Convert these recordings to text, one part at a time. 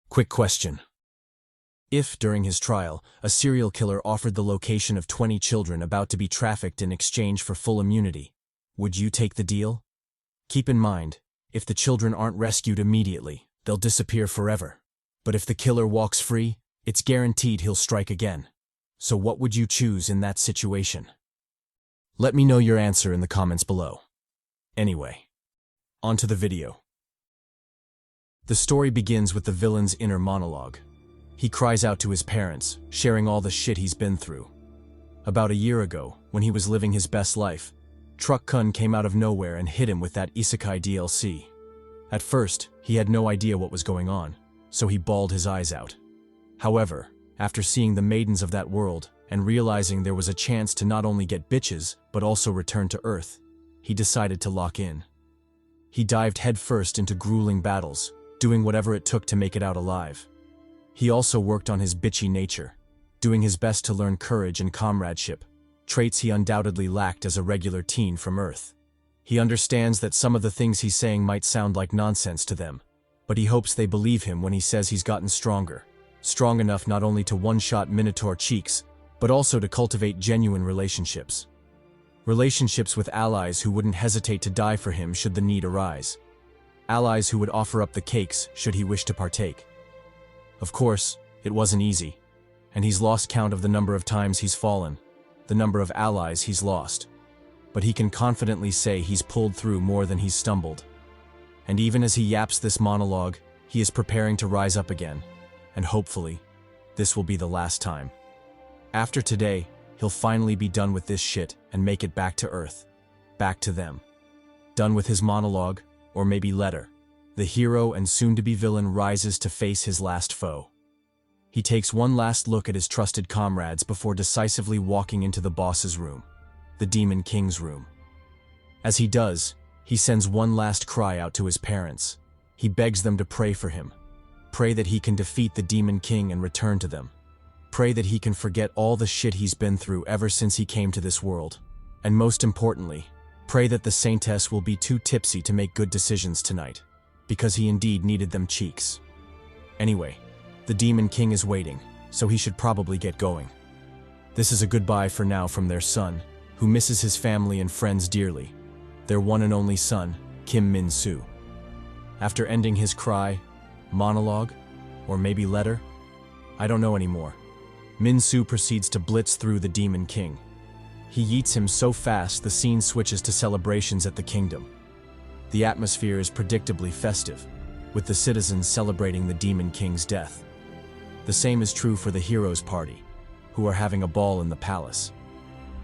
Quick question. If, during his trial, a serial killer offered the location of 20 children about to be trafficked in exchange for full immunity, would you take the deal? Keep in mind, if the children aren't rescued immediately, they'll disappear forever. But if the killer walks free, it's guaranteed he'll strike again. So what would you choose in that situation? Let me know your answer in the comments below. Anyway, on to the video. The story begins with the villain's inner monologue. He cries out to his parents, sharing all the shit he's been through. About a year ago, when he was living his best life, Truck Kun came out of nowhere and hit him with that isekai DLC. At first, he had no idea what was going on, so he bawled his eyes out. However, after seeing the maidens of that world and realizing there was a chance to not only get bitches but also return to Earth, he decided to lock in. He dived headfirst into grueling battles, doing whatever it took to make it out alive. He also worked on his bitchy nature, doing his best to learn courage and comradeship, traits he undoubtedly lacked as a regular teen from Earth. He understands that some of the things he's saying might sound like nonsense to them, but he hopes they believe him when he says he's gotten stronger, strong enough not only to one-shot Minotaur cheeks, but also to cultivate genuine relationships. Relationships with allies who wouldn't hesitate to die for him should the need arise. Allies who would offer up the cakes should he wish to partake. Of course, it wasn't easy, and he's lost count of the number of times he's fallen, the number of allies he's lost. But he can confidently say he's pulled through more than he's stumbled. And even as he yaps this monologue, he is preparing to rise up again, and hopefully, this will be the last time. After today, he'll finally be done with this shit and make it back to Earth, back to them. Done with his monologue, or maybe letter, the hero and soon-to-be villain rises to face his last foe. He takes one last look at his trusted comrades before decisively walking into the boss's room, the Demon King's room. As he does, he sends one last cry out to his parents. He begs them to pray for him. Pray that he can defeat the Demon King and return to them. Pray that he can forget all the shit he's been through ever since he came to this world. And most importantly, pray that the Saintess will be too tipsy to make good decisions tonight, because he indeed needed them cheeks. Anyway, the Demon King is waiting, so he should probably get going. This is a goodbye for now from their son, who misses his family and friends dearly, their one and only son, Kim Minsu. After ending his cry, monologue, or maybe letter, I don't know anymore, Minsu proceeds to blitz through the Demon King. He yeets him so fast the scene switches to celebrations at the kingdom. The atmosphere is predictably festive, with the citizens celebrating the Demon King's death. The same is true for the hero's party, who are having a ball in the palace.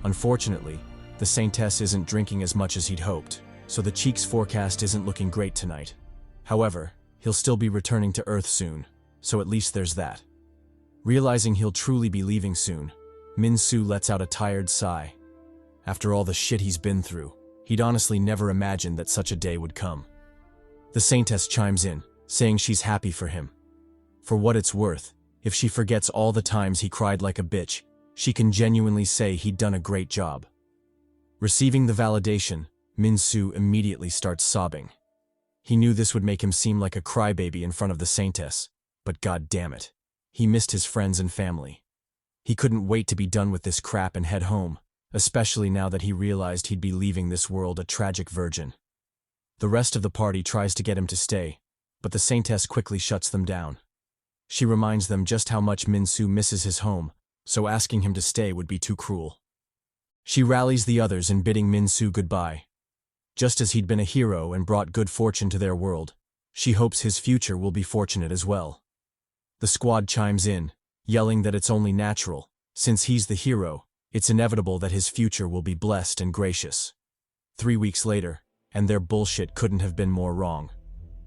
Unfortunately, the Saintess isn't drinking as much as he'd hoped, so the Cheek's forecast isn't looking great tonight. However, he'll still be returning to Earth soon, so at least there's that. Realizing he'll truly be leaving soon, Minsu lets out a tired sigh. After all the shit he's been through, he'd honestly never imagined that such a day would come. The Saintess chimes in, saying she's happy for him. For what it's worth, if she forgets all the times he cried like a bitch, she can genuinely say he'd done a great job. Receiving the validation, Minsu immediately starts sobbing. He knew this would make him seem like a crybaby in front of the Saintess, but god damn it, he missed his friends and family. He couldn't wait to be done with this crap and head home, especially now that he realized he'd be leaving this world a tragic virgin. The rest of the party tries to get him to stay, but the Saintess quickly shuts them down. She reminds them just how much Minsu misses his home, so asking him to stay would be too cruel. She rallies the others in bidding Minsu goodbye. Just as he'd been a hero and brought good fortune to their world, she hopes his future will be fortunate as well. The squad chimes in, yelling that it's only natural, since he's the hero, it's inevitable that his future will be blessed and gracious. 3 weeks later, and their bullshit couldn't have been more wrong.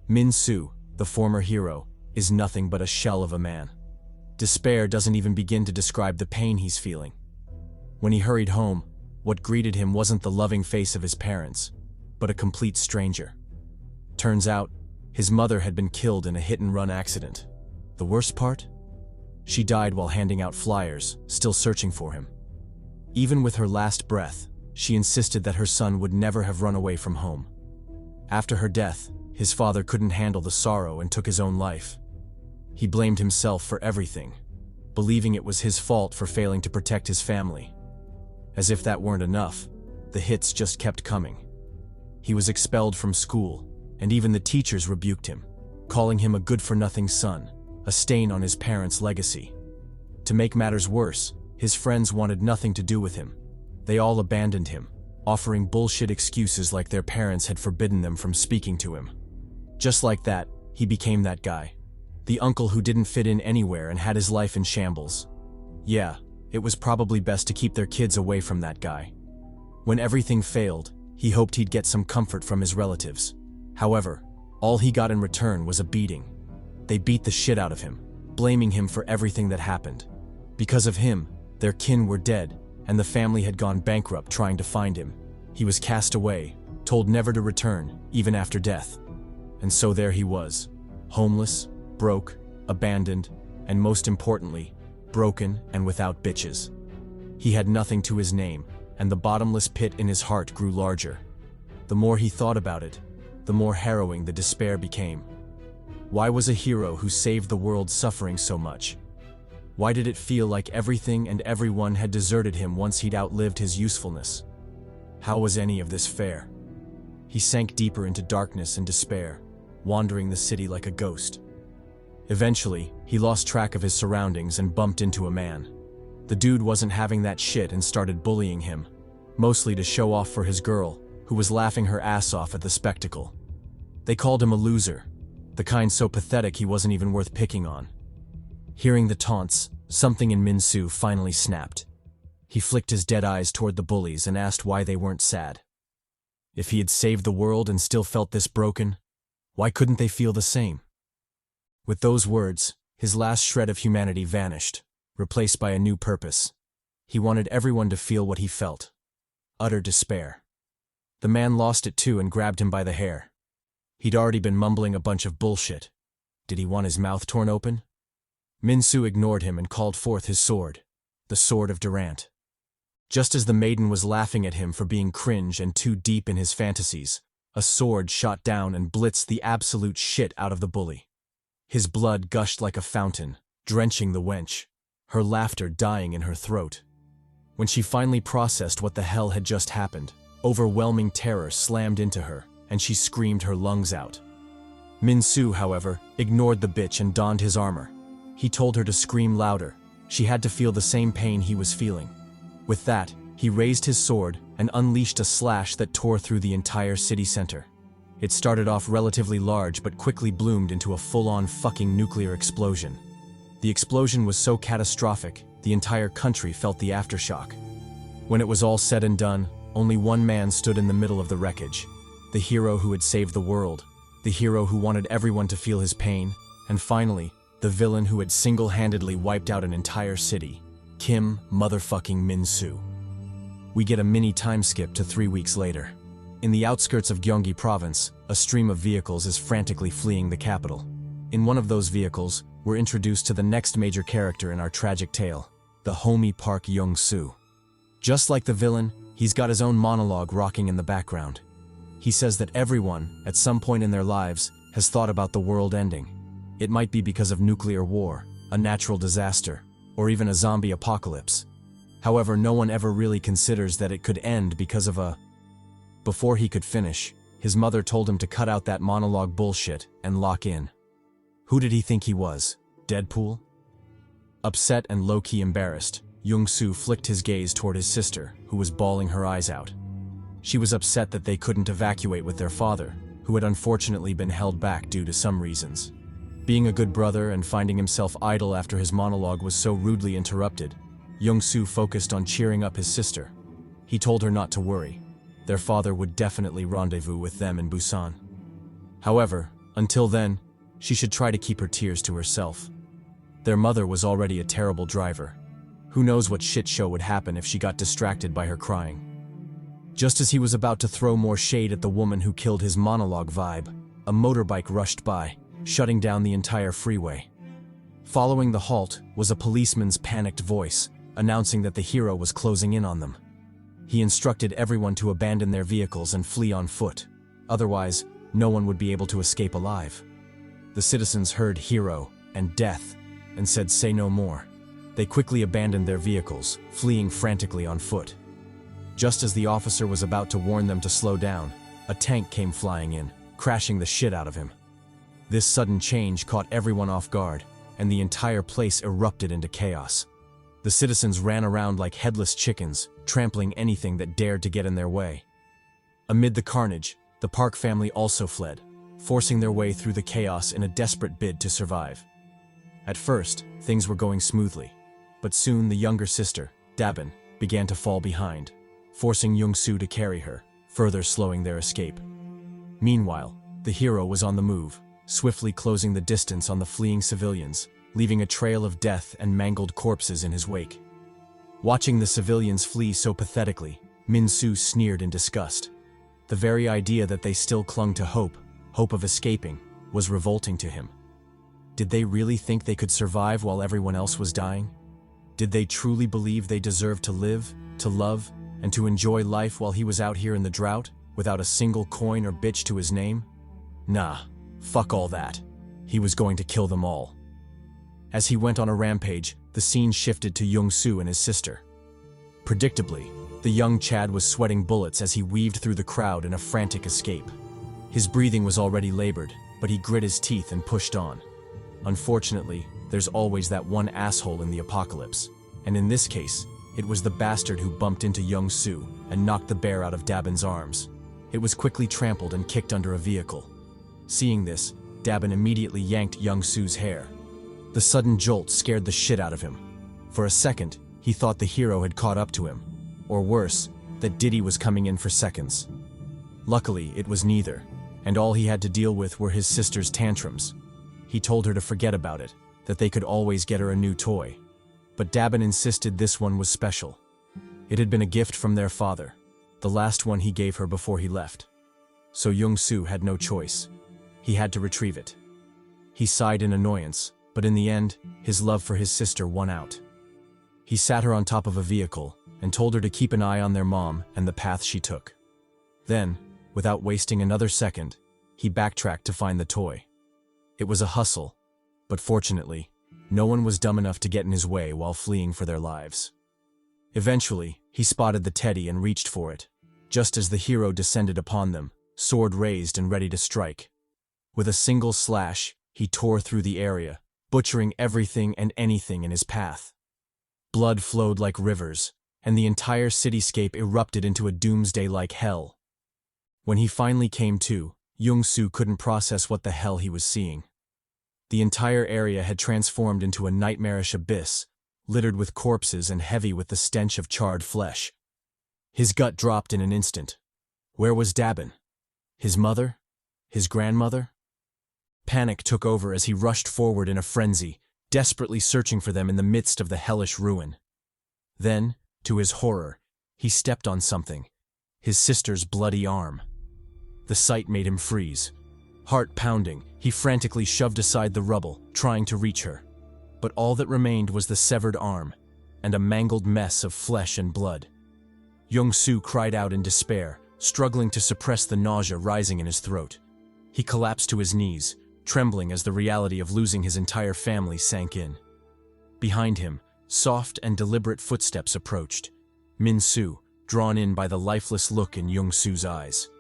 Minsu, the former hero, is nothing but a shell of a man. Despair doesn't even begin to describe the pain he's feeling. When he hurried home, what greeted him wasn't the loving face of his parents, but a complete stranger. Turns out, his mother had been killed in a hit-and-run accident. The worst part? She died while handing out flyers, still searching for him. Even with her last breath, she insisted that her son would never have run away from home. After her death, his father couldn't handle the sorrow and took his own life. He blamed himself for everything, believing it was his fault for failing to protect his family. As if that weren't enough, the hits just kept coming. He was expelled from school, and even the teachers rebuked him, calling him a good-for-nothing son, a stain on his parents' legacy. To make matters worse, his friends wanted nothing to do with him. They all abandoned him, offering bullshit excuses like their parents had forbidden them from speaking to him. Just like that, he became that guy. The uncle who didn't fit in anywhere and had his life in shambles. Yeah, it was probably best to keep their kids away from that guy. When everything failed, he hoped he'd get some comfort from his relatives. However, all he got in return was a beating. They beat the shit out of him, blaming him for everything that happened. Because of him, their kin were dead, and the family had gone bankrupt trying to find him. He was cast away, told never to return, even after death. And so there he was, homeless, broke, abandoned, and most importantly, broken and without bitches. He had nothing to his name, and the bottomless pit in his heart grew larger. The more he thought about it, the more harrowing the despair became. Why was a hero who saved the world suffering so much? Why did it feel like everything and everyone had deserted him once he'd outlived his usefulness? How was any of this fair? He sank deeper into darkness and despair, wandering the city like a ghost. Eventually, he lost track of his surroundings and bumped into a man. The dude wasn't having that shit and started bullying him, mostly to show off for his girl, who was laughing her ass off at the spectacle. They called him a loser, the kind so pathetic he wasn't even worth picking on. Hearing the taunts, something in Minsu finally snapped. He flicked his dead eyes toward the bullies and asked why they weren't sad. If he had saved the world and still felt this broken, why couldn't they feel the same? With those words, his last shred of humanity vanished, replaced by a new purpose. He wanted everyone to feel what he felt. Utter despair. The man lost it too and grabbed him by the hair. He'd already been mumbling a bunch of bullshit. Did he want his mouth torn open? Minsu ignored him and called forth his sword, the sword of Durant. Just as the maiden was laughing at him for being cringe and too deep in his fantasies, a sword shot down and blitzed the absolute shit out of the bully. His blood gushed like a fountain, drenching the wench, her laughter dying in her throat. When she finally processed what the hell had just happened, overwhelming terror slammed into her, and she screamed her lungs out. Minsu, however, ignored the bitch and donned his armor. He told her to scream louder. She had to feel the same pain he was feeling. With that, he raised his sword and unleashed a slash that tore through the entire city center. It started off relatively large but quickly bloomed into a full-on fucking nuclear explosion. The explosion was so catastrophic, the entire country felt the aftershock. When it was all said and done, only one man stood in the middle of the wreckage. The hero who had saved the world. The hero who wanted everyone to feel his pain. And finally, the villain who had single-handedly wiped out an entire city. Kim motherfucking Minsu. We get a mini time skip to 3 weeks later. In the outskirts of Gyeonggi province, a stream of vehicles is frantically fleeing the capital. In one of those vehicles, we're introduced to the next major character in our tragic tale, the homie Park Jeongsu. Just like the villain, he's got his own monologue rocking in the background. He says that everyone, at some point in their lives, has thought about the world ending. It might be because of nuclear war, a natural disaster, or even a zombie apocalypse. However, no one ever really considers that it could end because of a... Before he could finish, his mother told him to cut out that monologue bullshit and lock in. Who did he think he was? Deadpool? Upset and low-key embarrassed, Jeongsu flicked his gaze toward his sister, who was bawling her eyes out. She was upset that they couldn't evacuate with their father, who had unfortunately been held back due to some reasons. Being a good brother and finding himself idle after his monologue was so rudely interrupted, Jeongsu focused on cheering up his sister. He told her not to worry. Their father would definitely rendezvous with them in Busan. However, until then, she should try to keep her tears to herself. Their mother was already a terrible driver. Who knows what shit show would happen if she got distracted by her crying. Just as he was about to throw more shade at the woman who killed his monologue vibe, a motorbike rushed by, shutting down the entire freeway. Following the halt was a policeman's panicked voice, announcing that the hero was closing in on them. He instructed everyone to abandon their vehicles and flee on foot. Otherwise, no one would be able to escape alive. The citizens heard hero and death, and said say no more. They quickly abandoned their vehicles, fleeing frantically on foot. Just as the officer was about to warn them to slow down, a tank came flying in, crashing the shit out of him. This sudden change caught everyone off guard, and the entire place erupted into chaos. The citizens ran around like headless chickens, trampling anything that dared to get in their way. Amid the carnage, the Park family also fled, forcing their way through the chaos in a desperate bid to survive. At first, things were going smoothly, but soon the younger sister, Dabin, began to fall behind, forcing Jeongsu to carry her, further slowing their escape. Meanwhile, the hero was on the move, swiftly closing the distance on the fleeing civilians, leaving a trail of death and mangled corpses in his wake. Watching the civilians flee so pathetically, Minsu sneered in disgust. The very idea that they still clung to hope of escaping, was revolting to him. Did they really think they could survive while everyone else was dying? Did they truly believe they deserved to live, to love, and to enjoy life while he was out here in the drought, without a single coin or bitch to his name? Nah, fuck all that. He was going to kill them all. As he went on a rampage, the scene shifted to Jeongsu and his sister. Predictably, the young Chad was sweating bullets as he weaved through the crowd in a frantic escape. His breathing was already labored, but he grit his teeth and pushed on. Unfortunately, there's always that one asshole in the apocalypse, and in this case, it was the bastard who bumped into Jeongsu and knocked the bear out of Dabin's arms. It was quickly trampled and kicked under a vehicle. Seeing this, Dabin immediately yanked Jeongsu's hair. The sudden jolt scared the shit out of him. For a second, he thought the hero had caught up to him, or worse, that Diddy was coming in for seconds. Luckily, it was neither, and all he had to deal with were his sister's tantrums. He told her to forget about it, that they could always get her a new toy. But Dabin insisted this one was special. It had been a gift from their father, the last one he gave her before he left. So Jeongsu had no choice. He had to retrieve it. He sighed in annoyance, but in the end, his love for his sister won out. He sat her on top of a vehicle and told her to keep an eye on their mom and the path she took. Then, without wasting another second, he backtracked to find the toy. It was a hustle, but fortunately, no one was dumb enough to get in his way while fleeing for their lives. Eventually, he spotted the teddy and reached for it, just as the hero descended upon them, sword raised and ready to strike. With a single slash, he tore through the area, butchering everything and anything in his path. Blood flowed like rivers, and the entire cityscape erupted into a doomsday-like hell. When he finally came to, Jeongsu couldn't process what the hell he was seeing. The entire area had transformed into a nightmarish abyss, littered with corpses and heavy with the stench of charred flesh. His gut dropped in an instant. Where was Dabin? His mother? His grandmother? Panic took over as he rushed forward in a frenzy, desperately searching for them in the midst of the hellish ruin. Then, to his horror, he stepped on something, his sister's bloody arm. The sight made him freeze. Heart pounding, he frantically shoved aside the rubble, trying to reach her. But all that remained was the severed arm, and a mangled mess of flesh and blood. Jeongsu cried out in despair, struggling to suppress the nausea rising in his throat. He collapsed to his knees, trembling as the reality of losing his entire family sank in. Behind him, soft and deliberate footsteps approached. Minsu, drawn in by the lifeless look in Jeongsu's eyes.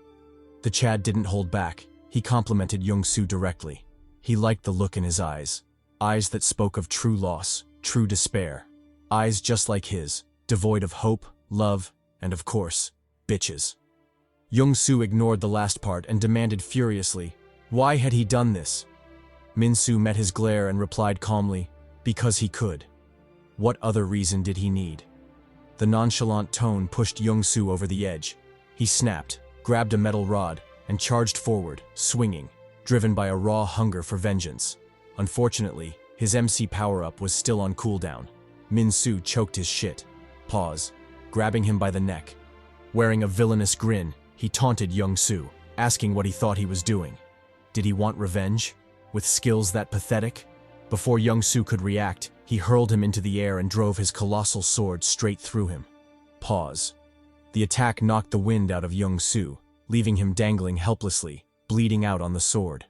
The Chad didn't hold back. He complimented Jeongsu directly. He liked the look in his eyes. Eyes that spoke of true loss, true despair. Eyes just like his, devoid of hope, love, and of course, bitches. Jeongsu ignored the last part and demanded furiously, why had he done this? Minsu met his glare and replied calmly, because he could. What other reason did he need? The nonchalant tone pushed Jeongsu over the edge. He snapped, grabbed a metal rod, and charged forward, swinging, driven by a raw hunger for vengeance. Unfortunately, his MC power-up was still on cooldown. Minsu choked his shit. Pause, grabbing him by the neck. Wearing a villainous grin, he taunted Jeongsu, asking what he thought he was doing. Did he want revenge? With skills that pathetic? Before Jeongsu could react, he hurled him into the air and drove his colossal sword straight through him. Pause. The attack knocked the wind out of Jeongsu, leaving him dangling helplessly, bleeding out on the sword.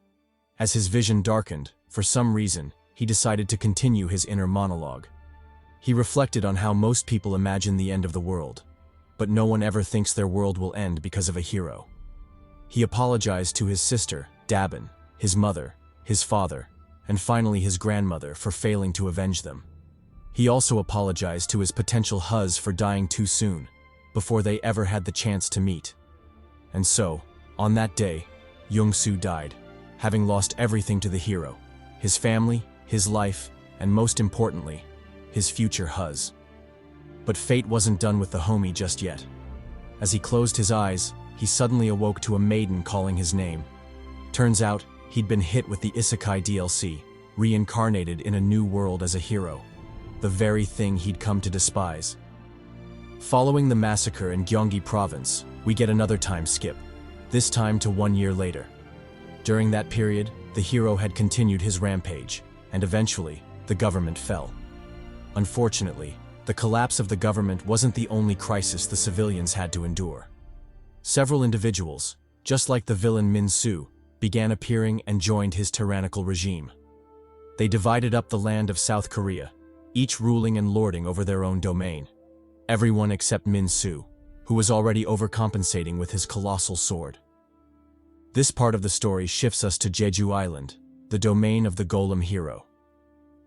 As his vision darkened, for some reason, he decided to continue his inner monologue. He reflected on how most people imagine the end of the world, but no one ever thinks their world will end because of a hero. He apologized to his sister, Dabin, his mother, his father, and finally his grandmother for failing to avenge them. He also apologized to his potential hus for dying too soon, before they ever had the chance to meet. And so, on that day, Jeongsu died, having lost everything to the hero: his family, his life, and most importantly, his future hus. But fate wasn't done with the homie just yet. As he closed his eyes, he suddenly awoke to a maiden calling his name. Turns out, he'd been hit with the Isekai DLC, reincarnated in a new world as a hero, the very thing he'd come to despise. Following the massacre in Gyeonggi province, we get another time skip, this time to 1 year later. During that period, the hero had continued his rampage, and eventually, the government fell. Unfortunately, the collapse of the government wasn't the only crisis the civilians had to endure. Several individuals, just like the villain Minsu, began appearing and joined his tyrannical regime. They divided up the land of South Korea, each ruling and lording over their own domain. Everyone except Minsu, who was already overcompensating with his colossal sword. This part of the story shifts us to Jeju Island, the domain of the golem hero.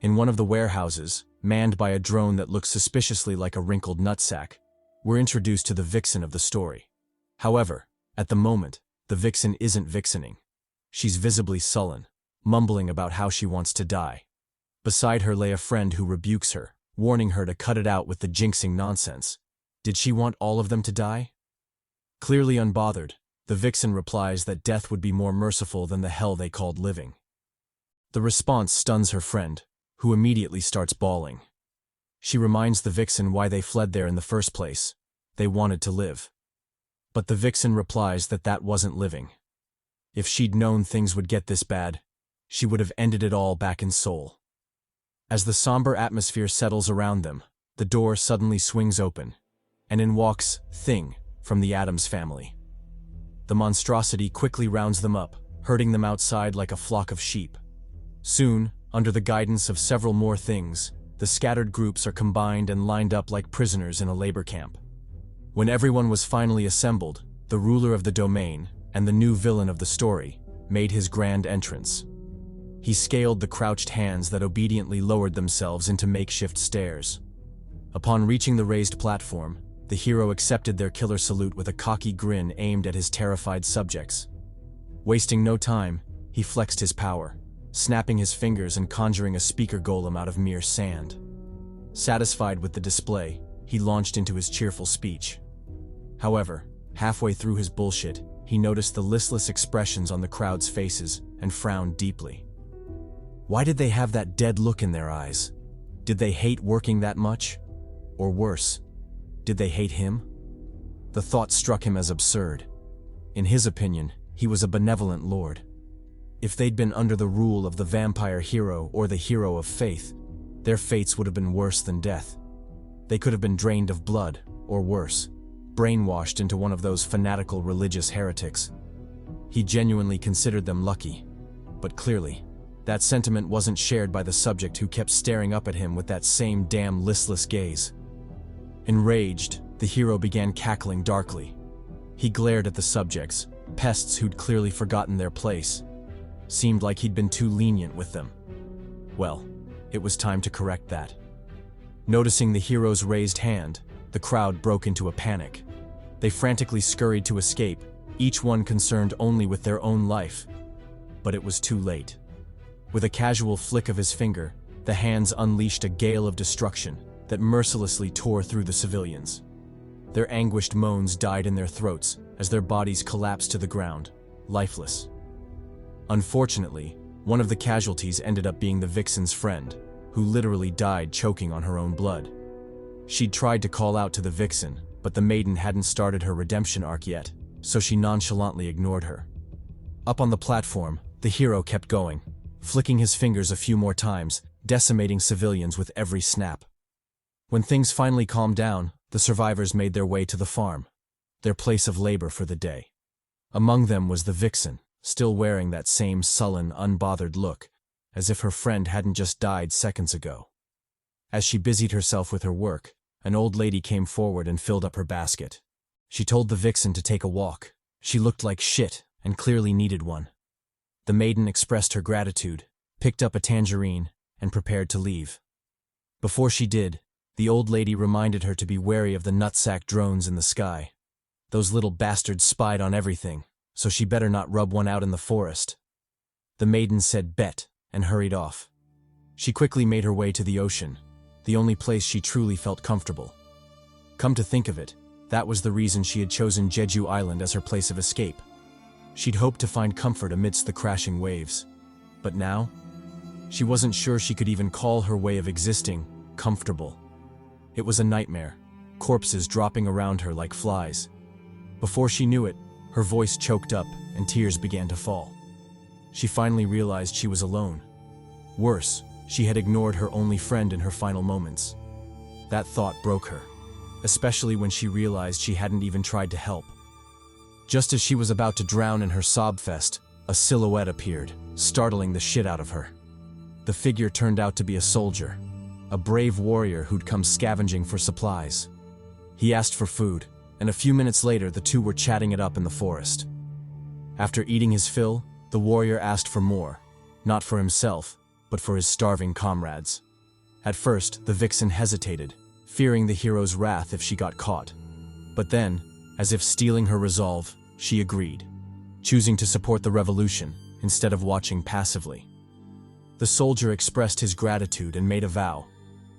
In one of the warehouses, manned by a drone that looks suspiciously like a wrinkled nutsack, we're introduced to the vixen of the story. However, at the moment, the vixen isn't vixening. She's visibly sullen, mumbling about how she wants to die. Beside her lay a friend who rebukes her, warning her to cut it out with the jinxing nonsense. Did she want all of them to die? Clearly unbothered, the vixen replies that death would be more merciful than the hell they called living. The response stuns her friend, who immediately starts bawling. She reminds the vixen why they fled there in the first place. They wanted to live. But the vixen replies that that wasn't living. If she'd known things would get this bad, she would have ended it all back in Seoul. As the somber atmosphere settles around them, the door suddenly swings open, and in walks Thing from the Addams family. The monstrosity quickly rounds them up, herding them outside like a flock of sheep. Soon, under the guidance of several more things, the scattered groups are combined and lined up like prisoners in a labor camp. When everyone was finally assembled, the ruler of the domain, and the new villain of the story, made his grand entrance. He scaled the crouched hands that obediently lowered themselves into makeshift stairs. Upon reaching the raised platform, the hero accepted their killer salute with a cocky grin aimed at his terrified subjects. Wasting no time, he flexed his power, snapping his fingers and conjuring a speaker golem out of mere sand. Satisfied with the display, he launched into his cheerful speech. However, halfway through his bullshit, he noticed the listless expressions on the crowd's faces and frowned deeply. Why did they have that dead look in their eyes? Did they hate working that much? Or worse, did they hate him? The thought struck him as absurd. In his opinion, he was a benevolent lord. If they'd been under the rule of the vampire hero or the hero of faith, their fates would have been worse than death. They could have been drained of blood, or worse, brainwashed into one of those fanatical religious heretics. He genuinely considered them lucky, but clearly, that sentiment wasn't shared by the subject who kept staring up at him with that same damn listless gaze. Enraged, the hero began cackling darkly. He glared at the subjects, pests who'd clearly forgotten their place. Seemed like he'd been too lenient with them. Well, it was time to correct that. Noticing the hero's raised hand, the crowd broke into a panic. They frantically scurried to escape, each one concerned only with their own life. But it was too late. With a casual flick of his finger, the hands unleashed a gale of destruction that mercilessly tore through the civilians. Their anguished moans died in their throats as their bodies collapsed to the ground, lifeless. Unfortunately, one of the casualties ended up being the vixen's friend, who literally died choking on her own blood. She'd tried to call out to the vixen, but the maiden hadn't started her redemption arc yet, so she nonchalantly ignored her. Up on the platform, the hero kept going, flicking his fingers a few more times, decimating civilians with every snap. When things finally calmed down, the survivors made their way to the farm, their place of labor for the day. Among them was the vixen, still wearing that same sullen, unbothered look, as if her friend hadn't just died seconds ago. As she busied herself with her work, an old lady came forward and filled up her basket. She told the vixen to take a walk. She looked like shit and clearly needed one. The maiden expressed her gratitude, picked up a tangerine, and prepared to leave. Before she did, the old lady reminded her to be wary of the nutsack drones in the sky. Those little bastards spied on everything, so she better not rub one out in the forest. The maiden said bet and hurried off. She quickly made her way to the ocean, the only place she truly felt comfortable. Come to think of it, that was the reason she had chosen Jeju Island as her place of escape. She'd hoped to find comfort amidst the crashing waves. But now, she wasn't sure she could even call her way of existing comfortable. It was a nightmare, corpses dropping around her like flies. Before she knew it, her voice choked up and tears began to fall. She finally realized she was alone. Worse, she had ignored her only friend in her final moments. That thought broke her, especially when she realized she hadn't even tried to help. Just as she was about to drown in her sob fest, a silhouette appeared, startling the shit out of her. The figure turned out to be a soldier, a brave warrior who'd come scavenging for supplies. He asked for food, and a few minutes later the two were chatting it up in the forest. After eating his fill, the warrior asked for more, not for himself, but for his starving comrades. At first, the vixen hesitated, fearing the hero's wrath if she got caught. But then, as if steeling her resolve, she agreed, choosing to support the revolution instead of watching passively. The soldier expressed his gratitude and made a vow.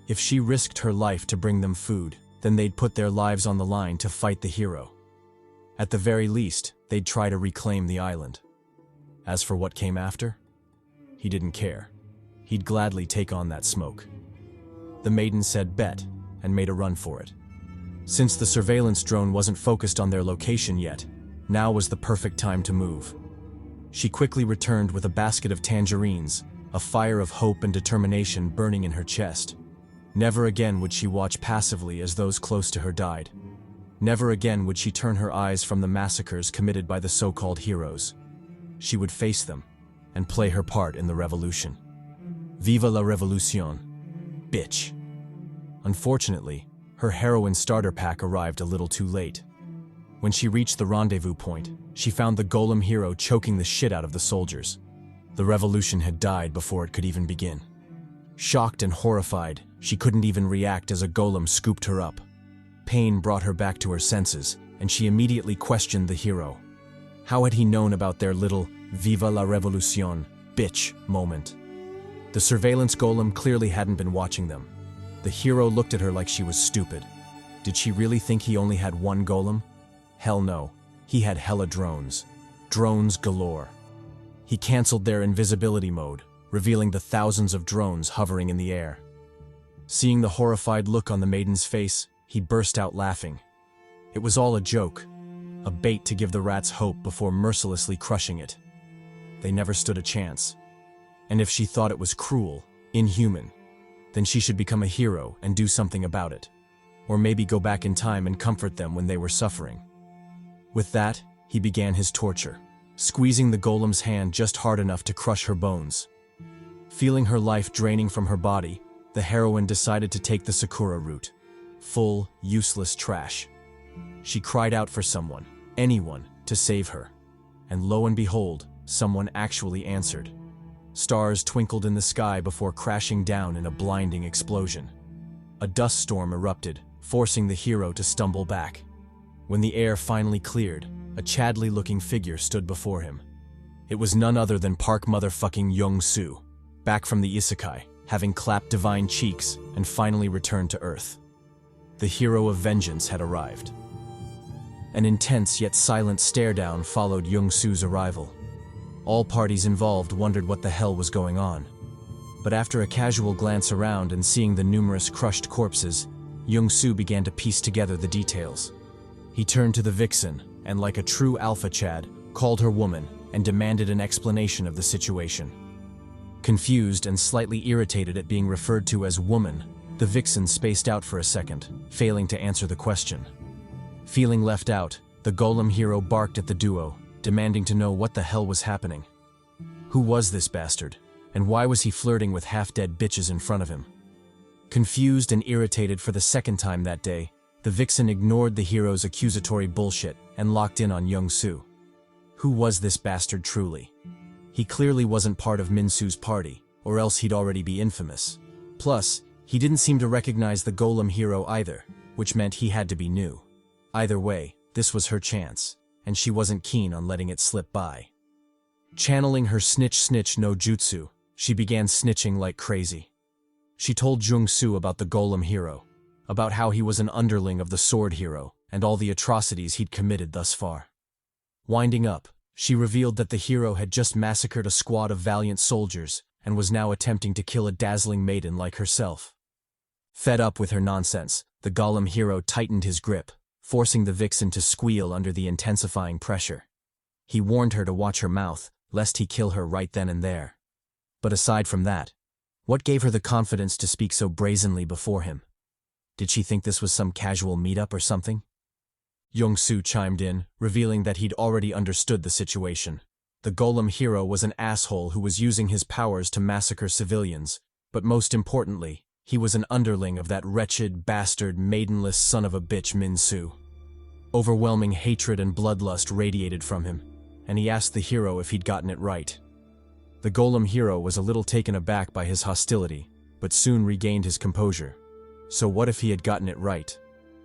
If she risked her life to bring them food, then they'd put their lives on the line to fight the hero. At the very least, they'd try to reclaim the island. As for what came after, he didn't care. He'd gladly take on that smoke. The maiden said bet and made a run for it. Since the surveillance drone wasn't focused on their location yet, now was the perfect time to move. She quickly returned with a basket of tangerines, a fire of hope and determination burning in her chest. Never again would she watch passively as those close to her died. Never again would she turn her eyes from the massacres committed by the so-called heroes. She would face them and play her part in the revolution. Viva la revolution, bitch. Unfortunately, her heroine starter pack arrived a little too late. When she reached the rendezvous point, she found the golem hero choking the shit out of the soldiers. The revolution had died before it could even begin. Shocked and horrified, she couldn't even react as a golem scooped her up. Pain brought her back to her senses, and she immediately questioned the hero. How had he known about their little "Viva la revolution, bitch" moment? The surveillance golem clearly hadn't been watching them. The hero looked at her like she was stupid. Did she really think he only had one golem? Hell no, he had hella drones. Drones galore. He canceled their invisibility mode, revealing the thousands of drones hovering in the air. Seeing the horrified look on the maiden's face, he burst out laughing. It was all a joke, a bait to give the rats hope before mercilessly crushing it. They never stood a chance. And if she thought it was cruel, inhuman, then she should become a hero and do something about it. Or maybe go back in time and comfort them when they were suffering. With that, he began his torture, squeezing the golem's hand just hard enough to crush her bones. Feeling her life draining from her body, the heroine decided to take the Sakura route. Full, useless trash. She cried out for someone, anyone, to save her. And lo and behold, someone actually answered. Stars twinkled in the sky before crashing down in a blinding explosion. A dust storm erupted, forcing the hero to stumble back. When the air finally cleared, a Chadly-looking figure stood before him. It was none other than Park motherfucking Jeongsu, back from the isekai, having clapped divine cheeks and finally returned to Earth. The hero of vengeance had arrived. An intense yet silent stare-down followed Jeongsu's arrival. All parties involved wondered what the hell was going on. But after a casual glance around and seeing the numerous crushed corpses, Jeongsu began to piece together the details. He turned to the vixen and, like a true alpha Chad, called her woman and demanded an explanation of the situation. Confused and slightly irritated at being referred to as woman, the vixen spaced out for a second, failing to answer the question. Feeling left out, the golem hero barked at the duo, demanding to know what the hell was happening. Who was this bastard? And why was he flirting with half-dead bitches in front of him? Confused and irritated for the second time that day, the vixen ignored the hero's accusatory bullshit and locked in on Jeongsu. Who was this bastard truly? He clearly wasn't part of Minsu's party, or else he'd already be infamous. Plus, he didn't seem to recognize the golem hero either, which meant he had to be new. Either way, this was her chance, and she wasn't keen on letting it slip by. Channeling her snitch no jutsu, she began snitching like crazy. She told Jeongsu about the golem hero, about how he was an underling of the sword hero, and all the atrocities he'd committed thus far. Winding up, she revealed that the hero had just massacred a squad of valiant soldiers and was now attempting to kill a dazzling maiden like herself. Fed up with her nonsense, the golem hero tightened his grip, forcing the vixen to squeal under the intensifying pressure. He warned her to watch her mouth, lest he kill her right then and there. But aside from that, what gave her the confidence to speak so brazenly before him? Did she think this was some casual meetup or something? Jeongsu chimed in, revealing that he'd already understood the situation. The golem hero was an asshole who was using his powers to massacre civilians, but most importantly, he was an underling of that wretched, bastard, maidenless son of a bitch Minsu. Overwhelming hatred and bloodlust radiated from him, and he asked the hero if he'd gotten it right. The golem hero was a little taken aback by his hostility, but soon regained his composure. So what if he had gotten it right?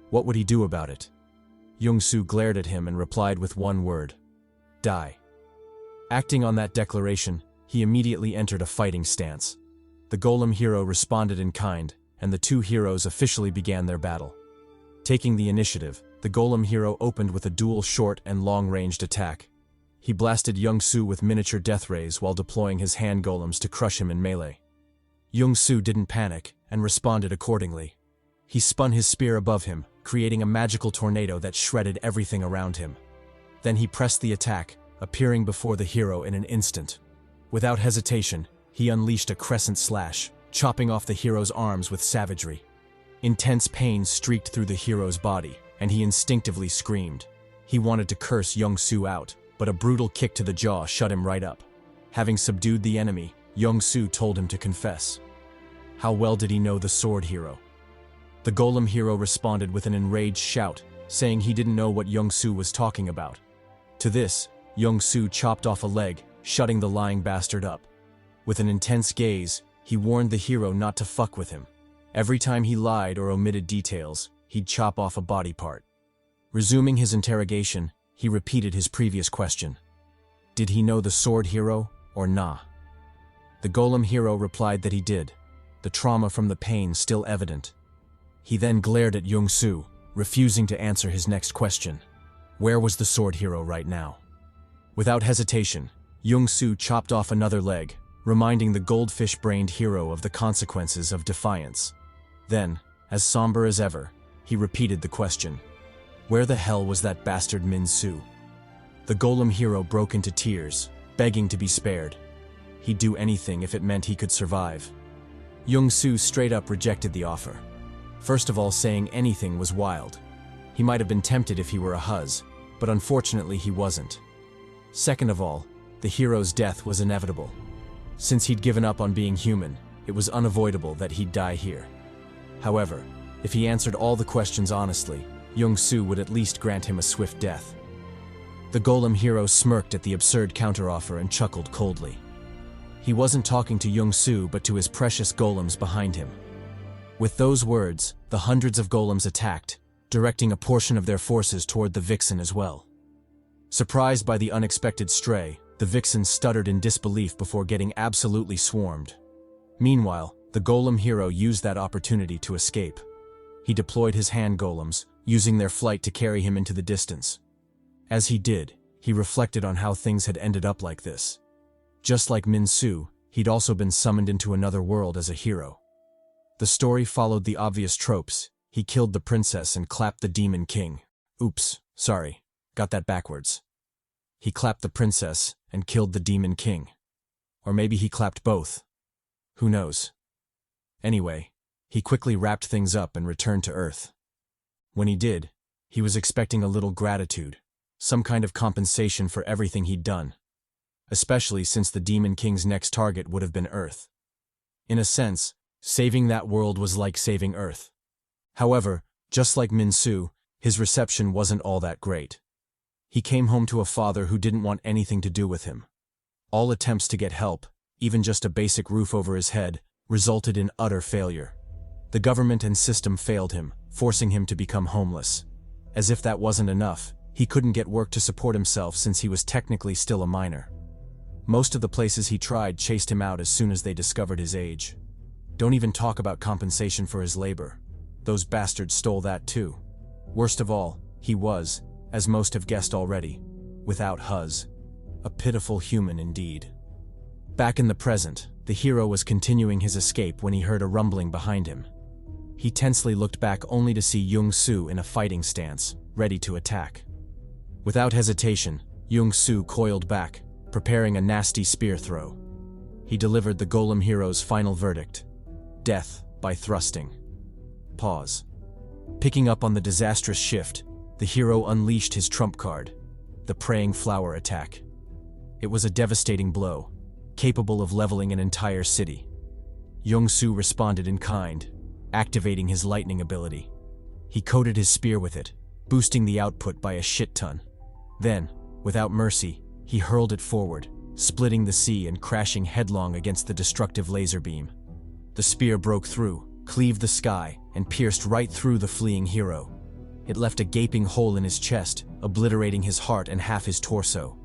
What would he do about it? Jeongsu glared at him and replied with one word: die. Acting on that declaration, he immediately entered a fighting stance. The golem hero responded in kind, and the two heroes officially began their battle. Taking the initiative, the golem hero opened with a dual short and long-ranged attack. He blasted Jeongsu with miniature death rays while deploying his hand golems to crush him in melee. Jeongsu didn't panic and responded accordingly. He spun his spear above him, creating a magical tornado that shredded everything around him. Then he pressed the attack, appearing before the hero in an instant. Without hesitation, he unleashed a crescent slash, chopping off the hero's arms with savagery. Intense pain streaked through the hero's body, and he instinctively screamed. He wanted to curse Jeongsu out, but a brutal kick to the jaw shut him right up. Having subdued the enemy, Jeongsu told him to confess. How well did he know the sword hero? The golem hero responded with an enraged shout, saying he didn't know what Jeongsu was talking about. To this, Jeongsu chopped off a leg, shutting the lying bastard up. With an intense gaze, he warned the hero not to fuck with him. Every time he lied or omitted details, he'd chop off a body part. Resuming his interrogation, he repeated his previous question. Did he know the sword hero, or nah? The golem hero replied that he did, the trauma from the pain still evident. He then glared at Jeongsu, refusing to answer his next question. Where was the sword hero right now? Without hesitation, Jeongsu chopped off another leg, reminding the goldfish-brained hero of the consequences of defiance. Then, as somber as ever, he repeated the question. Where the hell was that bastard Minsu? The golem hero broke into tears, begging to be spared. He'd do anything if it meant he could survive. Jeongsu straight up rejected the offer. First of all, saying anything was wild. He might have been tempted if he were a huzz, but unfortunately he wasn't. Second of all, the hero's death was inevitable. Since he'd given up on being human, it was unavoidable that he'd die here. However, if he answered all the questions honestly, Jeongsu would at least grant him a swift death. The golem hero smirked at the absurd counteroffer and chuckled coldly. He wasn't talking to Jeongsu but to his precious golems behind him. With those words, the hundreds of golems attacked, directing a portion of their forces toward the vixen as well. Surprised by the unexpected stray, the vixen stuttered in disbelief before getting absolutely swarmed. Meanwhile, the golem hero used that opportunity to escape. He deployed his hand golems, using their flight to carry him into the distance. As he did, he reflected on how things had ended up like this. Just like Minsu, he'd also been summoned into another world as a hero. The story followed the obvious tropes. He killed the princess and clapped the demon king. Oops, sorry, got that backwards. He clapped the princess and killed the demon king. Or maybe he clapped both. Who knows? Anyway, he quickly wrapped things up and returned to Earth. When he did, he was expecting a little gratitude, some kind of compensation for everything he'd done. especially since the Demon King's next target would have been Earth. In a sense, saving that world was like saving Earth. However, just like Minsu, his reception wasn't all that great. He came home to a father who didn't want anything to do with him. All attempts to get help, even just a basic roof over his head, resulted in utter failure. The government and system failed him, forcing him to become homeless. As if that wasn't enough, he couldn't get work to support himself since he was technically still a minor. Most of the places he tried chased him out as soon as they discovered his age. Don't even talk about compensation for his labor. Those bastards stole that too. Worst of all, he was, as most have guessed already, without Huz. A pitiful human indeed. Back in the present, the hero was continuing his escape when he heard a rumbling behind him. He tensely looked back only to see Jeongsu in a fighting stance, ready to attack. Without hesitation, Jeongsu coiled back, preparing a nasty spear throw. He delivered the golem hero's final verdict: death by thrusting. Pause. Picking up on the disastrous shift, the hero unleashed his trump card, the praying flower attack. It was a devastating blow, capable of leveling an entire city. Jeongsu responded in kind, activating his lightning ability. He coated his spear with it, boosting the output by a shit ton. Then, without mercy, he hurled it forward, splitting the sea and crashing headlong against the destructive laser beam. The spear broke through, cleaved the sky, and pierced right through the fleeing hero. It left a gaping hole in his chest, obliterating his heart and half his torso.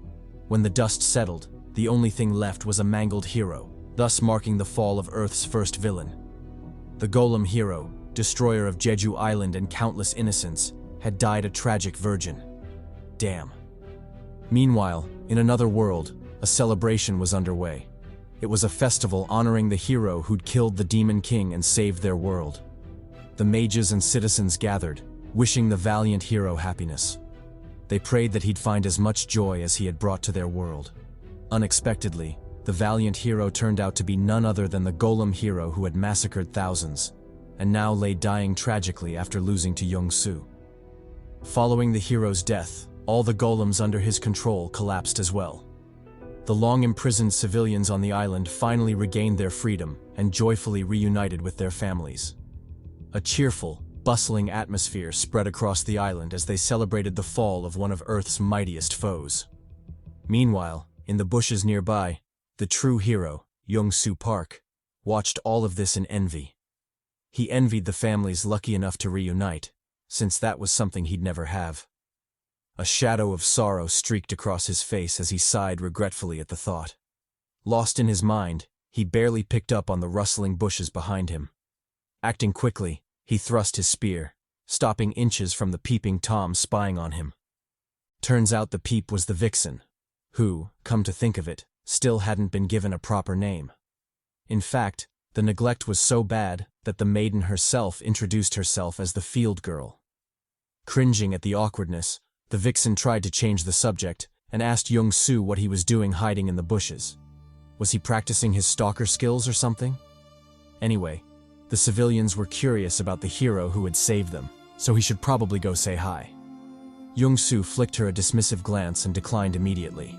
When the dust settled, the only thing left was a mangled hero, thus marking the fall of Earth's first villain. The golem hero, destroyer of Jeju Island and countless innocents, had died a tragic virgin. Damn. Meanwhile, in another world, a celebration was underway. It was a festival honoring the hero who'd killed the Demon King and saved their world. The mages and citizens gathered, wishing the valiant hero happiness. They prayed that he'd find as much joy as he had brought to their world. Unexpectedly, the valiant hero turned out to be none other than the golem hero who had massacred thousands, and now lay dying tragically after losing to Jeongsu. Following the hero's death, all the golems under his control collapsed as well. The long-imprisoned civilians on the island finally regained their freedom and joyfully reunited with their families. A cheerful, bustling atmosphere spread across the island as they celebrated the fall of one of Earth's mightiest foes. Meanwhile, in the bushes nearby, the true hero, Jeongsu Park, watched all of this in envy. He envied the families lucky enough to reunite, since that was something he'd never have. A shadow of sorrow streaked across his face as he sighed regretfully at the thought. Lost in his mind, he barely picked up on the rustling bushes behind him. Acting quickly, he thrust his spear, stopping inches from the peeping Tom spying on him. Turns out the peep was the vixen, who, come to think of it, still hadn't been given a proper name. In fact, the neglect was so bad that the maiden herself introduced herself as the field girl. Cringing at the awkwardness, the vixen tried to change the subject and asked Jeongsu what he was doing hiding in the bushes. Was he practicing his stalker skills or something? Anyway, the civilians were curious about the hero who had saved them, so he should probably go say hi. Jeongsu flicked her a dismissive glance and declined immediately.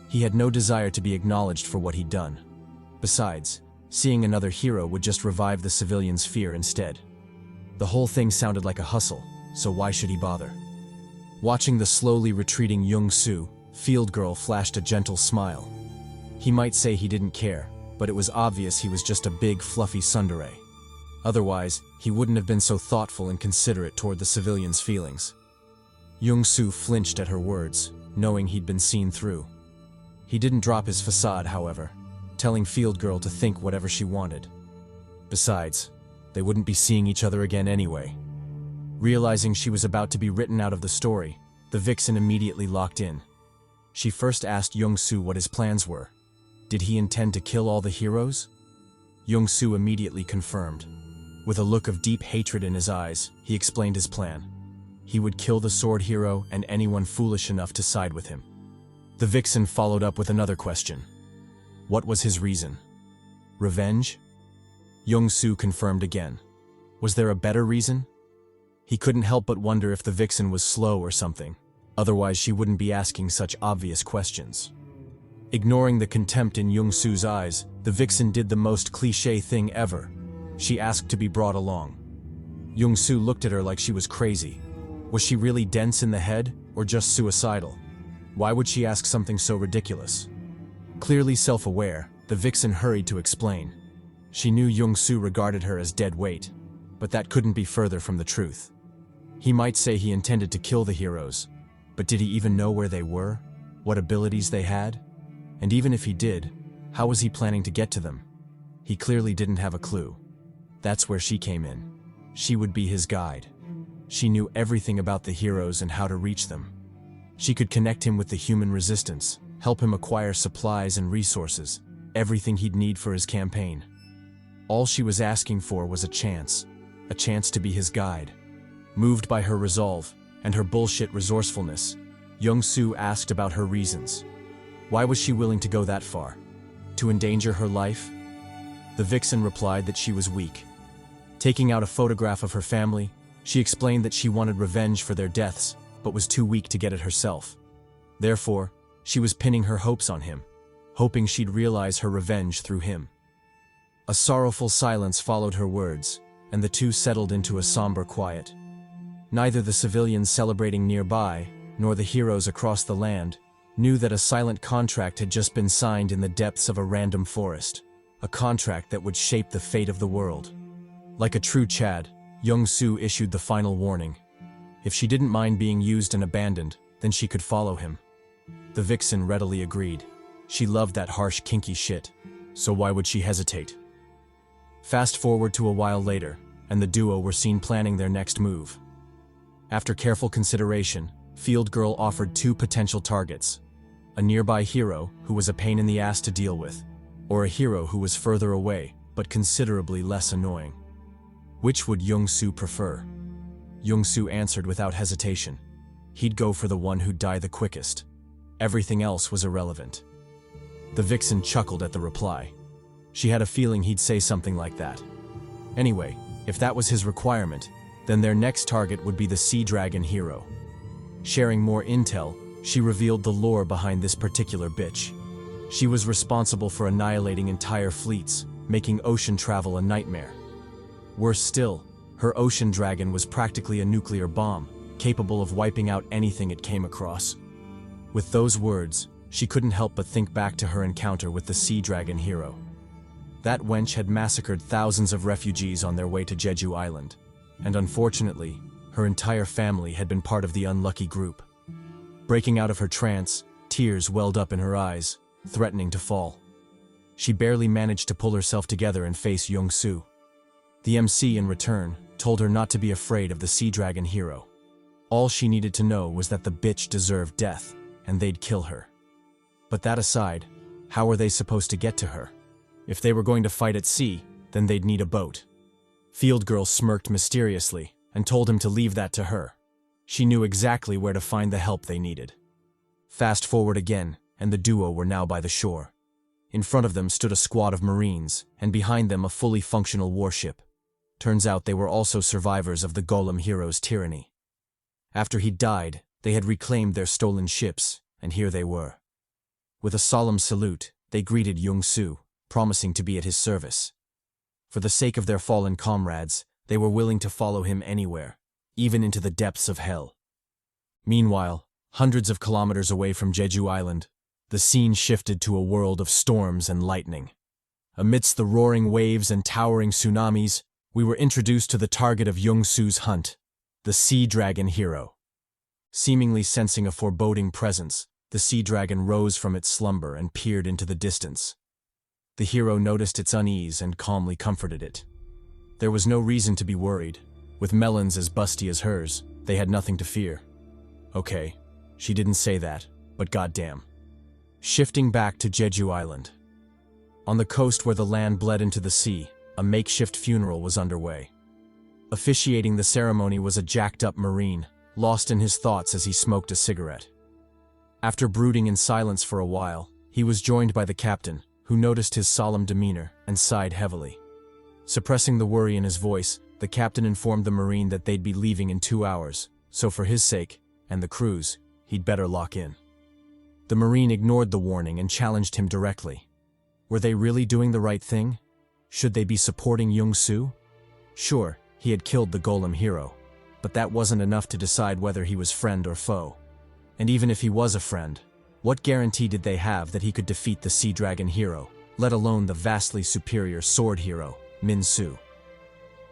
He had no desire to be acknowledged for what he'd done. Besides, seeing another hero would just revive the civilians' fear instead. The whole thing sounded like a hustle, so why should he bother? Watching the slowly retreating Jeongsu, Field Girl flashed a gentle smile. He might say he didn't care, but it was obvious he was just a big, fluffy tsundere. Otherwise, he wouldn't have been so thoughtful and considerate toward the civilians' feelings. Jeongsu flinched at her words, knowing he'd been seen through. He didn't drop his facade, however, telling Field Girl to think whatever she wanted. Besides, they wouldn't be seeing each other again anyway. Realizing she was about to be written out of the story, the vixen immediately locked in. She first asked Jeongsu what his plans were. Did he intend to kill all the heroes? Jeongsu immediately confirmed. With a look of deep hatred in his eyes, he explained his plan. He would kill the sword hero and anyone foolish enough to side with him. The vixen followed up with another question. What was his reason? Revenge? Jeongsu confirmed again. Was there a better reason? He couldn't help but wonder if the vixen was slow or something. Otherwise, she wouldn't be asking such obvious questions. Ignoring the contempt in Jeongsu's eyes, the vixen did the most cliché thing ever. She asked to be brought along. Jeongsu looked at her like she was crazy. Was she really dense in the head, or just suicidal? Why would she ask something so ridiculous? Clearly self-aware, the vixen hurried to explain. She knew Jeongsu regarded her as dead weight, but that couldn't be further from the truth. He might say he intended to kill the heroes, but did he even know where they were? What abilities they had? And even if he did, how was he planning to get to them? He clearly didn't have a clue. That's where she came in. She would be his guide. She knew everything about the heroes and how to reach them. She could connect him with the human resistance, help him acquire supplies and resources, everything he'd need for his campaign. All she was asking for was a chance to be his guide. Moved by her resolve and her bullshit resourcefulness, Jeongsu asked about her reasons. Why was she willing to go that far? To endanger her life? The vixen replied that she was weak. Taking out a photograph of her family, she explained that she wanted revenge for their deaths, but was too weak to get it herself. Therefore, she was pinning her hopes on him, hoping she'd realize her revenge through him. A sorrowful silence followed her words, and the two settled into a somber quiet. Neither the civilians celebrating nearby, nor the heroes across the land, knew that a silent contract had just been signed in the depths of a random forest, a contract that would shape the fate of the world. Like a true Chad, Jeongsu issued the final warning. If she didn't mind being used and abandoned, then she could follow him. The vixen readily agreed. She loved that harsh, kinky shit, so why would she hesitate? Fast forward to a while later, and the duo were seen planning their next move. After careful consideration, Field Girl offered two potential targets: a nearby hero who was a pain in the ass to deal with, or a hero who was further away but considerably less annoying. Which would Jeongsu prefer? Jeongsu answered without hesitation. He'd go for the one who'd die the quickest. Everything else was irrelevant. The vixen chuckled at the reply. She had a feeling he'd say something like that. Anyway, if that was his requirement, then their next target would be the Sea Dragon hero. Sharing more intel, she revealed the lore behind this particular bitch. She was responsible for annihilating entire fleets, making ocean travel a nightmare. Worse still, her ocean dragon was practically a nuclear bomb, capable of wiping out anything it came across. With those words, she couldn't help but think back to her encounter with the Sea Dragon hero. That wench had massacred thousands of refugees on their way to Jeju Island, and unfortunately, her entire family had been part of the unlucky group. Breaking out of her trance, tears welled up in her eyes, threatening to fall. She barely managed to pull herself together and face Jeongsu. The MC, in return, told her not to be afraid of the Sea Dragon hero. All she needed to know was that the bitch deserved death, and they'd kill her. But that aside, how were they supposed to get to her? If they were going to fight at sea, then they'd need a boat. Field Girl smirked mysteriously and told him to leave that to her. She knew exactly where to find the help they needed. Fast forward again, and the duo were now by the shore. In front of them stood a squad of Marines, and behind them a fully functional warship. Turns out they were also survivors of the Golem hero's tyranny. After he died, they had reclaimed their stolen ships, and here they were. With a solemn salute, they greeted Jeongsu, promising to be at his service. For the sake of their fallen comrades, they were willing to follow him anywhere, even into the depths of hell. Meanwhile, hundreds of kilometers away from Jeju Island, the scene shifted to a world of storms and lightning. Amidst the roaring waves and towering tsunamis, we were introduced to the target of Jeongsu's hunt, the Sea Dragon hero. Seemingly sensing a foreboding presence, the Sea Dragon rose from its slumber and peered into the distance. The hero noticed its unease and calmly comforted it. There was no reason to be worried. With melons as busty as hers, they had nothing to fear. Okay, she didn't say that, but goddamn. Shifting back to Jeju Island. On the coast where the land bled into the sea, a makeshift funeral was underway. Officiating the ceremony was a jacked-up Marine, lost in his thoughts as he smoked a cigarette. After brooding in silence for a while, he was joined by the captain, who noticed his solemn demeanor and sighed heavily. Suppressing the worry in his voice, the captain informed the Marine that they'd be leaving in 2 hours, so for his sake, and the crew's, he'd better lock in. The Marine ignored the warning and challenged him directly. Were they really doing the right thing? Should they be supporting Jeongsu? Sure, he had killed the Golem hero, but that wasn't enough to decide whether he was friend or foe. And even if he was a friend, what guarantee did they have that he could defeat the Sea Dragon hero, let alone the vastly superior sword hero, Minsu?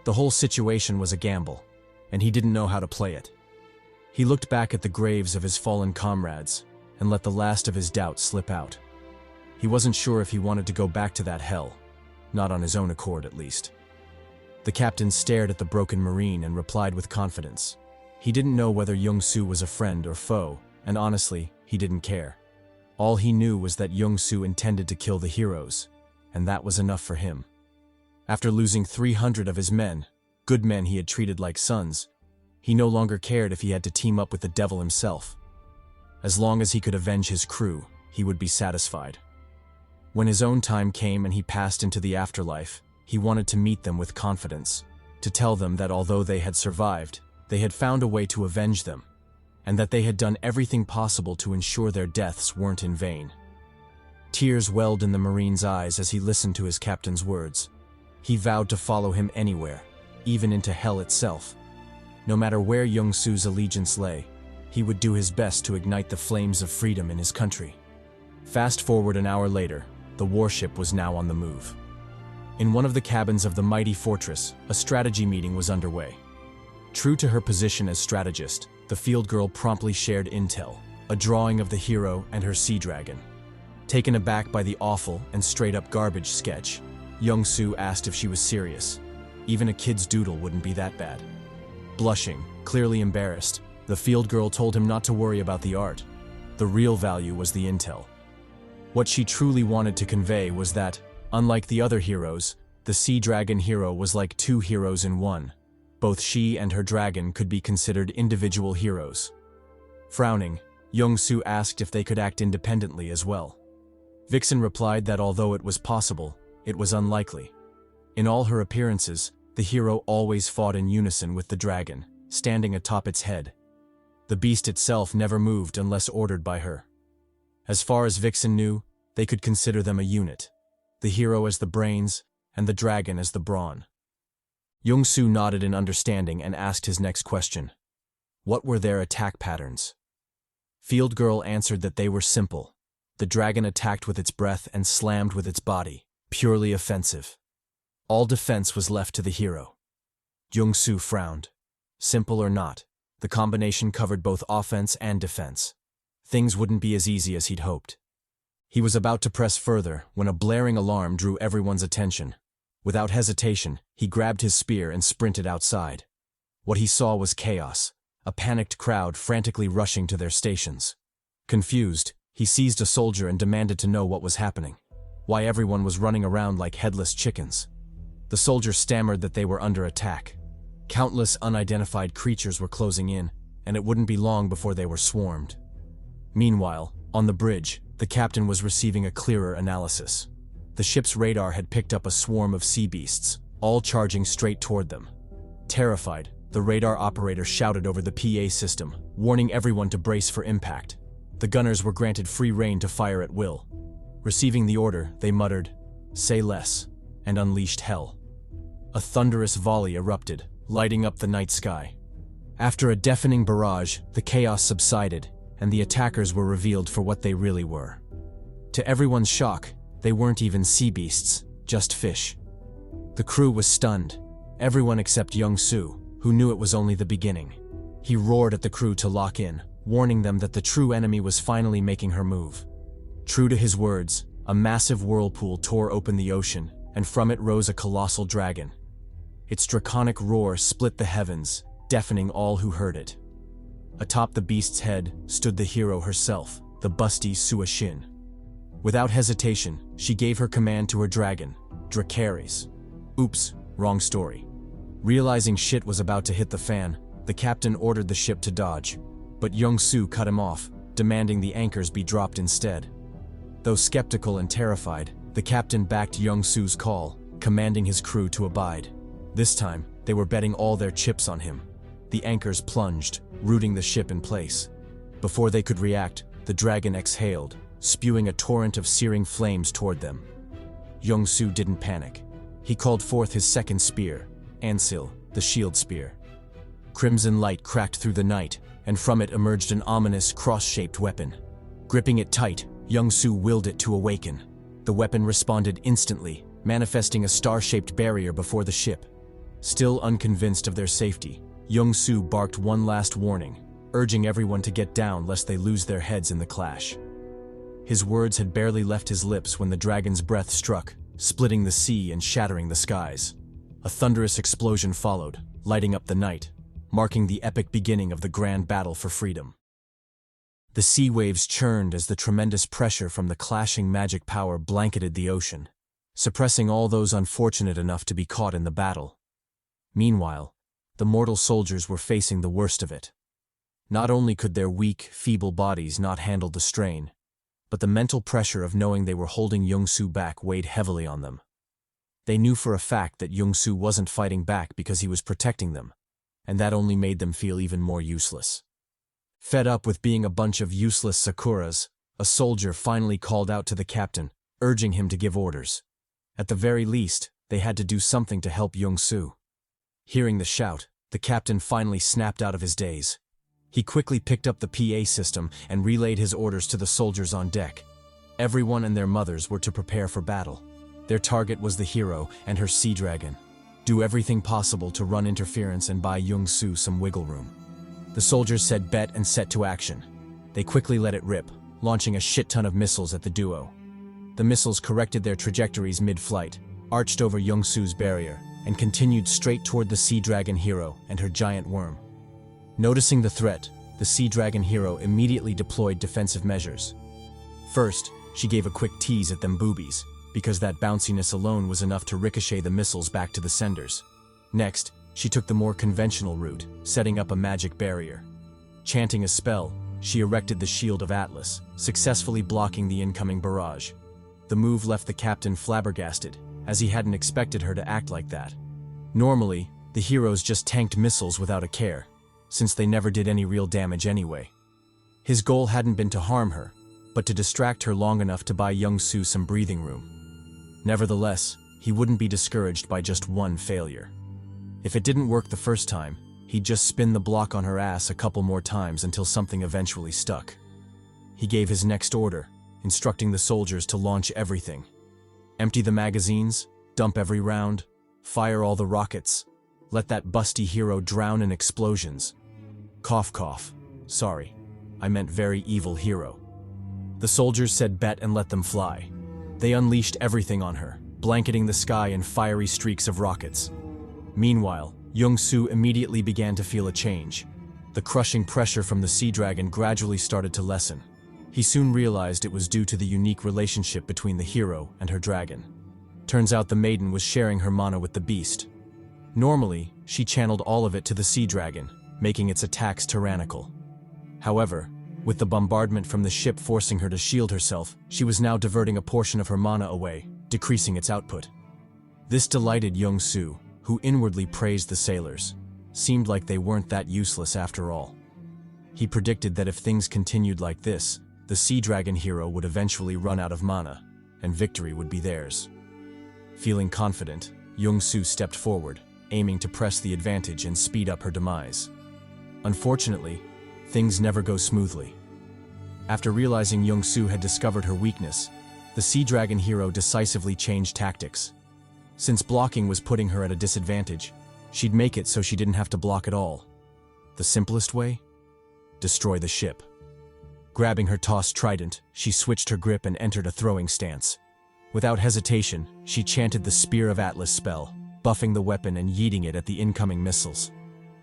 The whole situation was a gamble, and he didn't know how to play it. He looked back at the graves of his fallen comrades and let the last of his doubt slip out. He wasn't sure if he wanted to go back to that hell, not on his own accord at least. The captain stared at the broken Marine and replied with confidence. He didn't know whether Jeongsu was a friend or foe, and honestly, he didn't care. All he knew was that Jeongsu intended to kill the heroes, and that was enough for him. After losing 300 of his men, good men he had treated like sons, he no longer cared if he had to team up with the devil himself. As long as he could avenge his crew, he would be satisfied. When his own time came and he passed into the afterlife, he wanted to meet them with confidence, to tell them that although they had survived, they had found a way to avenge them, and that they had done everything possible to ensure their deaths weren't in vain. Tears welled in the Marine's eyes as he listened to his captain's words. He vowed to follow him anywhere, even into hell itself. No matter where Jeongsu's allegiance lay, he would do his best to ignite the flames of freedom in his country. Fast forward an hour later, the warship was now on the move. In one of the cabins of the mighty fortress, a strategy meeting was underway. True to her position as strategist, the field girl promptly shared intel, a drawing of the hero and her sea dragon. Taken aback by the awful and straight-up garbage sketch, Jeongsu asked if she was serious. Even a kid's doodle wouldn't be that bad. Blushing, clearly embarrassed, the field girl told him not to worry about the art. The real value was the intel. What she truly wanted to convey was that, unlike the other heroes, the Sea Dragon hero was like two heroes in one. Both she and her dragon could be considered individual heroes. Frowning, Jeongsu asked if they could act independently as well. Vixen replied that although it was possible, it was unlikely. In all her appearances, the hero always fought in unison with the dragon, standing atop its head. The beast itself never moved unless ordered by her. As far as Vixen knew, they could consider them a unit, the hero as the brains and the dragon as the brawn. Jeongsu nodded in understanding and asked his next question. What were their attack patterns? Field Girl answered that they were simple. The dragon attacked with its breath and slammed with its body, purely offensive. All defense was left to the hero. Jeongsu frowned. Simple or not, the combination covered both offense and defense. Things wouldn't be as easy as he'd hoped. He was about to press further when a blaring alarm drew everyone's attention. Without hesitation, he grabbed his spear and sprinted outside. What he saw was chaos, a panicked crowd frantically rushing to their stations. Confused, he seized a soldier and demanded to know what was happening, why everyone was running around like headless chickens. The soldier stammered that they were under attack. Countless unidentified creatures were closing in, and it wouldn't be long before they were swarmed. Meanwhile, on the bridge, the captain was receiving a clearer analysis. The ship's radar had picked up a swarm of sea beasts, all charging straight toward them. Terrified, the radar operator shouted over the PA system, warning everyone to brace for impact. The gunners were granted free rein to fire at will. Receiving the order, they muttered, "Say less," and unleashed hell. A thunderous volley erupted, lighting up the night sky. After a deafening barrage, the chaos subsided, and the attackers were revealed for what they really were. To everyone's shock, they weren't even sea beasts, just fish. The crew was stunned, everyone except Jeongsu, who knew it was only the beginning. He roared at the crew to lock in, warning them that the true enemy was finally making her move. True to his words, a massive whirlpool tore open the ocean, and from it rose a colossal dragon. Its draconic roar split the heavens, deafening all who heard it. Atop the beast's head stood the hero herself, the busty Suashin. Without hesitation, she gave her command to her dragon, Dracaris. Oops, wrong story. Realizing shit was about to hit the fan, the captain ordered the ship to dodge, but Jeongsu cut him off, demanding the anchors be dropped instead. Though skeptical and terrified, the captain backed Jeongsu's call, commanding his crew to abide. This time, they were betting all their chips on him. The anchors plunged, rooting the ship in place. Before they could react, The dragon exhaled, spewing a torrent of searing flames toward them. Jeongsu didn't panic. He called forth his second spear, Ansil, the shield spear. Crimson light cracked through the night, and from it emerged an ominous, cross-shaped weapon. Gripping it tight, Jeongsu willed it to awaken. The weapon responded instantly, manifesting a star-shaped barrier before the ship. Still unconvinced of their safety, Jeongsu barked one last warning, urging everyone to get down lest they lose their heads in the clash. His words had barely left his lips when the dragon's breath struck, splitting the sea and shattering the skies. A thunderous explosion followed, lighting up the night, marking the epic beginning of the grand battle for freedom. The sea waves churned as the tremendous pressure from the clashing magic power blanketed the ocean, suppressing all those unfortunate enough to be caught in the battle. Meanwhile, the mortal soldiers were facing the worst of it. Not only could their weak, feeble bodies not handle the strain, but the mental pressure of knowing they were holding Jeongsu back weighed heavily on them. They knew for a fact that Jeongsu wasn't fighting back because he was protecting them, and that only made them feel even more useless. Fed up with being a bunch of useless sakuras, a soldier finally called out to the captain, urging him to give orders. At the very least, they had to do something to help Jeongsu. Hearing the shout, the captain finally snapped out of his daze. He quickly picked up the PA system and relayed his orders to the soldiers on deck. Everyone and their mothers were to prepare for battle. Their target was the hero and her sea dragon. Do everything possible to run interference and buy Jeongsu some wiggle room. The soldiers said bet and set to action. They quickly let it rip, launching a shit ton of missiles at the duo. The missiles corrected their trajectories mid-flight, arched over Jeongsu's barrier, and continued straight toward the sea dragon hero and her giant worm. Noticing the threat, the sea dragon hero immediately deployed defensive measures. First, she gave a quick tease at them boobies, because that bounciness alone was enough to ricochet the missiles back to the senders. Next, she took the more conventional route, setting up a magic barrier. Chanting a spell, she erected the Shield of Atlas, successfully blocking the incoming barrage. The move left the captain flabbergasted, as he hadn't expected her to act like that. Normally, the heroes just tanked missiles without a care, since they never did any real damage anyway. His goal hadn't been to harm her, but to distract her long enough to buy Jeongsu some breathing room. Nevertheless, he wouldn't be discouraged by just one failure. If it didn't work the first time, he'd just spin the block on her ass a couple more times until something eventually stuck. He gave his next order, instructing the soldiers to launch everything. Empty the magazines, dump every round, fire all the rockets, let that busty hero drown in explosions. Cough cough, sorry, I meant very evil hero. The soldiers said bet and let them fly. They unleashed everything on her, blanketing the sky in fiery streaks of rockets. Meanwhile, Jeongsu immediately began to feel a change. The crushing pressure from the sea dragon gradually started to lessen. He soon realized it was due to the unique relationship between the hero and her dragon. Turns out the maiden was sharing her mana with the beast. Normally, she channeled all of it to the sea dragon, making its attacks tyrannical. However, with the bombardment from the ship forcing her to shield herself, she was now diverting a portion of her mana away, decreasing its output. This delighted Jeongsu, who inwardly praised the sailors. Seemed like they weren't that useless after all. He predicted that if things continued like this, the sea dragon hero would eventually run out of mana, and victory would be theirs. Feeling confident, Jeongsu stepped forward, aiming to press the advantage and speed up her demise. Unfortunately, things never go smoothly. After realizing Jeongsu had discovered her weakness, the sea dragon hero decisively changed tactics. Since blocking was putting her at a disadvantage, she'd make it so she didn't have to block at all. The simplest way? Destroy the ship. Grabbing her tossed trident, she switched her grip and entered a throwing stance. Without hesitation, she chanted the Spear of Atlas spell, buffing the weapon and yeeting it at the incoming missiles.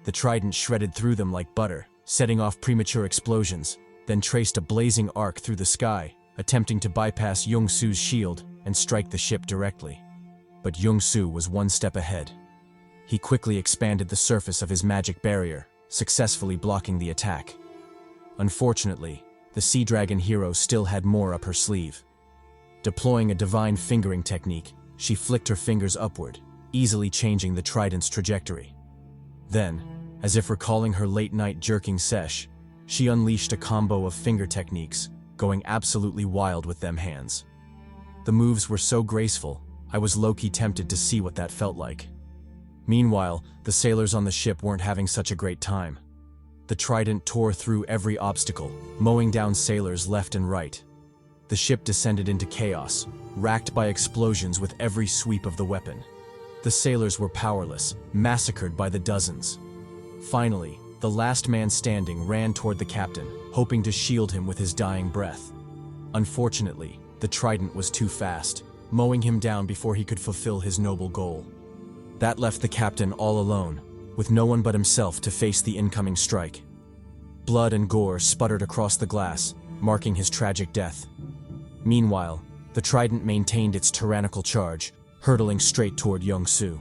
The trident shredded through them like butter, setting off premature explosions, then traced a blazing arc through the sky, attempting to bypass Jeongsu's shield and strike the ship directly. But Jeongsu was one step ahead. He quickly expanded the surface of his magic barrier, successfully blocking the attack. Unfortunately, the sea dragon hero still had more up her sleeve. Deploying a divine fingering technique, she flicked her fingers upward, easily changing the trident's trajectory. Then, as if recalling her late-night jerking sesh, she unleashed a combo of finger techniques, going absolutely wild with them hands. The moves were so graceful, I was low-key tempted to see what that felt like. Meanwhile, the sailors on the ship weren't having such a great time. The trident tore through every obstacle, mowing down sailors left and right. The ship descended into chaos, racked by explosions with every sweep of the weapon. The sailors were powerless, massacred by the dozens. Finally, the last man standing ran toward the captain, hoping to shield him with his dying breath. Unfortunately, the trident was too fast, mowing him down before he could fulfill his noble goal. That left the captain all alone, with no one but himself to face the incoming strike. Blood and gore sputtered across the glass, marking his tragic death. Meanwhile, the trident maintained its tyrannical charge, hurtling straight toward Jeongsu.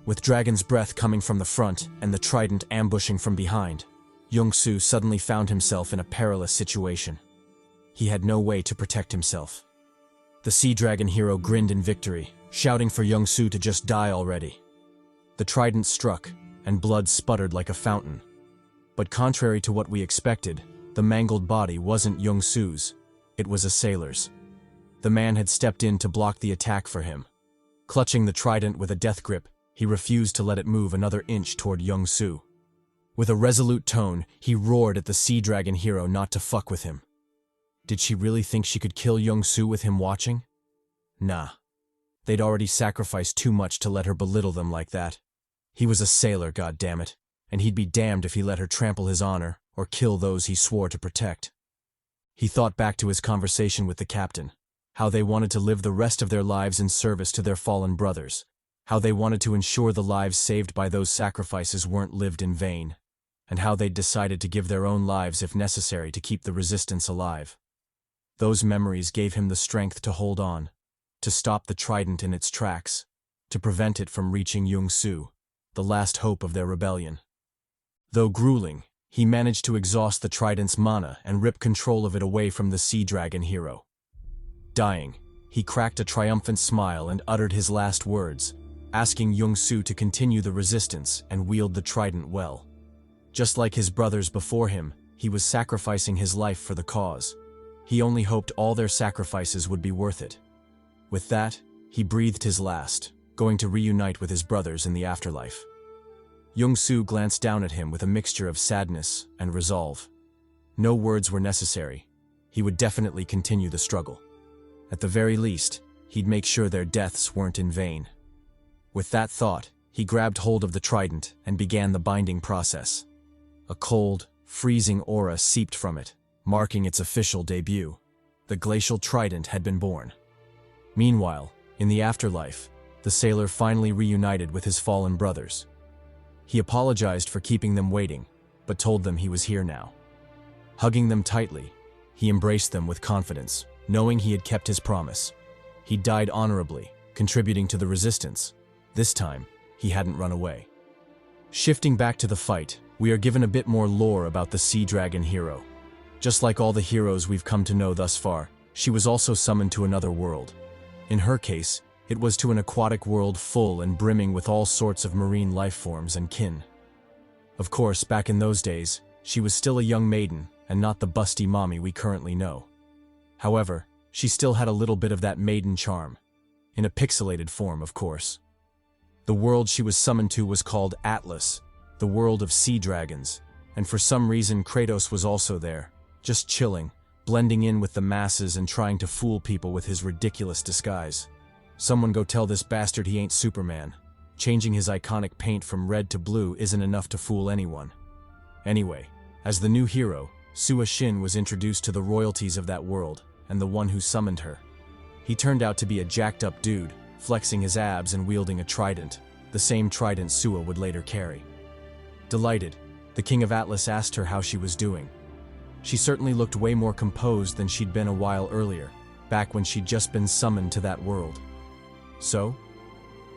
With Dragon's breath coming from the front and the trident ambushing from behind, Jeongsu suddenly found himself in a perilous situation. He had no way to protect himself. The Sea Dragon hero grinned in victory, shouting for Jeongsu to just die already. The trident struck, and blood sputtered like a fountain. But contrary to what we expected, the mangled body wasn't Jeongsu's, it was a sailor's. The man had stepped in to block the attack for him. Clutching the trident with a death grip, he refused to let it move another inch toward Jeongsu. With a resolute tone, he roared at the Sea Dragon hero not to fuck with him. Did she really think she could kill Jeongsu with him watching? Nah. They'd already sacrificed too much to let her belittle them like that. He was a sailor, goddammit, and he'd be damned if he let her trample his honor or kill those he swore to protect. He thought back to his conversation with the captain, how they wanted to live the rest of their lives in service to their fallen brothers, how they wanted to ensure the lives saved by those sacrifices weren't lived in vain, and how they'd decided to give their own lives if necessary to keep the resistance alive. Those memories gave him the strength to hold on, to stop the trident in its tracks, to prevent it from reaching Jeongsu, the last hope of their rebellion. Though grueling, he managed to exhaust the trident's mana and rip control of it away from the Sea Dragon hero. Dying, he cracked a triumphant smile and uttered his last words, asking Jeongsu to continue the resistance and wield the trident well. Just like his brothers before him, he was sacrificing his life for the cause. He only hoped all their sacrifices would be worth it. With that, he breathed his last, going to reunite with his brothers in the afterlife. Jeongsu glanced down at him with a mixture of sadness and resolve. No words were necessary. He would definitely continue the struggle. At the very least, he'd make sure their deaths weren't in vain. With that thought, he grabbed hold of the trident and began the binding process. A cold, freezing aura seeped from it, marking its official debut. The glacial trident had been born. Meanwhile, in the afterlife, the sailor finally reunited with his fallen brothers. He apologized for keeping them waiting, but told them he was here now. Hugging them tightly, he embraced them with confidence, knowing he had kept his promise. He died honorably, contributing to the resistance. This time, he hadn't run away. Shifting back to the fight, we are given a bit more lore about the Sea Dragon hero. Just like all the heroes we've come to know thus far, she was also summoned to another world. In her case, it was to an aquatic world full and brimming with all sorts of marine life forms and kin. Of course, back in those days, she was still a young maiden and not the busty mommy we currently know. However, she still had a little bit of that maiden charm. In a pixelated form, of course. The world she was summoned to was called Atlas, the world of sea dragons, and for some reason Kratos was also there, just chilling, blending in with the masses and trying to fool people with his ridiculous disguise. Someone go tell this bastard he ain't Superman. Changing his iconic paint from red to blue isn't enough to fool anyone. Anyway, as the new hero, Sua Shin was introduced to the royalties of that world, and the one who summoned her. He turned out to be a jacked-up dude, flexing his abs and wielding a trident, the same trident Sua would later carry. Delighted, the King of Atlas asked her how she was doing. She certainly looked way more composed than she'd been a while earlier, back when she'd just been summoned to that world. So,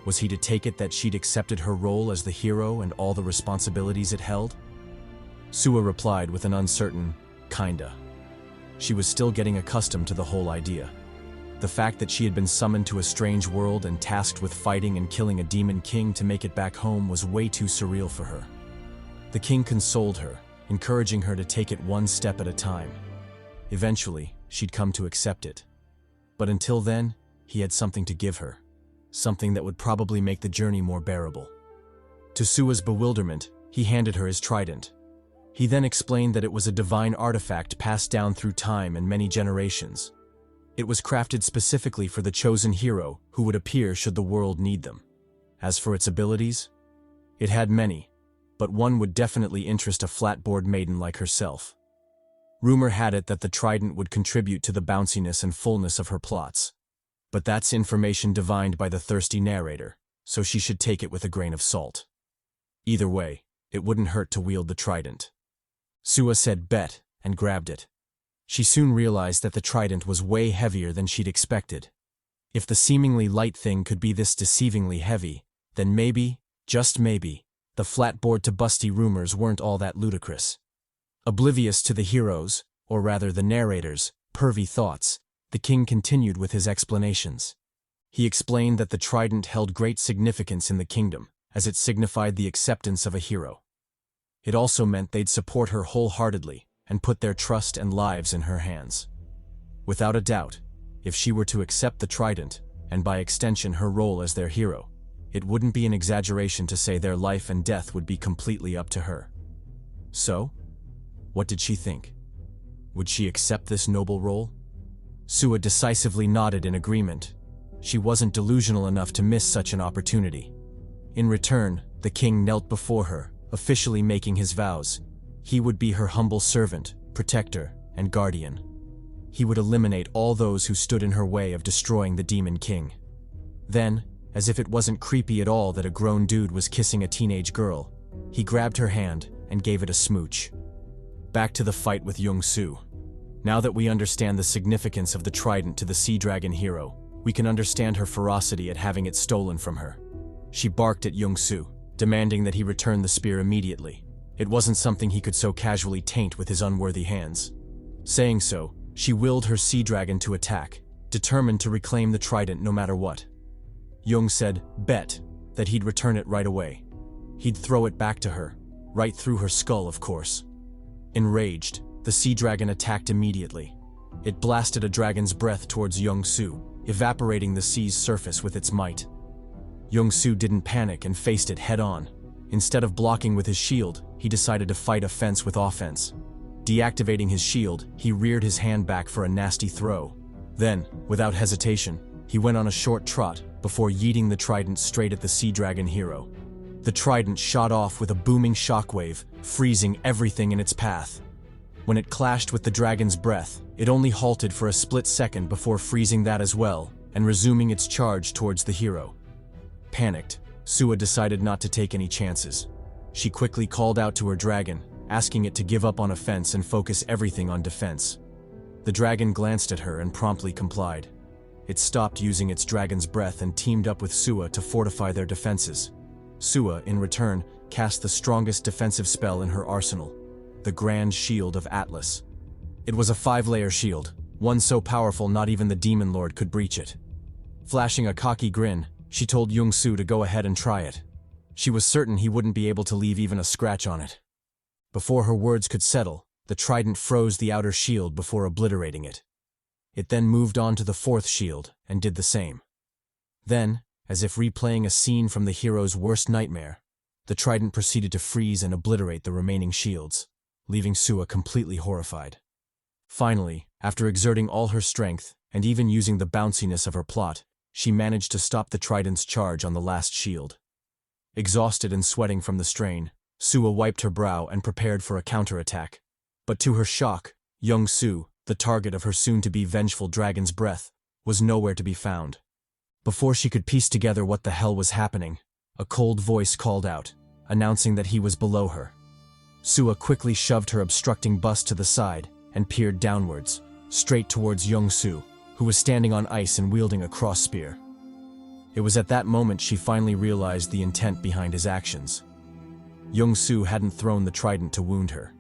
was he to take it that she'd accepted her role as the hero and all the responsibilities it held? Sua replied with an uncertain, kinda. She was still getting accustomed to the whole idea. The fact that she had been summoned to a strange world and tasked with fighting and killing a demon king to make it back home was way too surreal for her. The king consoled her, encouraging her to take it one step at a time. Eventually, she'd come to accept it. But until then, he had something to give her. Something that would probably make the journey more bearable. To Sua's bewilderment, he handed her his trident. He then explained that it was a divine artifact passed down through time and many generations. It was crafted specifically for the chosen hero who would appear should the world need them. As for its abilities, it had many, but one would definitely interest a flatboard maiden like herself. Rumor had it that the trident would contribute to the bounciness and fullness of her plots. But that's information divined by the thirsty narrator, so she should take it with a grain of salt. Either way, it wouldn't hurt to wield the trident. Sua said bet and grabbed it. She soon realized that the trident was way heavier than she'd expected. If the seemingly light thing could be this deceivingly heavy, then maybe, just maybe, the flatboard to busty rumors weren't all that ludicrous. Oblivious to the hero's, or rather the narrator's, pervy thoughts, the king continued with his explanations. He explained that the trident held great significance in the kingdom, as it signified the acceptance of a hero. It also meant they'd support her wholeheartedly and put their trust and lives in her hands. Without a doubt, if she were to accept the trident, and by extension her role as their hero, it wouldn't be an exaggeration to say their life and death would be completely up to her. So, what did she think? Would she accept this noble role? Sua decisively nodded in agreement. She wasn't delusional enough to miss such an opportunity. In return, the king knelt before her, officially making his vows. He would be her humble servant, protector, and guardian. He would eliminate all those who stood in her way of destroying the Demon King. Then, as if it wasn't creepy at all that a grown dude was kissing a teenage girl, he grabbed her hand and gave it a smooch. Back to the fight with Jeongsu. Now that we understand the significance of the trident to the Sea Dragon hero, we can understand her ferocity at having it stolen from her. She barked at Jeongsu, demanding that he return the spear immediately. It wasn't something he could so casually taint with his unworthy hands. Saying so, she willed her sea dragon to attack, determined to reclaim the trident no matter what. Jung said, bet, that he'd return it right away. He'd throw it back to her, right through her skull, of course. Enraged, the sea dragon attacked immediately. It blasted a dragon's breath towards Jeongsu, evaporating the sea's surface with its might. Jeongsu didn't panic and faced it head-on. Instead of blocking with his shield, he decided to fight offense with offense. Deactivating his shield, he reared his hand back for a nasty throw. Then, without hesitation, he went on a short trot before yeeting the trident straight at the sea dragon hero. The trident shot off with a booming shockwave, freezing everything in its path. When it clashed with the dragon's breath, it only halted for a split second before freezing that as well and resuming its charge towards the hero. Panicked, Sua decided not to take any chances. She quickly called out to her dragon, asking it to give up on offense and focus everything on defense. The dragon glanced at her and promptly complied. It stopped using its dragon's breath and teamed up with Sua to fortify their defenses. Sua, in return, cast the strongest defensive spell in her arsenal, the Grand Shield of Atlas. It was a 5-layer shield, one so powerful not even the Demon Lord could breach it. Flashing a cocky grin, she told Jeongsu to go ahead and try it. She was certain he wouldn't be able to leave even a scratch on it. Before her words could settle, the trident froze the outer shield before obliterating it. It then moved on to the 4th shield and did the same. Then, as if replaying a scene from the hero's worst nightmare, the trident proceeded to freeze and obliterate the remaining shields, leaving Sua completely horrified. Finally, after exerting all her strength and even using the bounciness of her plot, she managed to stop the trident's charge on the last shield. Exhausted and sweating from the strain, Sua wiped her brow and prepared for a counterattack. But to her shock, Jeongsu, the target of her soon-to-be vengeful dragon's breath, was nowhere to be found. Before she could piece together what the hell was happening, a cold voice called out, announcing that he was below her. Sua quickly shoved her obstructing bust to the side and peered downwards, straight towards Jeongsu, who was standing on ice and wielding a cross spear. It was at that moment she finally realized the intent behind his actions. Jeongsu hadn't thrown the trident to wound her.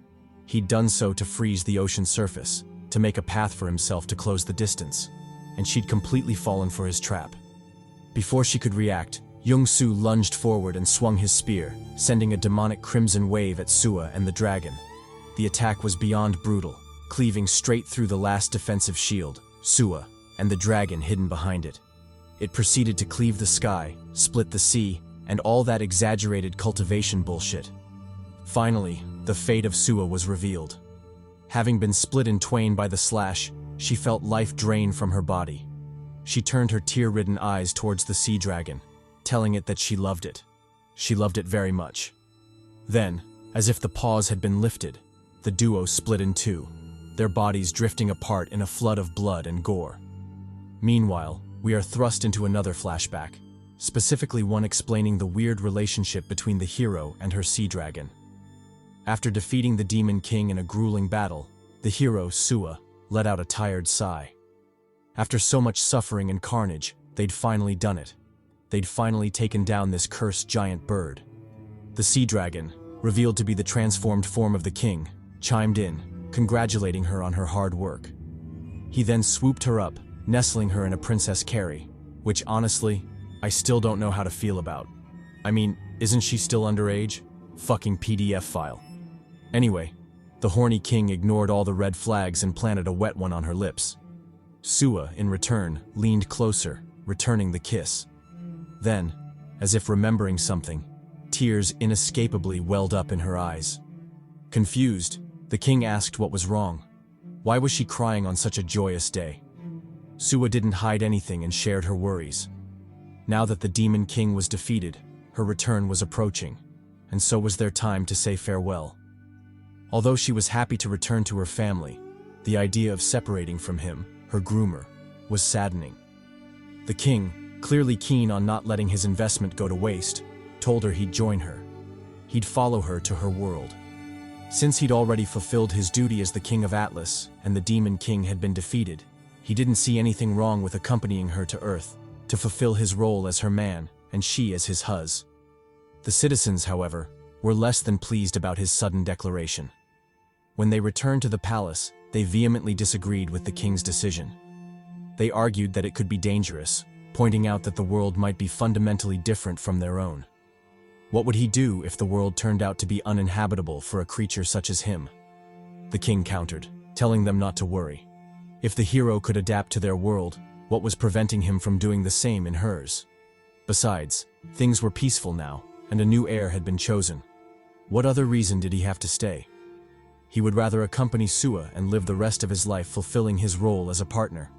He'd done so to freeze the ocean surface, to make a path for himself to close the distance, and she'd completely fallen for his trap. Before she could react, Jeongsu lunged forward and swung his spear, sending a demonic crimson wave at Sua and the dragon. The attack was beyond brutal, cleaving straight through the last defensive shield, Sua, and the dragon hidden behind it. It proceeded to cleave the sky, split the sea, and all that exaggerated cultivation bullshit. Finally, the fate of Sua was revealed. Having been split in twain by the slash, she felt life drain from her body. She turned her tear-ridden eyes towards the sea dragon, telling it that she loved it. She loved it very much. Then, as if the pause had been lifted, the duo split in two, their bodies drifting apart in a flood of blood and gore. Meanwhile, we are thrust into another flashback, specifically one explaining the weird relationship between the hero and her sea dragon. After defeating the Demon King in a grueling battle, the hero, Sua, let out a tired sigh. After so much suffering and carnage, they'd finally done it. They'd finally taken down this cursed giant bird. The sea dragon, revealed to be the transformed form of the king, chimed in, congratulating her on her hard work. He then swooped her up, nestling her in a princess carry, which honestly, I still don't know how to feel about. I mean, isn't she still underage? Fucking PDF file. Anyway, the horny king ignored all the red flags and planted a wet one on her lips. Sua, in return, leaned closer, returning the kiss. Then, as if remembering something, tears inescapably welled up in her eyes. Confused, the king asked what was wrong. Why was she crying on such a joyous day? Sua didn't hide anything and shared her worries. Now that the Demon King was defeated, her return was approaching, and so was their time to say farewell. Although she was happy to return to her family, the idea of separating from him, her groomer, was saddening. The king, clearly keen on not letting his investment go to waste, told her he'd join her. He'd follow her to her world. Since he'd already fulfilled his duty as the King of Atlas and the Demon King had been defeated, he didn't see anything wrong with accompanying her to Earth to fulfill his role as her man and she as his hus. The citizens, however, were less than pleased about his sudden declaration. When they returned to the palace, they vehemently disagreed with the king's decision. They argued that it could be dangerous, pointing out that the world might be fundamentally different from their own. What would he do if the world turned out to be uninhabitable for a creature such as him? The king countered, telling them not to worry. If the hero could adapt to their world, what was preventing him from doing the same in hers? Besides, things were peaceful now, and a new heir had been chosen. What other reason did he have to stay? He would rather accompany Sua and live the rest of his life fulfilling his role as a partner.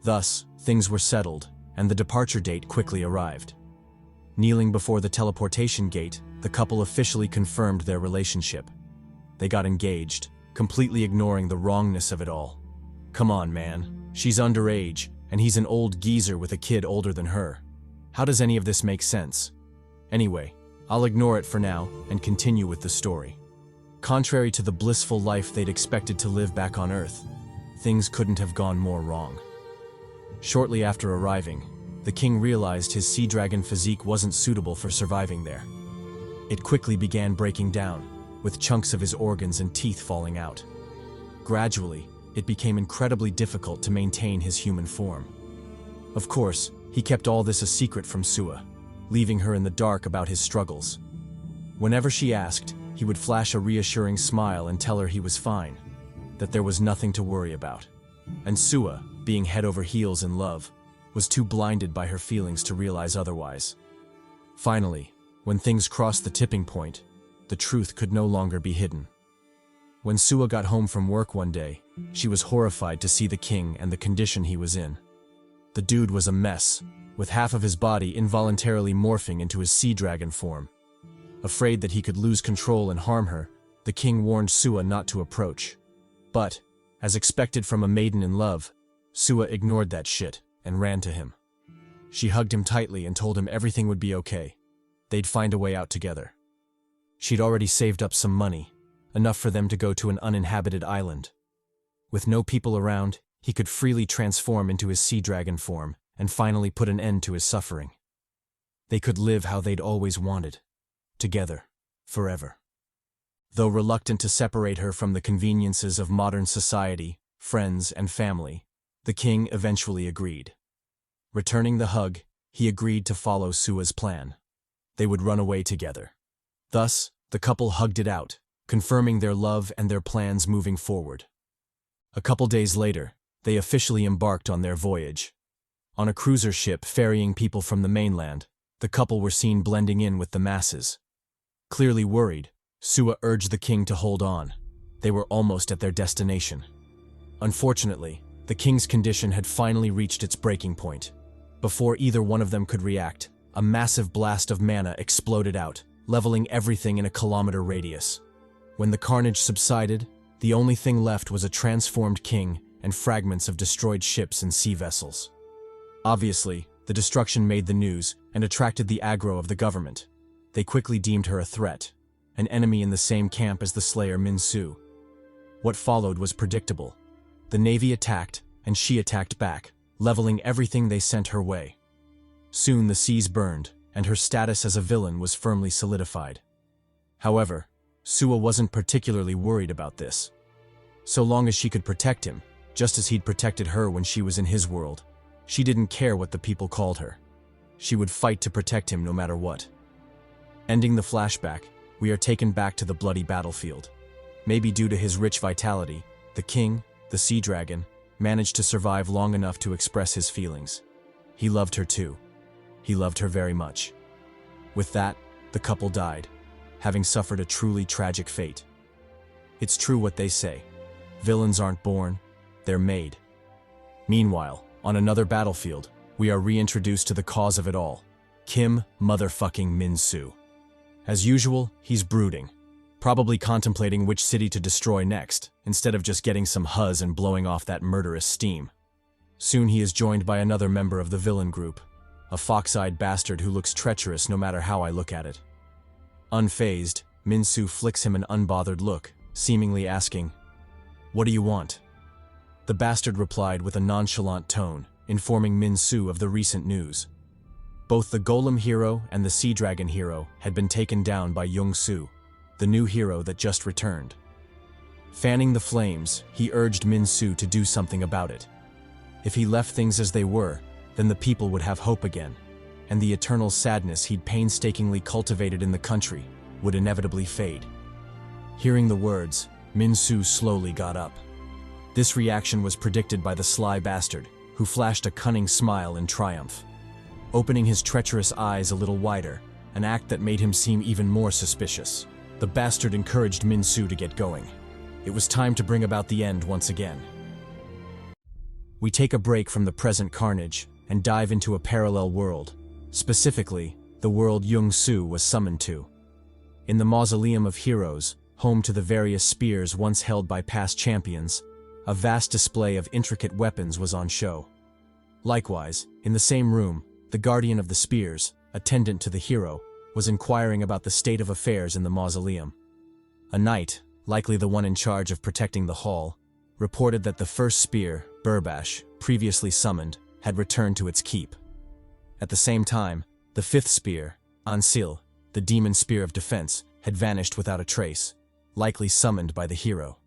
Thus, things were settled, and the departure date quickly arrived. Kneeling before the teleportation gate, the couple officially confirmed their relationship. They got engaged, completely ignoring the wrongness of it all. Come on, man. She's underage, and he's an old geezer with a kid older than her. How does any of this make sense? Anyway, I'll ignore it for now and continue with the story. Contrary to the blissful life they'd expected to live back on Earth, things couldn't have gone more wrong. Shortly after arriving, the king realized his sea dragon physique wasn't suitable for surviving there. It quickly began breaking down, with chunks of his organs and teeth falling out. Gradually, it became incredibly difficult to maintain his human form. Of course, he kept all this a secret from Sua, leaving her in the dark about his struggles. Whenever she asked, he would flash a reassuring smile and tell her he was fine, that there was nothing to worry about. And Sua, being head over heels in love, was too blinded by her feelings to realize otherwise. Finally, when things crossed the tipping point, the truth could no longer be hidden. When Sua got home from work one day, she was horrified to see the king and the condition he was in. The dude was a mess, with half of his body involuntarily morphing into his sea dragon form. Afraid that he could lose control and harm her, the king warned Sua not to approach. But, as expected from a maiden in love, Sua ignored that shit and ran to him. She hugged him tightly and told him everything would be okay. They'd find a way out together. She'd already saved up some money, enough for them to go to an uninhabited island. With no people around, he could freely transform into his sea dragon form and finally put an end to his suffering. They could live how they'd always wanted, together, forever. Though reluctant to separate her from the conveniences of modern society, friends, and family, the king eventually agreed. Returning the hug, he agreed to follow Sua's plan. They would run away together. Thus, the couple hugged it out, confirming their love and their plans moving forward. A couple days later, they officially embarked on their voyage. On a cruiser ship ferrying people from the mainland, the couple were seen blending in with the masses. Clearly worried, Sua urged the king to hold on. They were almost at their destination. Unfortunately, the king's condition had finally reached its breaking point. Before either one of them could react, a massive blast of mana exploded out, leveling everything in a kilometer radius. When the carnage subsided, the only thing left was a transformed king and fragments of destroyed ships and sea vessels. Obviously, the destruction made the news and attracted the aggro of the government. They quickly deemed her a threat, an enemy in the same camp as the slayer Minsu. What followed was predictable. The navy attacked, and she attacked back, leveling everything they sent her way. Soon the seas burned, and her status as a villain was firmly solidified. However, Sua wasn't particularly worried about this. So long as she could protect him, just as he'd protected her when she was in his world, she didn't care what the people called her. She would fight to protect him no matter what. Ending the flashback, we are taken back to the bloody battlefield. Maybe due to his rich vitality, the king, the sea dragon, managed to survive long enough to express his feelings. He loved her too. He loved her very much. With that, the couple died, having suffered a truly tragic fate. It's true what they say. Villains aren't born, they're made. Meanwhile, on another battlefield, we are reintroduced to the cause of it all. Kim motherfucking Minsu. As usual, he's brooding, probably contemplating which city to destroy next, instead of just getting some huzz and blowing off that murderous steam. Soon he is joined by another member of the villain group, a fox-eyed bastard who looks treacherous no matter how I look at it. Unfazed, Minsu flicks him an unbothered look, seemingly asking, "What do you want?" The bastard replied with a nonchalant tone, informing Minsu of the recent news. Both the Golem hero and the Sea Dragon hero had been taken down by Jeongsu, the new hero that just returned. Fanning the flames, he urged Minsu to do something about it. If he left things as they were, then the people would have hope again, and the eternal sadness he'd painstakingly cultivated in the country would inevitably fade. Hearing the words, Minsu slowly got up. This reaction was predicted by the sly bastard, who flashed a cunning smile in triumph. Opening his treacherous eyes a little wider, an act that made him seem even more suspicious, the bastard encouraged Minsu to get going. It was time to bring about the end once again. We take a break from the present carnage and dive into a parallel world, specifically, the world Jeongsu was summoned to. In the Mausoleum of Heroes, home to the various spears once held by past champions, a vast display of intricate weapons was on show. Likewise, in the same room, the guardian of the spears, attendant to the hero, was inquiring about the state of affairs in the mausoleum. A knight, likely the one in charge of protecting the hall, reported that the first spear, Burbash, previously summoned, had returned to its keep. At the same time, the fifth spear, Ansil, the demon spear of defense, had vanished without a trace, likely summoned by the hero.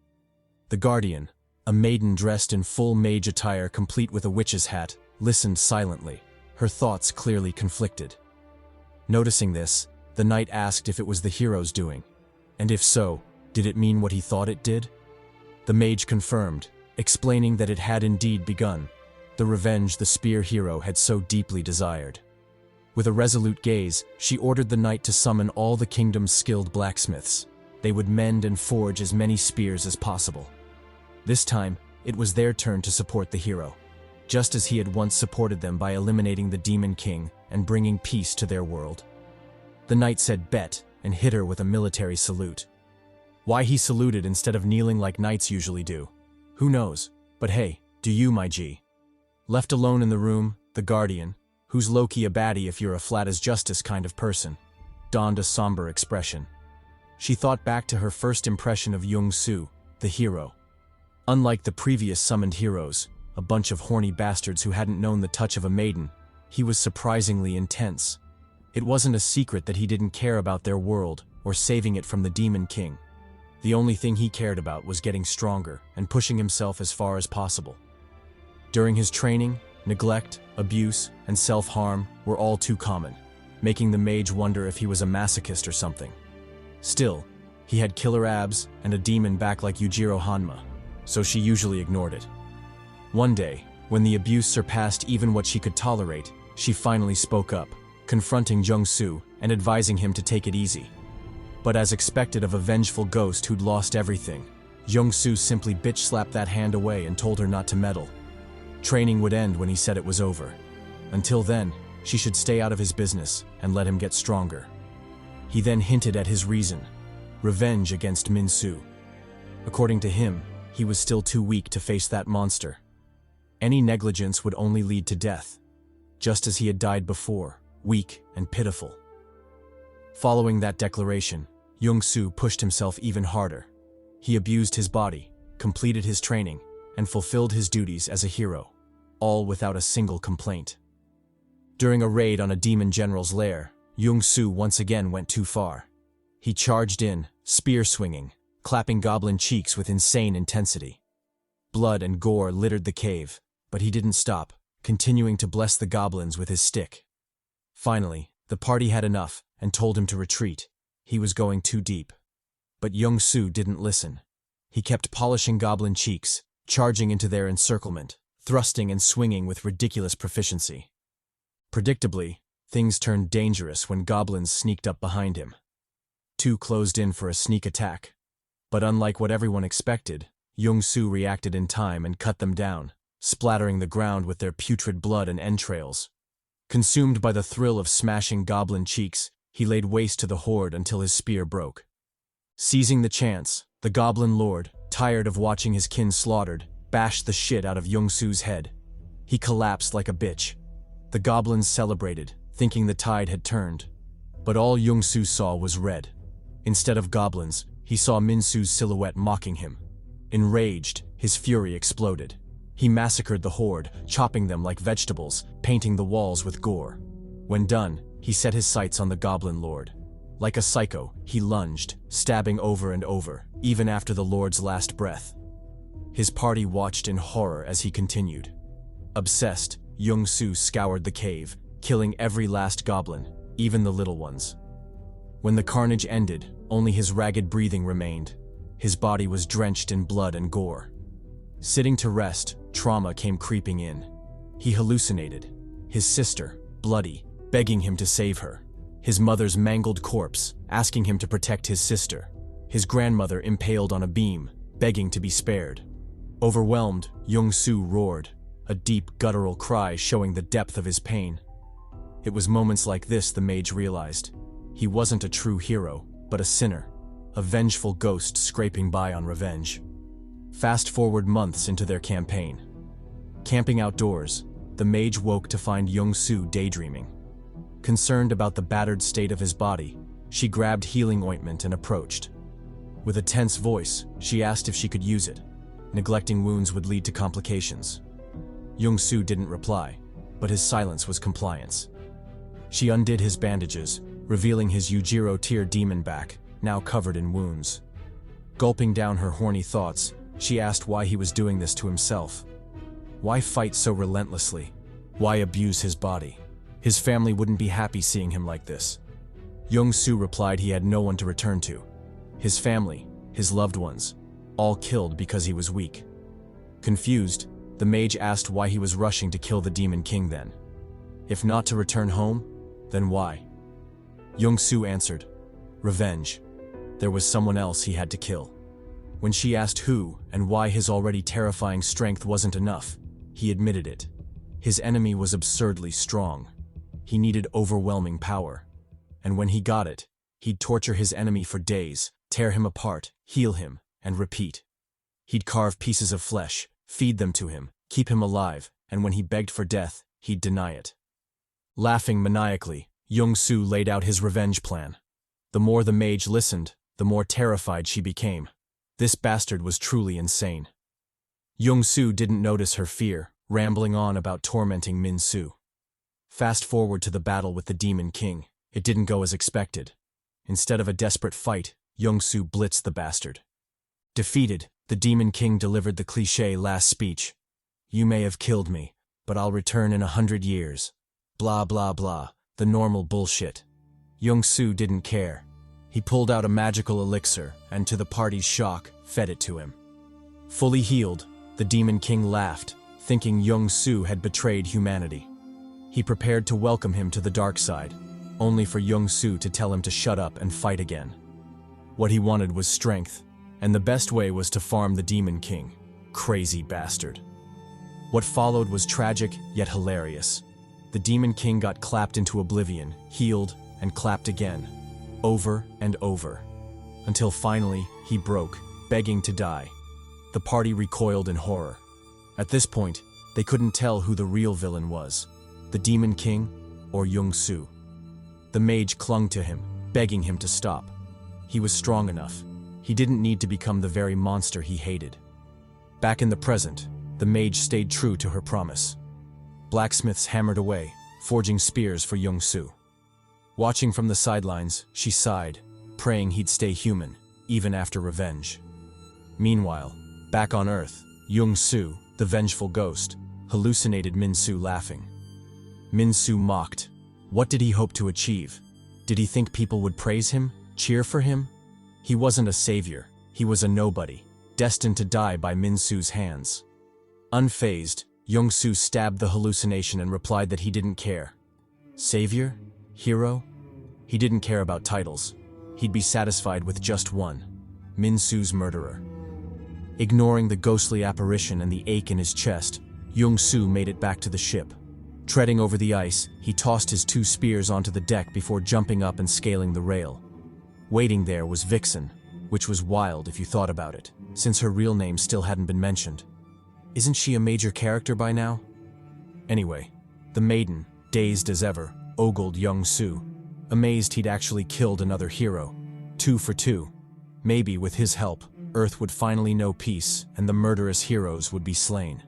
The guardian, a maiden dressed in full mage attire complete with a witch's hat, listened silently, her thoughts clearly conflicted. Noticing this, the knight asked if it was the hero's doing, and if so, did it mean what he thought it did? The mage confirmed, explaining that it had indeed begun, the revenge the spear hero had so deeply desired. With a resolute gaze, she ordered the knight to summon all the kingdom's skilled blacksmiths. They would mend and forge as many spears as possible. This time, it was their turn to support the hero, just as he had once supported them by eliminating the Demon King and bringing peace to their world. The knight said bet and hit her with a military salute. Why he saluted instead of kneeling like knights usually do, who knows, but hey, do you, my G? Left alone in the room, the guardian, who's low-key a baddie if you're a flat-as-justice kind of person, donned a somber expression. She thought back to her first impression of Jeongsu, the hero. Unlike the previous summoned heroes, a bunch of horny bastards who hadn't known the touch of a maiden, he was surprisingly intense. It wasn't a secret that he didn't care about their world or saving it from the Demon King. The only thing he cared about was getting stronger and pushing himself as far as possible. During his training, neglect, abuse, and self-harm were all too common, making the mage wonder if he was a masochist or something. Still, he had killer abs and a demon back like Yujiro Hanma. so she usually ignored it. One day, when the abuse surpassed even what she could tolerate, she finally spoke up, confronting Jeongsu and advising him to take it easy. But as expected of a vengeful ghost who'd lost everything, Jeongsu simply bitch-slapped that hand away and told her not to meddle. Training would end when he said it was over. Until then, she should stay out of his business and let him get stronger. He then hinted at his reason: revenge against Minsu. According to him, he was still too weak to face that monster. Any negligence would only lead to death, just as he had died before, weak and pitiful. Following that declaration, Jeongsu pushed himself even harder. He abused his body, completed his training, and fulfilled his duties as a hero, all without a single complaint. During a raid on a demon general's lair, Jeongsu once again went too far. He charged in, spear-swinging, clapping goblin cheeks with insane intensity. Blood and gore littered the cave, but he didn't stop, continuing to bless the goblins with his stick. Finally, the party had enough and told him to retreat. He was going too deep. But Jeongsu didn't listen. He kept polishing goblin cheeks, charging into their encirclement, thrusting and swinging with ridiculous proficiency. Predictably, things turned dangerous when goblins sneaked up behind him. Two closed in for a sneak attack. But unlike what everyone expected, Jeongsu reacted in time and cut them down, splattering the ground with their putrid blood and entrails. Consumed by the thrill of smashing goblin cheeks, he laid waste to the horde until his spear broke. Seizing the chance, the goblin lord, tired of watching his kin slaughtered, bashed the shit out of Jeongsu's head. He collapsed like a bitch. The goblins celebrated, thinking the tide had turned. But all Jeongsu saw was red. Instead of goblins, he saw Minsu's silhouette mocking him. Enraged, his fury exploded. He massacred the horde, chopping them like vegetables, painting the walls with gore. When done, he set his sights on the goblin lord. Like a psycho, he lunged, stabbing over and over, even after the lord's last breath. His party watched in horror as he continued. Obsessed, Jeongsu scoured the cave, killing every last goblin, even the little ones. When the carnage ended, only his ragged breathing remained. His body was drenched in blood and gore. Sitting to rest, trauma came creeping in. He hallucinated. His sister, bloody, begging him to save her. His mother's mangled corpse, asking him to protect his sister. His grandmother impaled on a beam, begging to be spared. Overwhelmed, Jeongsu roared, a deep guttural cry showing the depth of his pain. It was moments like this the mage realized. He wasn't a true hero, but a sinner, a vengeful ghost scraping by on revenge. Fast forward months into their campaign. Camping outdoors, the mage woke to find Jeongsu daydreaming. Concerned about the battered state of his body, she grabbed healing ointment and approached. With a tense voice, she asked if she could use it. Neglecting wounds would lead to complications. Jeongsu didn't reply, but his silence was compliance. She undid his bandages, revealing his Yujiro tier demon back, now covered in wounds. Gulping down her horny thoughts, she asked why he was doing this to himself. Why fight so relentlessly? Why abuse his body? His family wouldn't be happy seeing him like this. Jeongsu replied he had no one to return to. His family, his loved ones, all killed because he was weak. Confused, the mage asked why he was rushing to kill the demon king then. If not to return home, then why? Jeongsu answered, revenge. There was someone else he had to kill. When she asked who and why his already terrifying strength wasn't enough, he admitted it. His enemy was absurdly strong. He needed overwhelming power. And when he got it, he'd torture his enemy for days, tear him apart, heal him, and repeat. He'd carve pieces of flesh, feed them to him, keep him alive, and when he begged for death, he'd deny it. Laughing maniacally, Jeongsu laid out his revenge plan. The more the mage listened, the more terrified she became. This bastard was truly insane. Jeongsu didn't notice her fear, rambling on about tormenting Minsu. Fast forward to the battle with the Demon King. It didn't go as expected. Instead of a desperate fight, Jeongsu blitzed the bastard. Defeated, the Demon King delivered the cliché last speech. You may have killed me, but I'll return in 100 years. Blah blah blah, the normal bullshit. Jeongsu didn't care. He pulled out a magical elixir and, to the party's shock, fed it to him. Fully healed, the Demon King laughed, thinking Jeongsu had betrayed humanity. He prepared to welcome him to the dark side, only for Jeongsu to tell him to shut up and fight again. What he wanted was strength, and the best way was to farm the Demon King. Crazy bastard. What followed was tragic yet hilarious. The Demon King got clapped into oblivion, healed, and clapped again, over and over, until finally he broke, begging to die. The party recoiled in horror. At this point, they couldn't tell who the real villain was, the Demon King or Jeongsu. The mage clung to him, begging him to stop. He was strong enough. He didn't need to become the very monster he hated. Back in the present, the mage stayed true to her promise. Blacksmiths hammered away, forging spears for Jeongsu. Watching from the sidelines, she sighed, praying he'd stay human, even after revenge. Meanwhile, back on Earth, Jeongsu, the vengeful ghost, hallucinated Minsu laughing. Minsu mocked. What did he hope to achieve? Did he think people would praise him, cheer for him? He wasn't a savior, he was a nobody, destined to die by Minsu's hands. Unfazed, Jeongsu stabbed the hallucination and replied that he didn't care. Savior? Hero? He didn't care about titles. He'd be satisfied with just one: Minsu's murderer. Ignoring the ghostly apparition and the ache in his chest, Jeongsu made it back to the ship. Treading over the ice, he tossed his 2 spears onto the deck before jumping up and scaling the rail. Waiting there was Vixen, which was wild if you thought about it, since her real name still hadn't been mentioned. Isn't she a major character by now? Anyway, the maiden, dazed as ever, ogled Jeongsu, amazed he'd actually killed another hero. 2 for 2. Maybe with his help, Earth would finally know peace and the murderous heroes would be slain.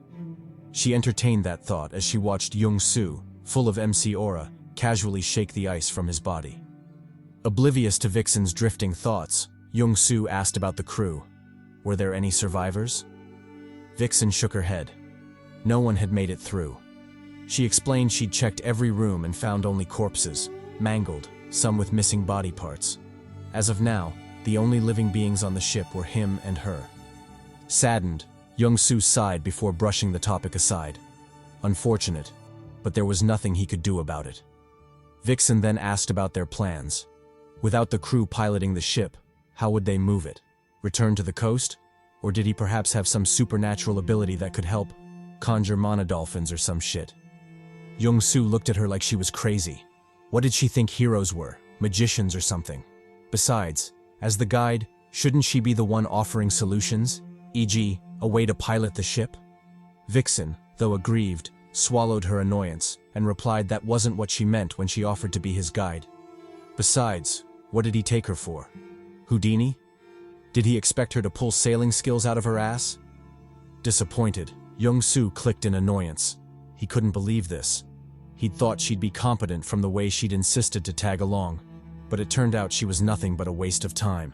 She entertained that thought as she watched Jeongsu, full of MC aura, casually shake the ice from his body. Oblivious to Vixen's drifting thoughts, Jeongsu asked about the crew. Were there any survivors? Vixen shook her head. No one had made it through. She explained she'd checked every room and found only corpses, mangled, some with missing body parts. As of now, the only living beings on the ship were him and her. Saddened, Jeongsu sighed before brushing the topic aside. Unfortunate, but there was nothing he could do about it. Vixen then asked about their plans. Without the crew piloting the ship, how would they move it? Return to the coast? Or did he perhaps have some supernatural ability that could help? Conjure monodolphins or some shit? Jeongsu looked at her like she was crazy. What did she think heroes were? Magicians or something? Besides, as the guide, shouldn't she be the one offering solutions, e.g., a way to pilot the ship? Vixen, though aggrieved, swallowed her annoyance and replied that wasn't what she meant when she offered to be his guide. Besides, what did he take her for? Houdini? Did he expect her to pull sailing skills out of her ass? Disappointed, Jeongsu clicked in annoyance. He couldn't believe this. He'd thought she'd be competent from the way she'd insisted to tag along, but it turned out she was nothing but a waste of time.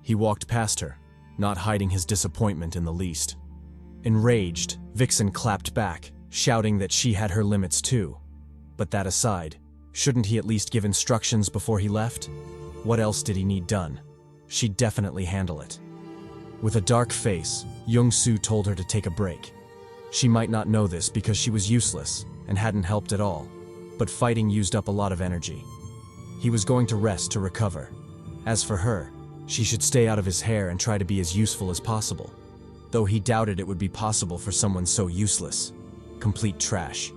He walked past her, not hiding his disappointment in the least. Enraged, Vixen clapped back, shouting that she had her limits too. But that aside, shouldn't he at least give instructions before he left? What else did he need done? She'd definitely handle it. With a dark face, Jeongsu told her to take a break. She might not know this because she was useless and hadn't helped at all, but fighting used up a lot of energy. He was going to rest to recover. As for her, she should stay out of his hair and try to be as useful as possible, though he doubted it would be possible for someone so useless. Complete trash.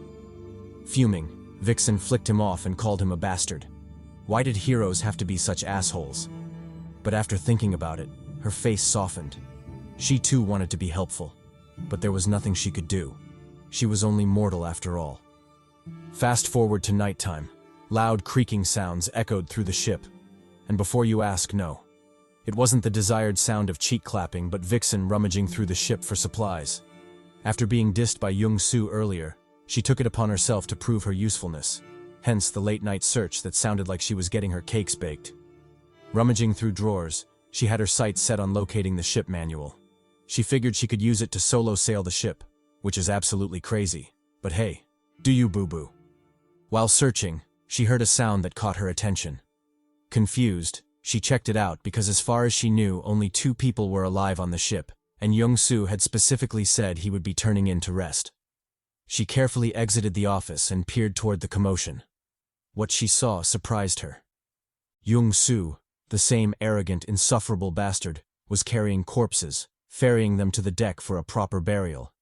Fuming, Vixen flicked him off and called him a bastard. Why did heroes have to be such assholes? But after thinking about it, her face softened. She too wanted to be helpful, but there was nothing she could do. She was only mortal after all. Fast forward to nighttime. Loud creaking sounds echoed through the ship. And before you ask, no. It wasn't the desired sound of cheek clapping, but Vixen rummaging through the ship for supplies. After being dissed by Jeongsu earlier, she took it upon herself to prove her usefulness. Hence the late-night search that sounded like she was getting her cakes baked. Rummaging through drawers, she had her sights set on locating the ship manual. She figured she could use it to solo sail the ship, which is absolutely crazy. But hey, do you boo-boo? While searching, she heard a sound that caught her attention. Confused, she checked it out because as far as she knew, only 2 people were alive on the ship, and Jeongsu had specifically said he would be turning in to rest. She carefully exited the office and peered toward the commotion. What she saw surprised her. Jeongsu, the same arrogant, insufferable bastard, was carrying corpses, ferrying them to the deck for a proper burial.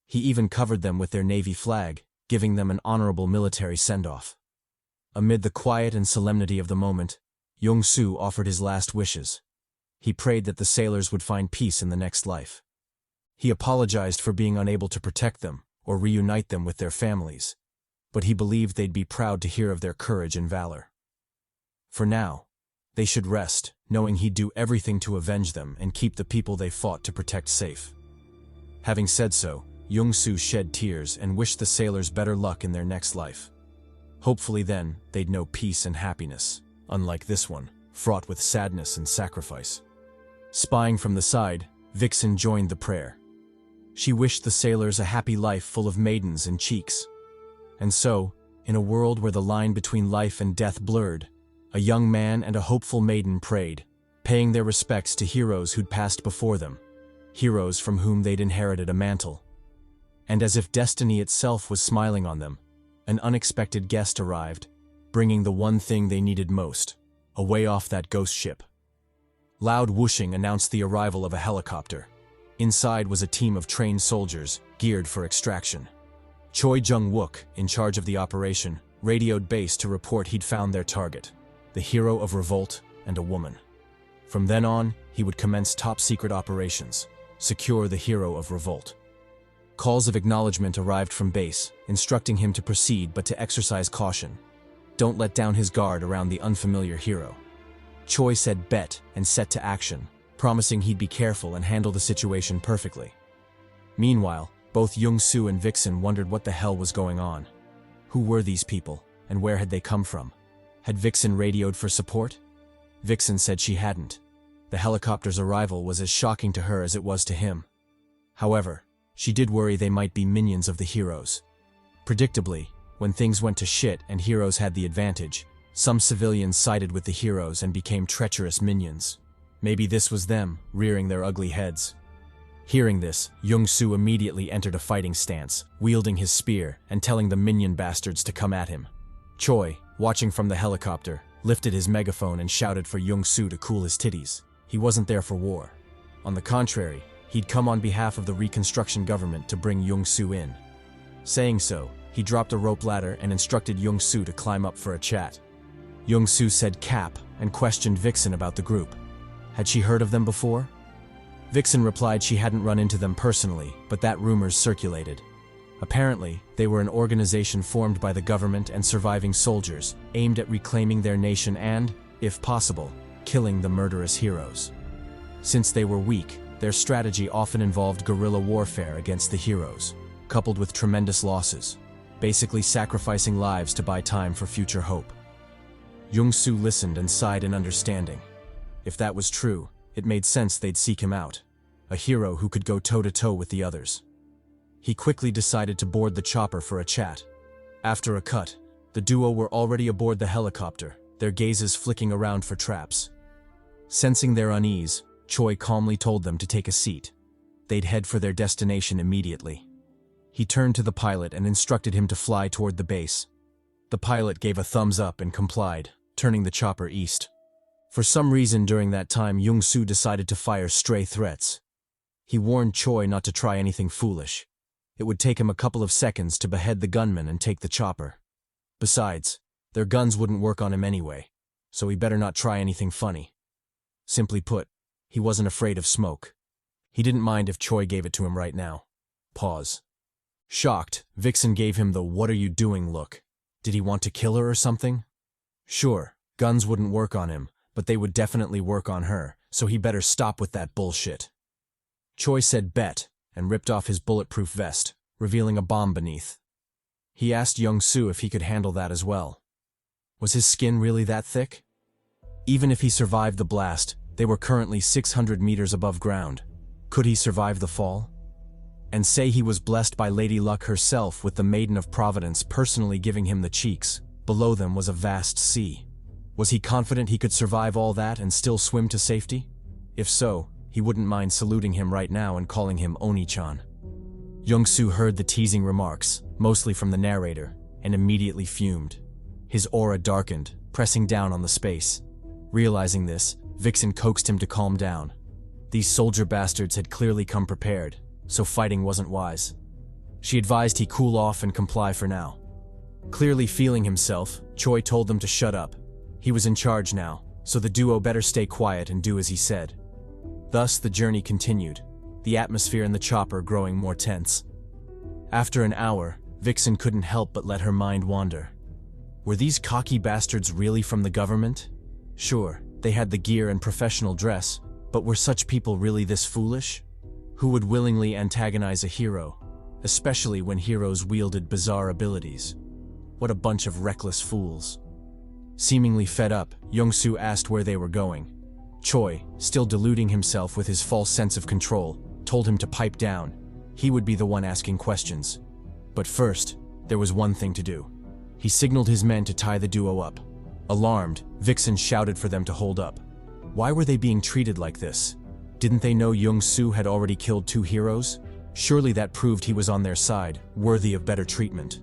He even covered them with their navy flag, giving them an honorable military send-off. Amid the quiet and solemnity of the moment, Jeongsu offered his last wishes. He prayed that the sailors would find peace in the next life. He apologized for being unable to protect them or reunite them with their families, but he believed they'd be proud to hear of their courage and valor. For now, they should rest, knowing he'd do everything to avenge them and keep the people they fought to protect safe. Having said so, Jeongsu shed tears and wished the sailors better luck in their next life. Hopefully then, they'd know peace and happiness, unlike this one, fraught with sadness and sacrifice. Spying from the side, Vixen joined the prayer. She wished the sailors a happy life full of maidens and cheeks. And so, in a world where the line between life and death blurred, a young man and a hopeful maiden prayed, paying their respects to heroes who'd passed before them, heroes from whom they'd inherited a mantle. And as if destiny itself was smiling on them, an unexpected guest arrived, bringing the one thing they needed most, away off that ghost ship. Loud whooshing announced the arrival of a helicopter. Inside was a team of trained soldiers, geared for extraction. Choi Jung-wook, in charge of the operation, radioed base to report he'd found their target, the hero of revolt and a woman. From then on, he would commence top-secret operations, secure the hero of revolt. Calls of acknowledgement arrived from base, instructing him to proceed but to exercise caution. Don't let down his guard around the unfamiliar hero. Choi said bet and set to action, promising he'd be careful and handle the situation perfectly. Meanwhile, both Jeongsu and Vixen wondered what the hell was going on. Who were these people, and where had they come from? Had Vixen radioed for support? Vixen said she hadn't. The helicopter's arrival was as shocking to her as it was to him. However, she did worry they might be minions of the heroes. Predictably, when things went to shit and heroes had the advantage, some civilians sided with the heroes and became treacherous minions. Maybe this was them, rearing their ugly heads. Hearing this, Jeongsu immediately entered a fighting stance, wielding his spear and telling the minion bastards to come at him. Choi, watching from the helicopter, lifted his megaphone and shouted for Jeongsu to cool his titties. He wasn't there for war. On the contrary, he'd come on behalf of the reconstruction government to bring Jeongsu in. Saying so, he dropped a rope ladder and instructed Jeongsu to climb up for a chat. Jeongsu said cap and questioned Vixen about the group. Had she heard of them before? Vixen replied she hadn't run into them personally, but that rumors circulated. Apparently, they were an organization formed by the government and surviving soldiers, aimed at reclaiming their nation and, if possible, killing the murderous heroes. Since they were weak, their strategy often involved guerrilla warfare against the heroes, coupled with tremendous losses, basically sacrificing lives to buy time for future hope. Jeongsu listened and sighed in understanding. If that was true, it made sense they'd seek him out, a hero who could go toe-to-toe with the others. He quickly decided to board the chopper for a chat. After a cut, the duo were already aboard the helicopter, their gazes flicking around for traps. Sensing their unease, Choi calmly told them to take a seat. They'd head for their destination immediately. He turned to the pilot and instructed him to fly toward the base. The pilot gave a thumbs up and complied, turning the chopper east. For some reason during that time, Jeongsu decided to fire stray threats. He warned Choi not to try anything foolish. It would take him a couple of seconds to behead the gunman and take the chopper. Besides, their guns wouldn't work on him anyway, so he better not try anything funny. Simply put, he wasn't afraid of smoke. He didn't mind if Choi gave it to him right now. Pause. Shocked, Vixen gave him the "what are you doing" look. Did he want to kill her or something? Sure, guns wouldn't work on him, but they would definitely work on her, so he better stop with that bullshit. Choi said bet, and ripped off his bulletproof vest, revealing a bomb beneath. He asked Jeongsu if he could handle that as well. Was his skin really that thick? Even if he survived the blast, they were currently 600 meters above ground. Could he survive the fall? And say he was blessed by Lady Luck herself with the Maiden of Providence personally giving him the cheeks. Below them was a vast sea. Was he confident he could survive all that and still swim to safety? If so, he wouldn't mind saluting him right now and calling him Oni-chan. Jeongsu heard the teasing remarks, mostly from the narrator, and immediately fumed. His aura darkened, pressing down on the space. Realizing this, Vixen coaxed him to calm down. These soldier bastards had clearly come prepared, so fighting wasn't wise. She advised he cool off and comply for now. Clearly feeling himself, Choi told them to shut up. He was in charge now, so the duo better stay quiet and do as he said. Thus the journey continued, the atmosphere in the chopper growing more tense. After an hour, Vixen couldn't help but let her mind wander. Were these cocky bastards really from the government? Sure, they had the gear and professional dress, but were such people really this foolish? Who would willingly antagonize a hero, especially when heroes wielded bizarre abilities? What a bunch of reckless fools. Seemingly fed up, Jeongsu asked where they were going. Choi, still deluding himself with his false sense of control, told him to pipe down. He would be the one asking questions. But first, there was one thing to do. He signaled his men to tie the duo up. Alarmed, Vixen shouted for them to hold up. Why were they being treated like this? Didn't they know Jeongsu had already killed 2 heroes? Surely that proved he was on their side, worthy of better treatment.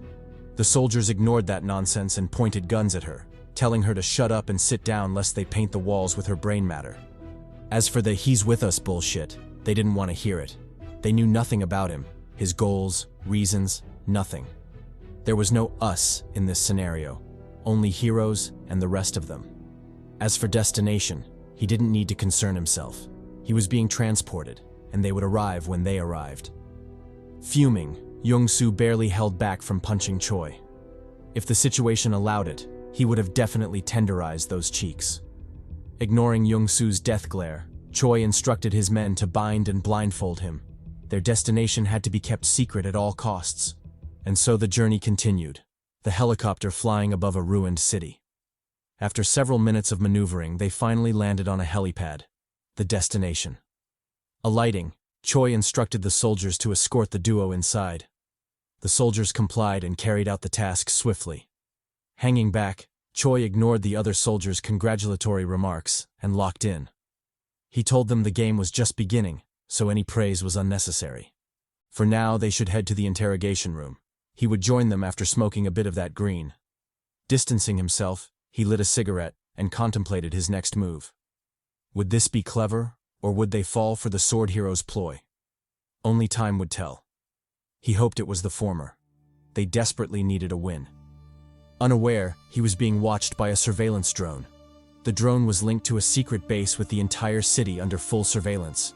The soldiers ignored that nonsense and pointed guns at her, telling her to shut up and sit down lest they paint the walls with her brain matter. As for the "he's with us" bullshit, they didn't want to hear it. They knew nothing about him, his goals, reasons, nothing. There was no us in this scenario, only heroes and the rest of them. As for destination, he didn't need to concern himself. He was being transported, and they would arrive when they arrived. Fuming, Jeongsu barely held back from punching Choi. If the situation allowed it, he would have definitely tenderized those cheeks. Ignoring Jeongsu's death glare, Choi instructed his men to bind and blindfold him. Their destination had to be kept secret at all costs. And so the journey continued, the helicopter flying above a ruined city. After several minutes of maneuvering, they finally landed on a helipad, the destination. Alighting, Choi instructed the soldiers to escort the duo inside. The soldiers complied and carried out the task swiftly. Hanging back, Choi ignored the other soldiers' congratulatory remarks and locked in. He told them the game was just beginning, so any praise was unnecessary. For now, they should head to the interrogation room. He would join them after smoking a bit of that green. Distancing himself, he lit a cigarette and contemplated his next move. Would this be clever, or would they fall for the sword hero's ploy? Only time would tell. He hoped it was the former. They desperately needed a win. Unaware, he was being watched by a surveillance drone. The drone was linked to a secret base with the entire city under full surveillance.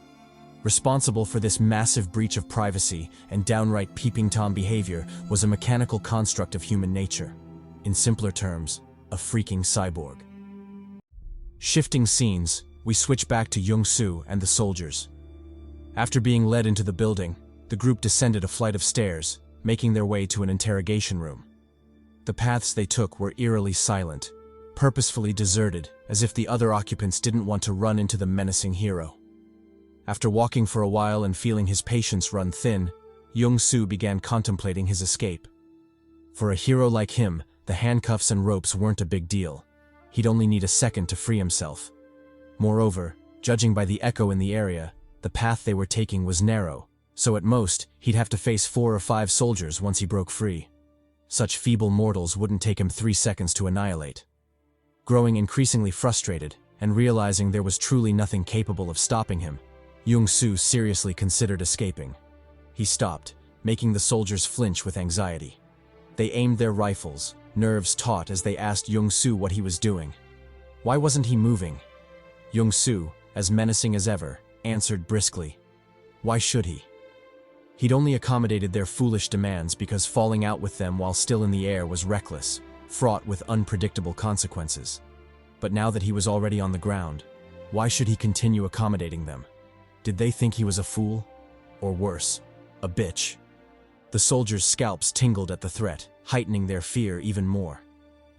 Responsible for this massive breach of privacy and downright peeping Tom behavior was a mechanical construct of human nature. In simpler terms, a freaking cyborg. Shifting scenes, we switch back to Jeongsu and the soldiers. After being led into the building, the group descended a flight of stairs, making their way to an interrogation room. The paths they took were eerily silent, purposefully deserted, as if the other occupants didn't want to run into the menacing hero. After walking for a while and feeling his patience run thin, Jeongsu began contemplating his escape. For a hero like him, the handcuffs and ropes weren't a big deal. He'd only need a second to free himself. Moreover, judging by the echo in the area, the path they were taking was narrow, so at most, he'd have to face 4 or 5 soldiers once he broke free. Such feeble mortals wouldn't take him 3 seconds to annihilate. Growing increasingly frustrated, and realizing there was truly nothing capable of stopping him, Jeongsu seriously considered escaping. He stopped, making the soldiers flinch with anxiety. They aimed their rifles, nerves taut as they asked Jeongsu what he was doing. Why wasn't he moving? Jeongsu, as menacing as ever, answered briskly. Why should he? He'd only accommodated their foolish demands because falling out with them while still in the air was reckless, fraught with unpredictable consequences. But now that he was already on the ground, why should he continue accommodating them? Did they think he was a fool? Or worse, a bitch? The soldiers' scalps tingled at the threat, heightening their fear even more.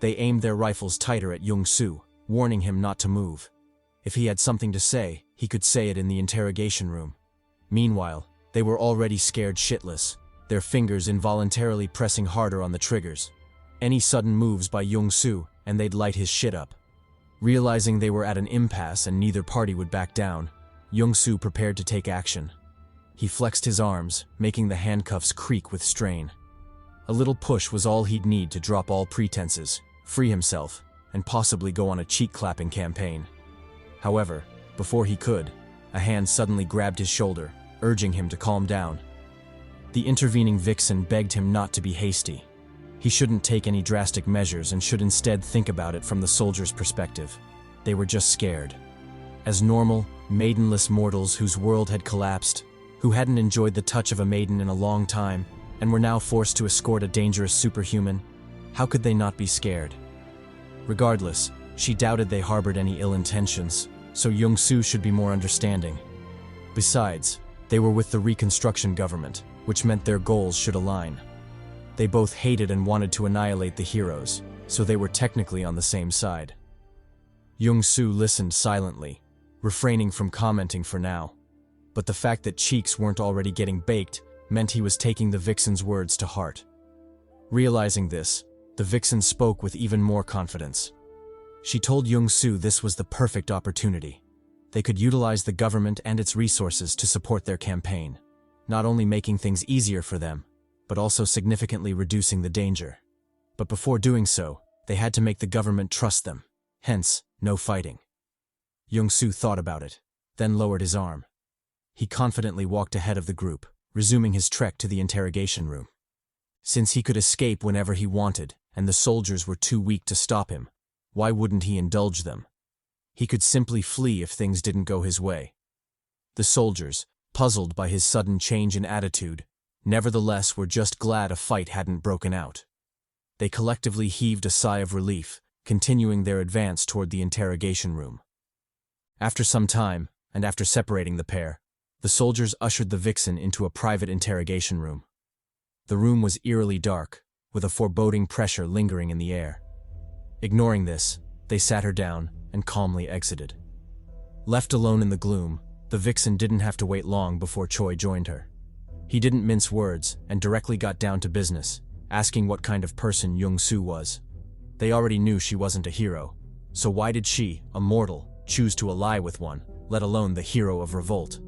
They aimed their rifles tighter at Jeongsu, warning him not to move. If he had something to say, he could say it in the interrogation room. Meanwhile, they were already scared shitless, their fingers involuntarily pressing harder on the triggers. Any sudden moves by Jeongsu, and they'd light his shit up. Realizing they were at an impasse and neither party would back down, Jeongsu prepared to take action. He flexed his arms, making the handcuffs creak with strain. A little push was all he'd need to drop all pretenses, free himself, and possibly go on a cheek-clapping campaign. However, before he could, a hand suddenly grabbed his shoulder, urging him to calm down. The intervening vixen begged him not to be hasty. He shouldn't take any drastic measures and should instead think about it from the soldiers' perspective. They were just scared. As normal, maidenless mortals whose world had collapsed, who hadn't enjoyed the touch of a maiden in a long time, and were now forced to escort a dangerous superhuman, how could they not be scared? Regardless, she doubted they harbored any ill intentions, so Jeongsu should be more understanding. Besides, they were with the Reconstruction government, which meant their goals should align. They both hated and wanted to annihilate the heroes, so they were technically on the same side. Jeongsu listened silently, refraining from commenting for now. But the fact that cheeks weren't already getting baked meant he was taking the vixen's words to heart. Realizing this, the vixen spoke with even more confidence. She told Jeongsu this was the perfect opportunity. They could utilize the government and its resources to support their campaign, not only making things easier for them, but also significantly reducing the danger. But before doing so, they had to make the government trust them, hence, no fighting. Jeongsu thought about it, then lowered his arm. He confidently walked ahead of the group, resuming his trek to the interrogation room. Since he could escape whenever he wanted, and the soldiers were too weak to stop him, why wouldn't he indulge them? He could simply flee if things didn't go his way. The soldiers, puzzled by his sudden change in attitude, nevertheless were just glad a fight hadn't broken out. They collectively heaved a sigh of relief, continuing their advance toward the interrogation room. After some time, and after separating the pair, the soldiers ushered the vixen into a private interrogation room. The room was eerily dark, with a foreboding pressure lingering in the air. Ignoring this, they sat her down and calmly exited. Left alone in the gloom, the vixen didn't have to wait long before Choi joined her. He didn't mince words and directly got down to business, asking what kind of person Jeongsu was. They already knew she wasn't a hero, so why did she, a mortal, choose to ally with one, let alone the hero of revolt?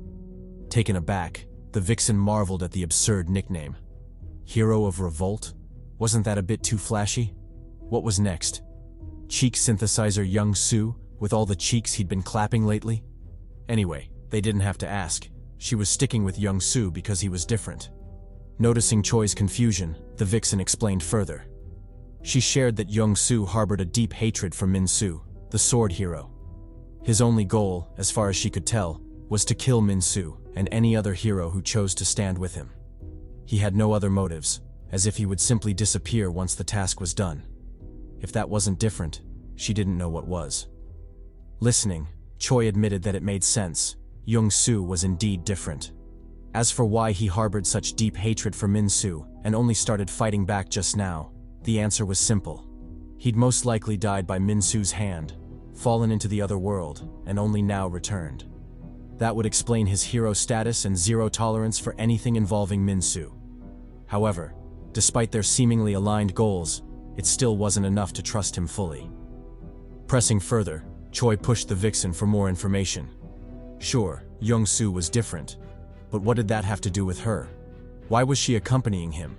Taken aback, the vixen marveled at the absurd nickname. Hero of revolt? Wasn't that a bit too flashy? What was next? Cheek synthesizer Jeongsu, with all the cheeks he'd been clapping lately? Anyway, they didn't have to ask. She was sticking with Jeongsu because he was different. Noticing Choi's confusion, the vixen explained further. She shared that Jeongsu harbored a deep hatred for Minsu, the sword hero. His only goal, as far as she could tell, was to kill Minsu and any other hero who chose to stand with him. He had no other motives, as if he would simply disappear once the task was done. If that wasn't different, she didn't know what was. Listening, Choi admitted that it made sense. Jeongsu was indeed different. As for why he harbored such deep hatred for Minsu and only started fighting back just now, the answer was simple. He'd most likely died by Minsu's hand, fallen into the other world, and only now returned. That would explain his hero status and zero tolerance for anything involving Minsu. However, despite their seemingly aligned goals, it still wasn't enough to trust him fully. Pressing further, Choi pushed the vixen for more information. Sure, Jeongsu was different, but what did that have to do with her? Why was she accompanying him?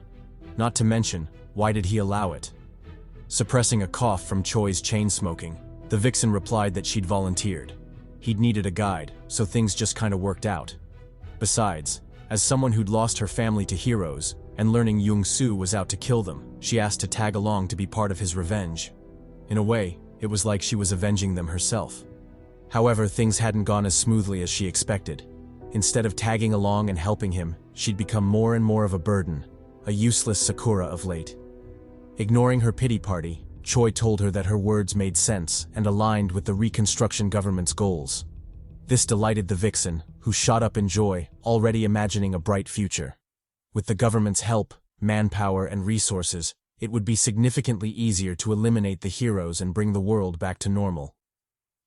Not to mention, why did he allow it? Suppressing a cough from Choi's chain smoking, the vixen replied that she'd volunteered. He'd needed a guide, so things just kinda worked out. Besides, as someone who'd lost her family to heroes, and learning Jeongsu was out to kill them, she asked to tag along to be part of his revenge. In a way, it was like she was avenging them herself. However, things hadn't gone as smoothly as she expected. Instead of tagging along and helping him, she'd become more and more of a burden, a useless Sakura of late. Ignoring her pity party, Choi told her that her words made sense and aligned with the Reconstruction government's goals. This delighted the vixen, who shot up in joy, already imagining a bright future. With the government's help, manpower, and resources, it would be significantly easier to eliminate the heroes and bring the world back to normal.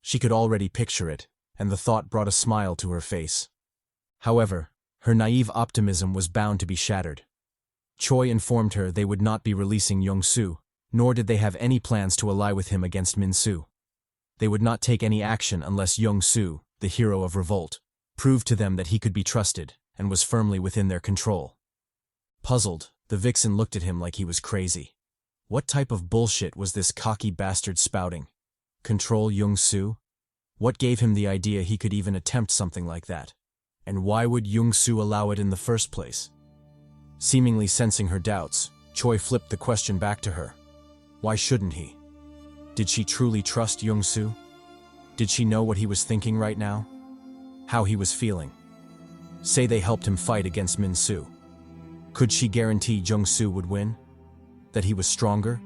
She could already picture it, and the thought brought a smile to her face. However, her naive optimism was bound to be shattered. Choi informed her they would not be releasing Jeongsu, nor did they have any plans to ally with him against Minsu. They would not take any action unless Jeongsu, the hero of revolt, proved to them that he could be trusted and was firmly within their control. Puzzled, the vixen looked at him like he was crazy. What type of bullshit was this cocky bastard spouting? Control Jeongsu? What gave him the idea he could even attempt something like that? And why would Jeongsu allow it in the first place? Seemingly sensing her doubts, Choi flipped the question back to her. Why shouldn't he? Did she truly trust Jeongsu? Did she know what he was thinking right now? How he was feeling? Say they helped him fight against Minsu. Could she guarantee Jeongsu would win? That he was stronger?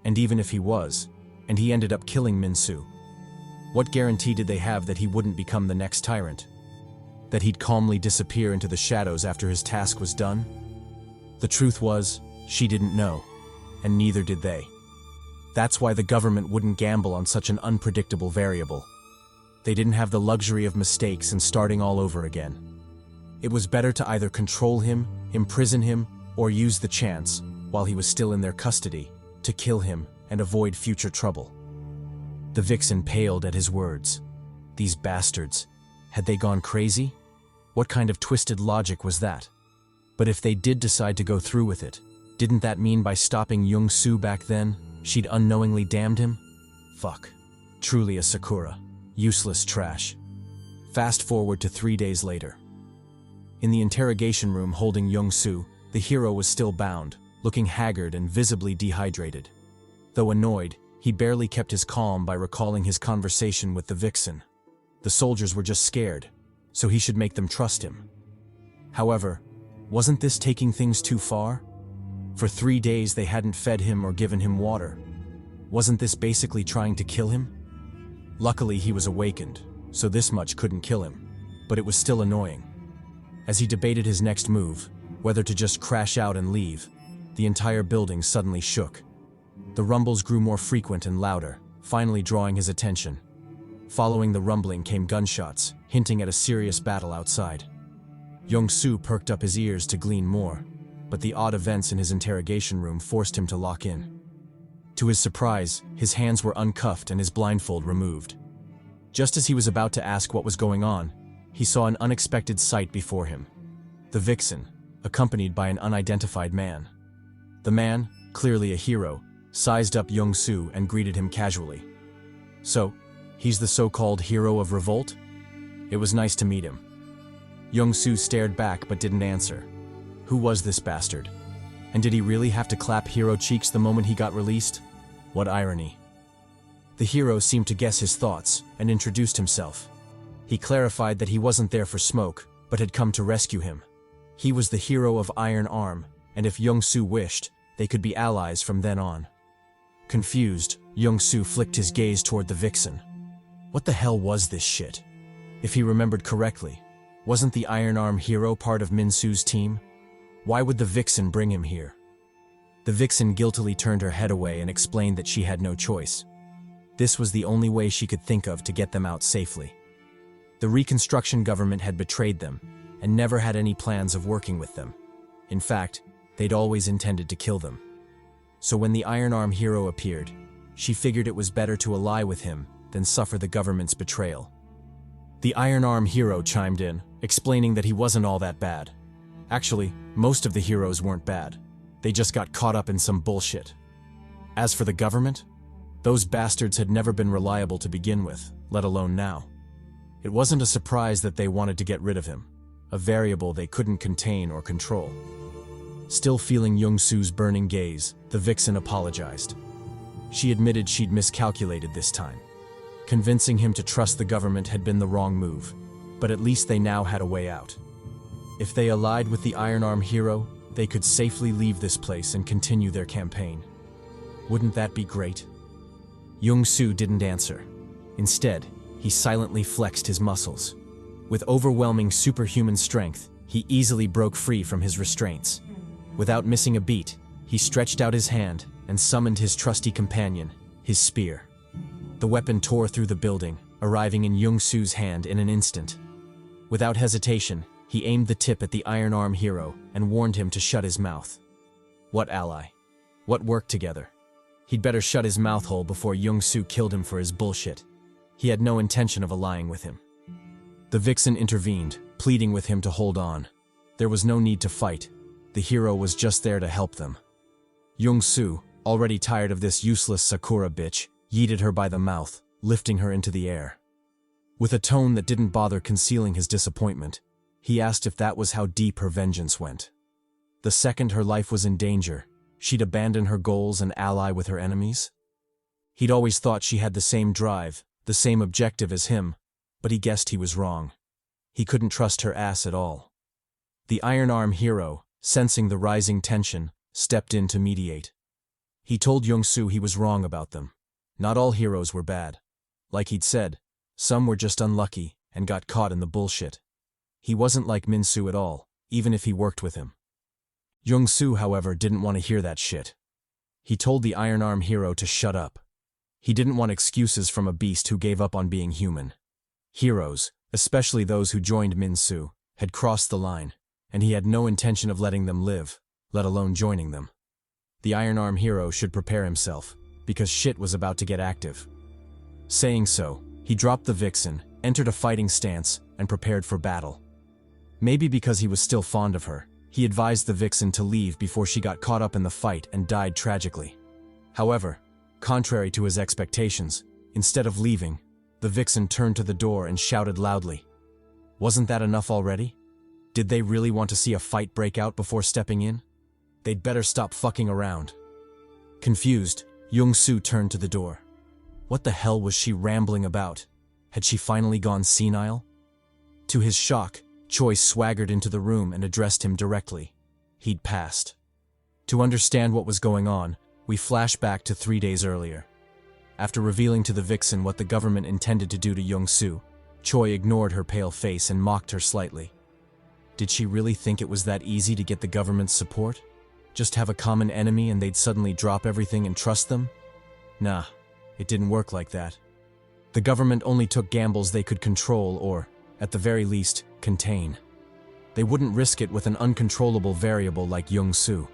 And even if he was, and he ended up killing Minsu, what guarantee did they have that he wouldn't become the next tyrant? That he'd calmly disappear into the shadows after his task was done? The truth was, she didn't know, and neither did they. That's why the government wouldn't gamble on such an unpredictable variable. They didn't have the luxury of mistakes and starting all over again. It was better to either control him, imprison him, or use the chance, while he was still in their custody, to kill him and avoid future trouble. The vixen paled at his words. These bastards. Had they gone crazy? What kind of twisted logic was that? But if they did decide to go through with it, didn't that mean by stopping Jeongsu back then, she'd unknowingly damned him? Fuck. Truly a Sakura. Useless trash. Fast forward to 3 days later. In the interrogation room holding Jeongsu, the hero was still bound, looking haggard and visibly dehydrated. Though annoyed, he barely kept his calm by recalling his conversation with the vixen. The soldiers were just scared, so he should make them trust him. However, wasn't this taking things too far? For 3 days they hadn't fed him or given him water. Wasn't this basically trying to kill him? Luckily he was awakened, so this much couldn't kill him, but it was still annoying. As he debated his next move, whether to just crash out and leave, the entire building suddenly shook. The rumbles grew more frequent and louder, finally drawing his attention. Following the rumbling came gunshots, hinting at a serious battle outside. Jeongsu perked up his ears to glean more, but the odd events in his interrogation room forced him to lock in. To his surprise, his hands were uncuffed and his blindfold removed. Just as he was about to ask what was going on, he saw an unexpected sight before him. The vixen, accompanied by an unidentified man. The man, clearly a hero, sized up Jeongsu and greeted him casually. So, he's the so-called hero of revolt? It was nice to meet him. Jeongsu stared back but didn't answer. Who was this bastard? And did he really have to clap hero cheeks the moment he got released? What irony. The hero seemed to guess his thoughts and introduced himself. He clarified that he wasn't there for smoke, but had come to rescue him. He was the hero of Iron Arm, and if Jeongsu wished, they could be allies from then on. Confused, Jeongsu flicked his gaze toward the vixen. What the hell was this shit? If he remembered correctly, wasn't the Iron Arm hero part of Minsu's team? Why would the vixen bring him here? The vixen guiltily turned her head away and explained that she had no choice. This was the only way she could think of to get them out safely. The Reconstruction government had betrayed them, and never had any plans of working with them. In fact, they'd always intended to kill them. So when the Iron Arm hero appeared, she figured it was better to ally with him than suffer the government's betrayal. The Iron Arm hero chimed in, explaining that he wasn't all that bad. Actually, most of the heroes weren't bad. They just got caught up in some bullshit. As for the government, those bastards had never been reliable to begin with, let alone now. It wasn't a surprise that they wanted to get rid of him, a variable they couldn't contain or control. Still feeling Jeongsu's burning gaze, the vixen apologized. She admitted she'd miscalculated this time. Convincing him to trust the government had been the wrong move, but at least they now had a way out. If they allied with the Iron Arm hero, they could safely leave this place and continue their campaign. Wouldn't that be great? Jeongsu didn't answer. Instead, he silently flexed his muscles. With overwhelming superhuman strength, he easily broke free from his restraints. Without missing a beat, he stretched out his hand and summoned his trusty companion, his spear. The weapon tore through the building, arriving in Jeongsu's hand in an instant. Without hesitation, he aimed the tip at the Iron Arm hero and warned him to shut his mouth. What ally? What work together? He'd better shut his mouth hole before Jeongsu killed him for his bullshit. He had no intention of allying with him. The vixen intervened, pleading with him to hold on. There was no need to fight. The hero was just there to help them. Jeongsu, already tired of this useless Sakura bitch, yeeted her by the mouth, lifting her into the air. With a tone that didn't bother concealing his disappointment, he asked if that was how deep her vengeance went. The second her life was in danger, she'd abandon her goals and ally with her enemies? He'd always thought she had the same drive, the same objective as him, but he guessed he was wrong. He couldn't trust her ass at all. The Iron Arm hero, sensing the rising tension, stepped in to mediate. He told Jeongsu he was wrong about them. Not all heroes were bad. Like he'd said, some were just unlucky and got caught in the bullshit. He wasn't like Minsu at all, even if he worked with him. Jeongsu, however, didn't want to hear that shit. He told the Iron Arm hero to shut up. He didn't want excuses from a beast who gave up on being human. Heroes, especially those who joined Minsu, had crossed the line, and he had no intention of letting them live, let alone joining them. The Iron Arm hero should prepare himself, because shit was about to get active. Saying so, he dropped the vixen, entered a fighting stance, and prepared for battle. Maybe because he was still fond of her, he advised the vixen to leave before she got caught up in the fight and died tragically. However, contrary to his expectations, instead of leaving, the vixen turned to the door and shouted loudly. Wasn't that enough already? Did they really want to see a fight break out before stepping in? They'd better stop fucking around. Confused, Jeongsu turned to the door. What the hell was she rambling about? Had she finally gone senile? To his shock, Choi swaggered into the room and addressed him directly. He'd passed. To understand what was going on, we flash back to 3 days earlier. After revealing to the vixen what the government intended to do to Jeongsu, Choi ignored her pale face and mocked her slightly. Did she really think it was that easy to get the government's support? Just have a common enemy and they'd suddenly drop everything and trust them? Nah, it didn't work like that. The government only took gambles they could control or, at the very least, contain. They wouldn't risk it with an uncontrollable variable like Jeongsu.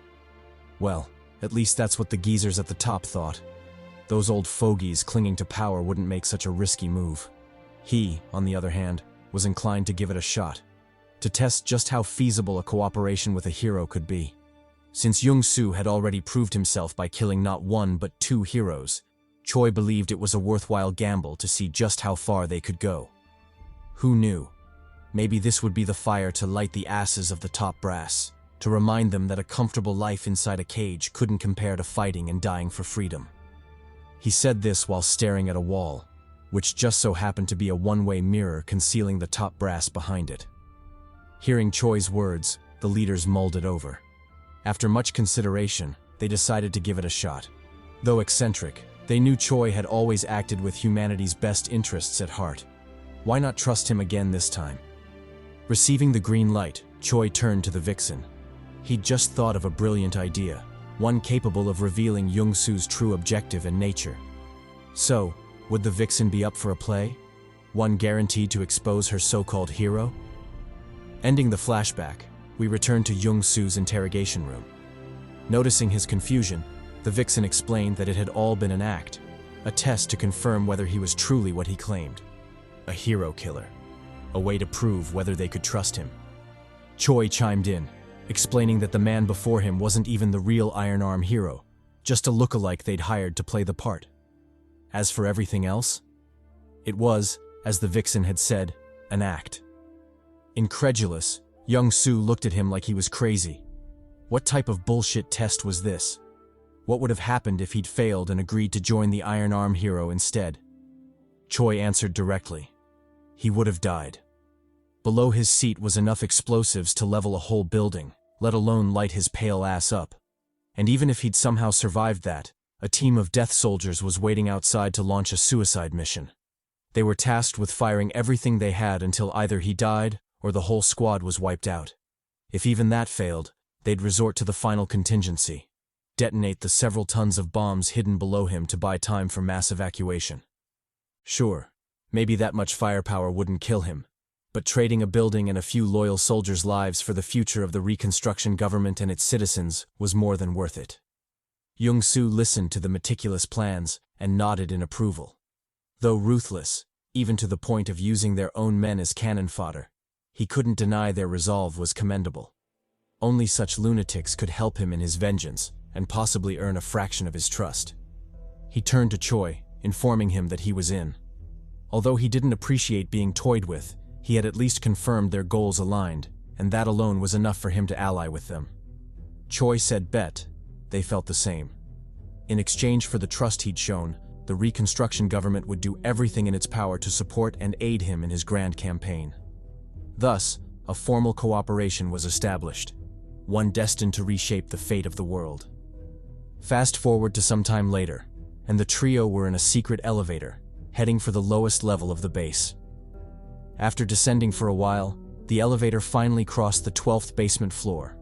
Well, at least that's what the geezers at the top thought. Those old fogies clinging to power wouldn't make such a risky move. He, on the other hand, was inclined to give it a shot, to test just how feasible a cooperation with a hero could be. Since Jeongsu had already proved himself by killing not one but 2 heroes, Choi believed it was a worthwhile gamble to see just how far they could go. Who knew? Maybe this would be the fire to light the asses of the top brass, to remind them that a comfortable life inside a cage couldn't compare to fighting and dying for freedom. He said this while staring at a wall, which just so happened to be a one-way mirror concealing the top brass behind it. Hearing Choi's words, the leaders mulled it over. After much consideration, they decided to give it a shot. Though eccentric, they knew Choi had always acted with humanity's best interests at heart. Why not trust him again this time? Receiving the green light, Choi turned to the vixen. He'd just thought of a brilliant idea, one capable of revealing Jeongsu's true objective and nature. So, would the vixen be up for a play? One guaranteed to expose her so-called hero? Ending the flashback, we return to Jeongsu's interrogation room. Noticing his confusion, the vixen explained that it had all been an act, a test to confirm whether he was truly what he claimed. A hero killer. A way to prove whether they could trust him. Choi chimed in, explaining that the man before him wasn't even the real Iron Arm hero, just a lookalike they'd hired to play the part. As for everything else, it was, as the vixen had said, an act. Incredulous, Jeongsu looked at him like he was crazy. What type of bullshit test was this? What would have happened if he'd failed and agreed to join the Iron Arm hero instead? Choi answered directly. He would have died. Below his seat was enough explosives to level a whole building, let alone light his pale ass up. And even if he'd somehow survived that, a team of death soldiers was waiting outside to launch a suicide mission. They were tasked with firing everything they had until either he died or the whole squad was wiped out. If even that failed, they'd resort to the final contingency. Detonate the several tons of bombs hidden below him to buy time for mass evacuation. Sure, maybe that much firepower wouldn't kill him, but trading a building and a few loyal soldiers' lives for the future of the Reconstruction government and its citizens was more than worth it. Jeongsu listened to the meticulous plans and nodded in approval. Though ruthless, even to the point of using their own men as cannon fodder. He couldn't deny their resolve was commendable. Only such lunatics could help him in his vengeance and possibly earn a fraction of his trust. He turned to Choi, informing him that he was in. Although he didn't appreciate being toyed with, he had at least confirmed their goals aligned, and that alone was enough for him to ally with them. Choi said bet. They felt the same. In exchange for the trust he'd shown, the reconstruction government would do everything in its power to support and aid him in his grand campaign. Thus, a formal cooperation was established, one destined to reshape the fate of the world. Fast forward to some time later, and the trio were in a secret elevator, heading for the lowest level of the base. After descending for a while, the elevator finally crossed the 12th basement floor,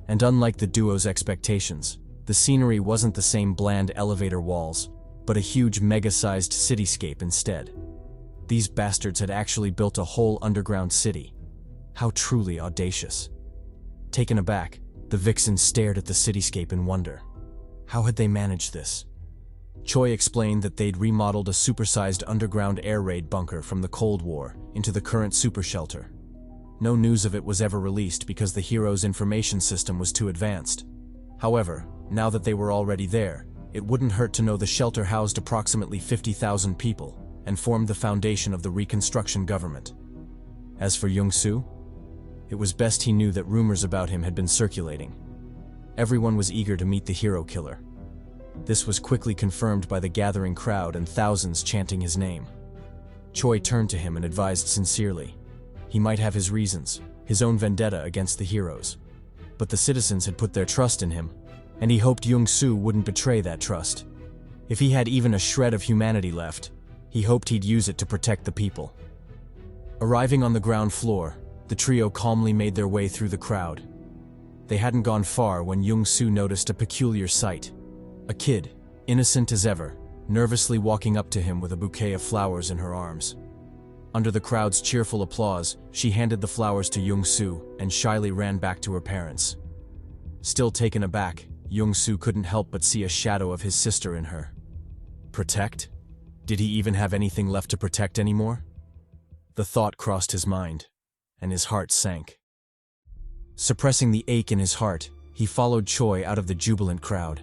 and unlike the duo's expectations, the scenery wasn't the same bland elevator walls, but a huge mega-sized cityscape instead. These bastards had actually built a whole underground city. How truly audacious. Taken aback, the vixen stared at the cityscape in wonder. How had they managed this? Choi explained that they'd remodeled a supersized underground air raid bunker from the Cold War into the current super shelter. No news of it was ever released because the hero's information system was too advanced. However, now that they were already there, it wouldn't hurt to know the shelter housed approximately 50,000 people and formed the foundation of the reconstruction government. As for Jeongsu, it was best he knew that rumors about him had been circulating. Everyone was eager to meet the hero killer. This was quickly confirmed by the gathering crowd and thousands chanting his name. Choi turned to him and advised sincerely. He might have his reasons, his own vendetta against the heroes. But the citizens had put their trust in him, and he hoped Jeongsu wouldn't betray that trust. If he had even a shred of humanity left, he hoped he'd use it to protect the people. Arriving on the ground floor, the trio calmly made their way through the crowd. They hadn't gone far when Jeongsu noticed a peculiar sight. A kid, innocent as ever, nervously walking up to him with a bouquet of flowers in her arms. Under the crowd's cheerful applause, she handed the flowers to Jeongsu and shyly ran back to her parents. Still taken aback, Jeongsu couldn't help but see a shadow of his sister in her. Protect? Did he even have anything left to protect anymore? The thought crossed his mind, and his heart sank. Suppressing the ache in his heart, he followed Choi out of the jubilant crowd.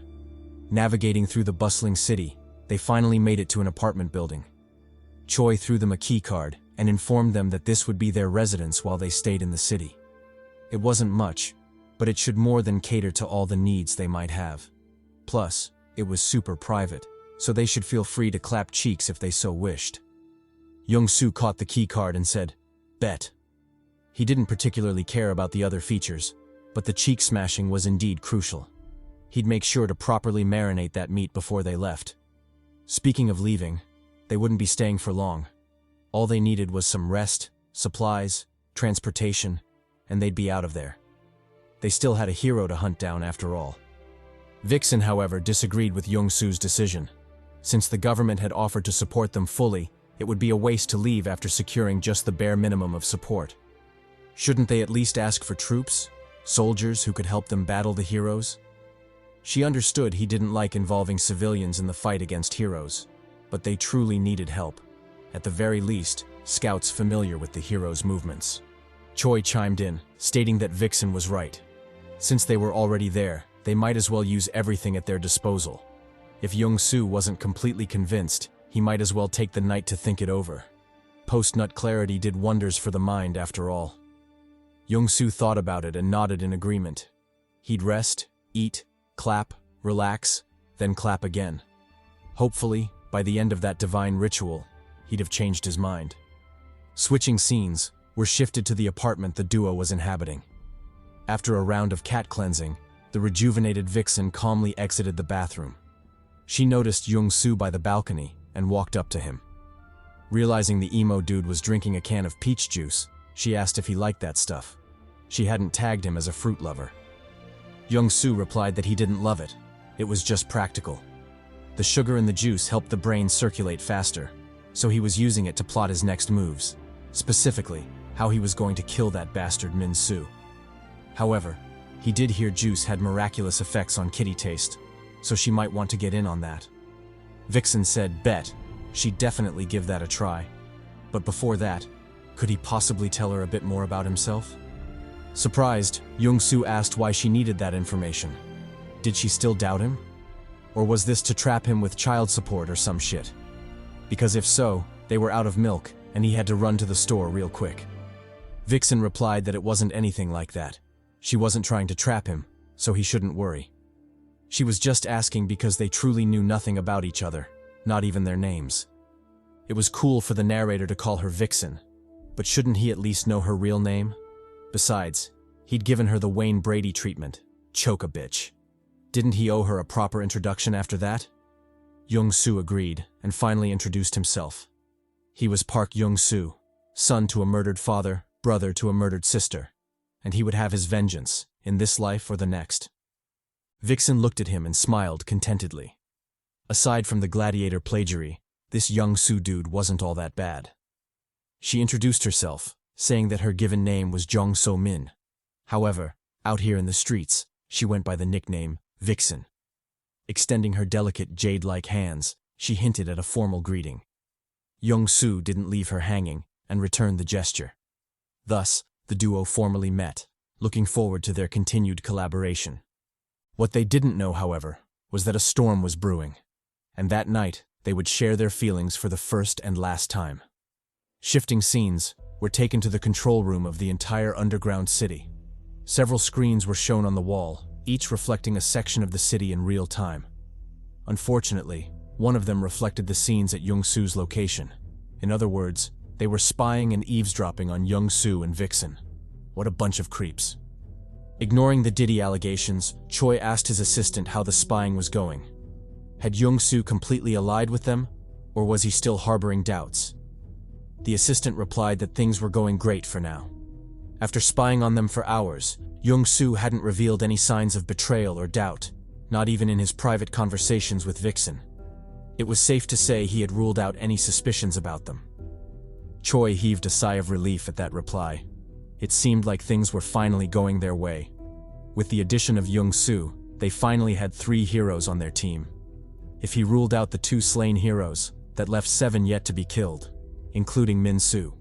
Navigating through the bustling city, they finally made it to an apartment building. Choi threw them a key card and informed them that this would be their residence while they stayed in the city. It wasn't much, but it should more than cater to all the needs they might have. Plus, it was super private, so they should feel free to clap cheeks if they so wished. Jeongsu caught the key card and said, bet. He didn't particularly care about the other features, but the cheek smashing was indeed crucial. He'd make sure to properly marinate that meat before they left. Speaking of leaving, they wouldn't be staying for long. All they needed was some rest, supplies, transportation, and they'd be out of there. They still had a hero to hunt down after all. Vixen, however, disagreed with Jeongsu's decision. Since the government had offered to support them fully, it would be a waste to leave after securing just the bare minimum of support. Shouldn't they at least ask for troops, soldiers who could help them battle the heroes? She understood he didn't like involving civilians in the fight against heroes, but they truly needed help. At the very least, scouts familiar with the heroes' movements. Choi chimed in, stating that Vixen was right. Since they were already there, they might as well use everything at their disposal. If Jeongsu wasn't completely convinced, he might as well take the night to think it over. Post-nut clarity did wonders for the mind after all. Jeongsu thought about it and nodded in agreement. He'd rest, eat, clap, relax, then clap again. Hopefully, by the end of that divine ritual, he'd have changed his mind. Switching scenes, we're shifted to the apartment the duo was inhabiting. After a round of cat cleansing, the rejuvenated Vixen calmly exited the bathroom. She noticed Jeongsu by the balcony and walked up to him. Realizing the emo dude was drinking a can of peach juice, she asked if he liked that stuff. She hadn't tagged him as a fruit lover. Jeongsu replied that he didn't love it. It was just practical. The sugar in the juice helped the brain circulate faster, so he was using it to plot his next moves, specifically how he was going to kill that bastard Minsu. However, he did hear juice had miraculous effects on kitty taste, so she might want to get in on that. Vixen said bet, she'd definitely give that a try. But before that, could he possibly tell her a bit more about himself? Surprised, Jeongsu asked why she needed that information. Did she still doubt him? Or was this to trap him with child support or some shit? Because if so, they were out of milk, and he had to run to the store real quick. Vixen replied that it wasn't anything like that. She wasn't trying to trap him, so he shouldn't worry. She was just asking because they truly knew nothing about each other, not even their names. It was cool for the narrator to call her Vixen, but shouldn't he at least know her real name? Besides, he'd given her the Wayne Brady treatment, choke a bitch. Didn't he owe her a proper introduction after that? Jeongsu agreed, and finally introduced himself. He was Park Jeongsu, son to a murdered father, brother to a murdered sister, and he would have his vengeance, in this life or the next. Vixen looked at him and smiled contentedly. Aside from the gladiator plagiary, this Jeongsu dude wasn't all that bad. She introduced herself, saying that her given name was Jeongsu Min. However, out here in the streets, she went by the nickname Vixen. Extending her delicate jade-like hands, she hinted at a formal greeting. Jeongsu didn't leave her hanging and returned the gesture. Thus, the duo formally met, looking forward to their continued collaboration. What they didn't know, however, was that a storm was brewing, and that night they would share their feelings for the first and last time. Shifting scenes were taken to the control room of the entire underground city. Several screens were shown on the wall, each reflecting a section of the city in real time. Unfortunately, one of them reflected the scenes at Jeongsu's location. In other words, they were spying and eavesdropping on Jeongsu and Vixen. What a bunch of creeps. Ignoring the Diddy allegations, Choi asked his assistant how the spying was going. Had Jeongsu completely allied with them, or was he still harboring doubts? The assistant replied that things were going great for now. After spying on them for hours, Jeongsu hadn't revealed any signs of betrayal or doubt, not even in his private conversations with Vixen. It was safe to say he had ruled out any suspicions about them. Choi heaved a sigh of relief at that reply. It seemed like things were finally going their way. With the addition of Jeongsu, they finally had 3 heroes on their team. If he ruled out the 2 slain heroes, that left 7 yet to be killed, including Minsu.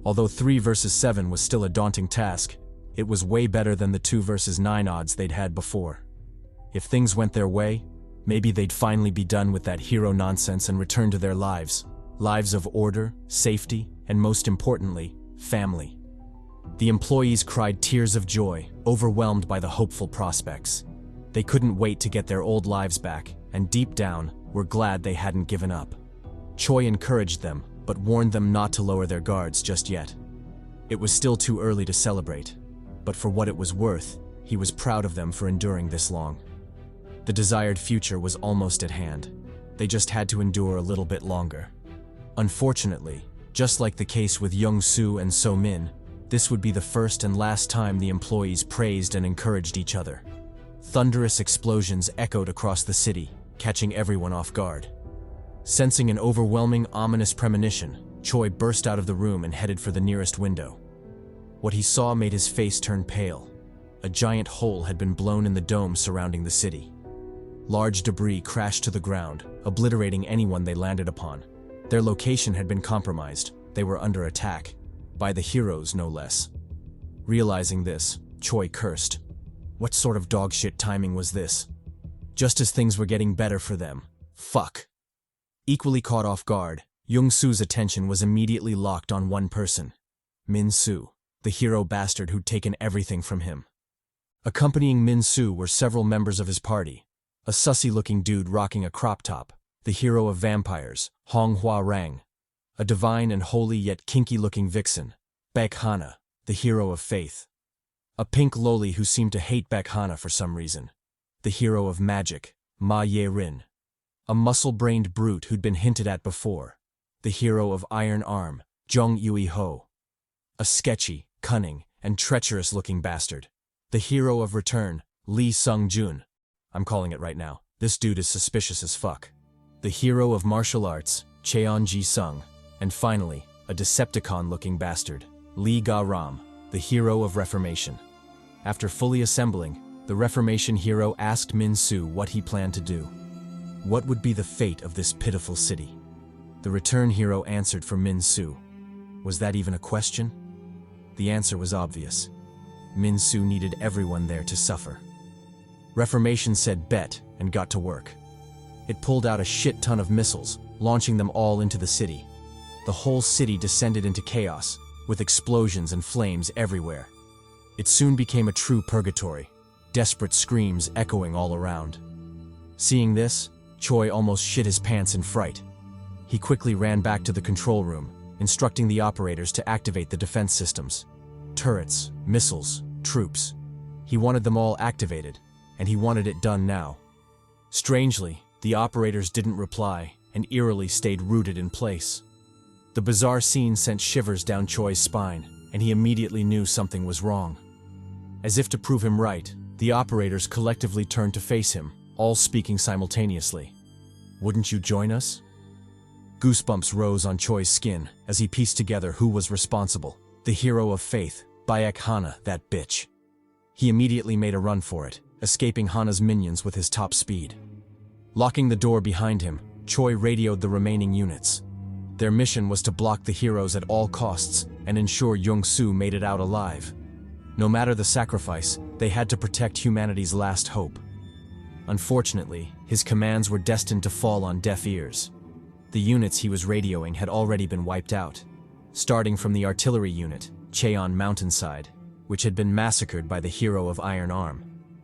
Although 3 versus 7 was still a daunting task, it was way better than the 2 versus 9 odds they'd had before. If things went their way, maybe they'd finally be done with that hero nonsense and return to their lives. Lives of order, safety, and most importantly, family. The employees cried tears of joy, overwhelmed by the hopeful prospects. They couldn't wait to get their old lives back, and deep down, were glad they hadn't given up. Choi encouraged them, but warned them not to lower their guards just yet. It was still too early to celebrate, but for what it was worth, he was proud of them for enduring this long. The desired future was almost at hand. They just had to endure a little bit longer. Unfortunately, just like the case with Jeongsu and So Min, this would be the first and last time the employees praised and encouraged each other. Thunderous explosions echoed across the city, catching everyone off guard. Sensing an overwhelming, ominous premonition, Choi burst out of the room and headed for the nearest window. What he saw made his face turn pale. A giant hole had been blown in the dome surrounding the city. Large debris crashed to the ground, obliterating anyone they landed upon. Their location had been compromised. They were under attack. By the heroes, no less. Realizing this, Choi cursed. What sort of dogshit timing was this? Just as things were getting better for them. Fuck. Equally caught off guard, Jeongsu's attention was immediately locked on one person. Minsu, the hero bastard who'd taken everything from him. Accompanying Minsu were several members of his party. A sussy-looking dude rocking a crop top, the hero of vampires, Hong Hua Rang. A divine and holy yet kinky-looking vixen, Baek Hana, the hero of faith. A pink loli who seemed to hate Baek Hana for some reason, the hero of magic, Ma Ye Rin. A muscle-brained brute who'd been hinted at before, the hero of Iron Arm, Jung Yui Ho. A sketchy, cunning, and treacherous-looking bastard, the hero of Return, Lee Sung-jun. I'm calling it right now. This dude is suspicious as fuck. The hero of martial arts, Cheon Ji-sung. And finally, a Decepticon-looking bastard, Lee Ga-ram, the hero of Reformation. After fully assembling, the Reformation hero asked Minsu what he planned to do. What would be the fate of this pitiful city? The Return hero answered for Minsu. Was that even a question? The answer was obvious. Minsu needed everyone there to suffer. Reformation said bet and got to work. It pulled out a shit ton of missiles, launching them all into the city. The whole city descended into chaos, with explosions and flames everywhere. It soon became a true purgatory, desperate screams echoing all around. Seeing this, Choi almost shit his pants in fright. He quickly ran back to the control room, instructing the operators to activate the defense systems. Turrets, missiles, troops. He wanted them all activated, and he wanted it done now. Strangely, the operators didn't reply and eerily stayed rooted in place. The bizarre scene sent shivers down Choi's spine, and he immediately knew something was wrong. As if to prove him right, the operators collectively turned to face him, all speaking simultaneously. "Wouldn't you join us?" Goosebumps rose on Choi's skin as he pieced together who was responsible. The hero of faith, Bayek Hana, that bitch. He immediately made a run for it, escaping Hana's minions with his top speed. Locking the door behind him, Choi radioed the remaining units. Their mission was to block the heroes at all costs and ensure Jeongsu made it out alive. No matter the sacrifice, they had to protect humanity's last hope. Unfortunately, his commands were destined to fall on deaf ears. The units he was radioing had already been wiped out, starting from the artillery unit, Cheon Mountainside, which had been massacred by the hero of Iron Arm,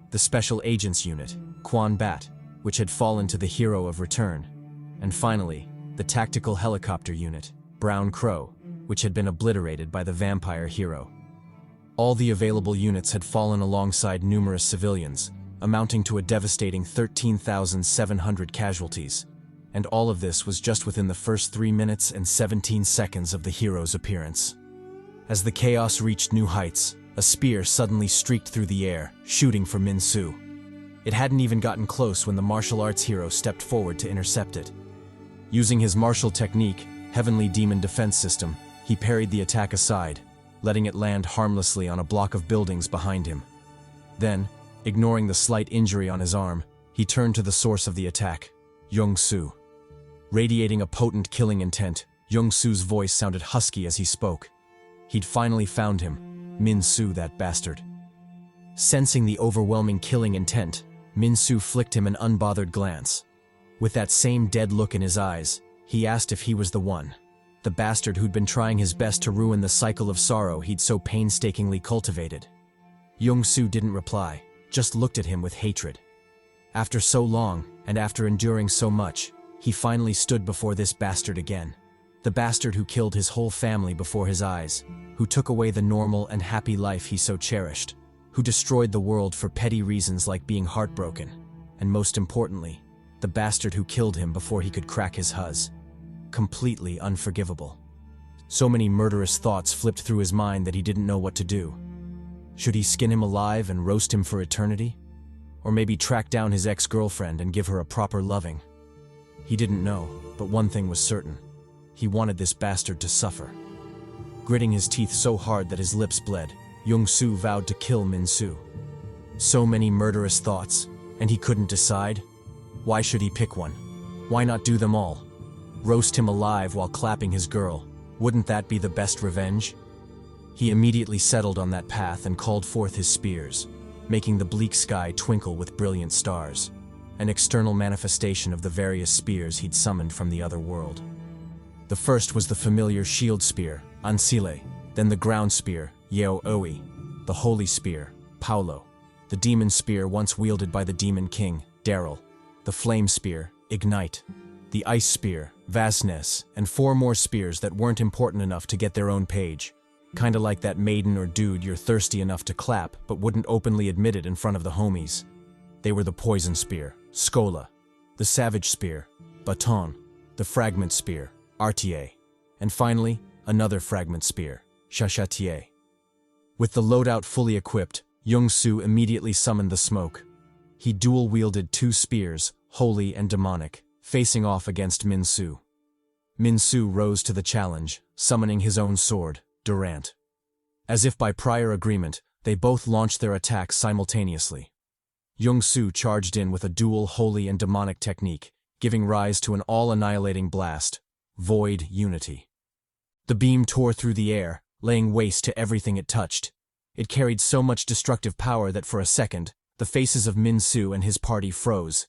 the Special Agents Unit, Quan Bat, which had fallen to the hero of Return, and finally, the Tactical Helicopter Unit, Brown Crow, which had been obliterated by the vampire hero. All the available units had fallen alongside numerous civilians, amounting to a devastating 13,700 casualties, and all of this was just within the first 3 minutes and 17 seconds of the hero's appearance. As the chaos reached new heights, a spear suddenly streaked through the air, shooting for Minsu. It hadn't even gotten close when the martial arts hero stepped forward to intercept it. Using his martial technique, Heavenly Demon Defense System, he parried the attack aside, letting it land harmlessly on a block of buildings behind him. Then, ignoring the slight injury on his arm, he turned to the source of the attack, Jeongsu. Radiating a potent killing intent, Jeongsu's voice sounded husky as he spoke. He'd finally found him, Minsu, that bastard. Sensing the overwhelming killing intent, Minsu flicked him an unbothered glance. With that same dead look in his eyes, he asked if he was the one, the bastard who'd been trying his best to ruin the cycle of sorrow he'd so painstakingly cultivated. Jeongsu didn't reply, just looked at him with hatred. After so long, and after enduring so much, he finally stood before this bastard again. The bastard who killed his whole family before his eyes, who took away the normal and happy life he so cherished, who destroyed the world for petty reasons like being heartbroken, and most importantly, the bastard who killed him before he could crack his huzz. Completely unforgivable. So many murderous thoughts flipped through his mind that he didn't know what to do. Should he skin him alive and roast him for eternity? Or maybe track down his ex-girlfriend and give her a proper loving? He didn't know, but one thing was certain. He wanted this bastard to suffer. Gritting his teeth so hard that his lips bled, Jeongsu vowed to kill Minsu. So many murderous thoughts, and he couldn't decide. Why should he pick one? Why not do them all? Roast him alive while clapping his girl. Wouldn't that be the best revenge? He immediately settled on that path and called forth his spears, making the bleak sky twinkle with brilliant stars, an external manifestation of the various spears he'd summoned from the other world. The first was the familiar shield spear, Ansile, then the ground spear, Yeo Oi, the holy spear, Paulo, the demon spear once wielded by the demon king, Daryl, the flame spear, Ignite, the ice spear, Vasnes, and 4 more spears that weren't important enough to get their own page. Kinda like that maiden or dude you're thirsty enough to clap but wouldn't openly admit it in front of the homies. They were the poison spear, Skola, the savage spear, Baton, the fragment spear, Artier, and finally, another fragment spear, Shashatier. With the loadout fully equipped, Jeongsu immediately summoned the smoke. He dual-wielded 2 spears, holy and demonic, facing off against Minsu. Minsu rose to the challenge, summoning his own sword, Durant. As if by prior agreement, they both launched their attacks simultaneously. Jeongsu charged in with a dual holy and demonic technique, giving rise to an all-annihilating blast, Void Unity. The beam tore through the air, laying waste to everything it touched. It carried so much destructive power that for a second, the faces of Minsu and his party froze.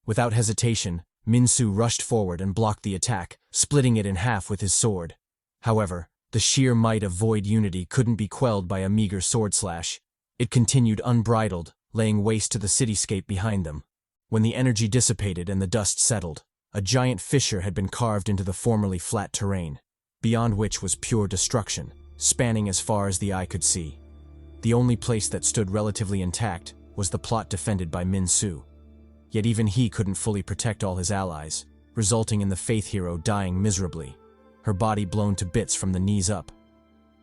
Without hesitation, Minsu rushed forward and blocked the attack, splitting it in half with his sword. However, the sheer might of Void Unity couldn't be quelled by a meager sword slash. It continued unbridled, laying waste to the cityscape behind them. When the energy dissipated and the dust settled, a giant fissure had been carved into the formerly flat terrain, beyond which was pure destruction, spanning as far as the eye could see. The only place that stood relatively intact was the plot defended by Minsu. Yet even he couldn't fully protect all his allies, resulting in the Faith Hero dying miserably, her body blown to bits from the knees up.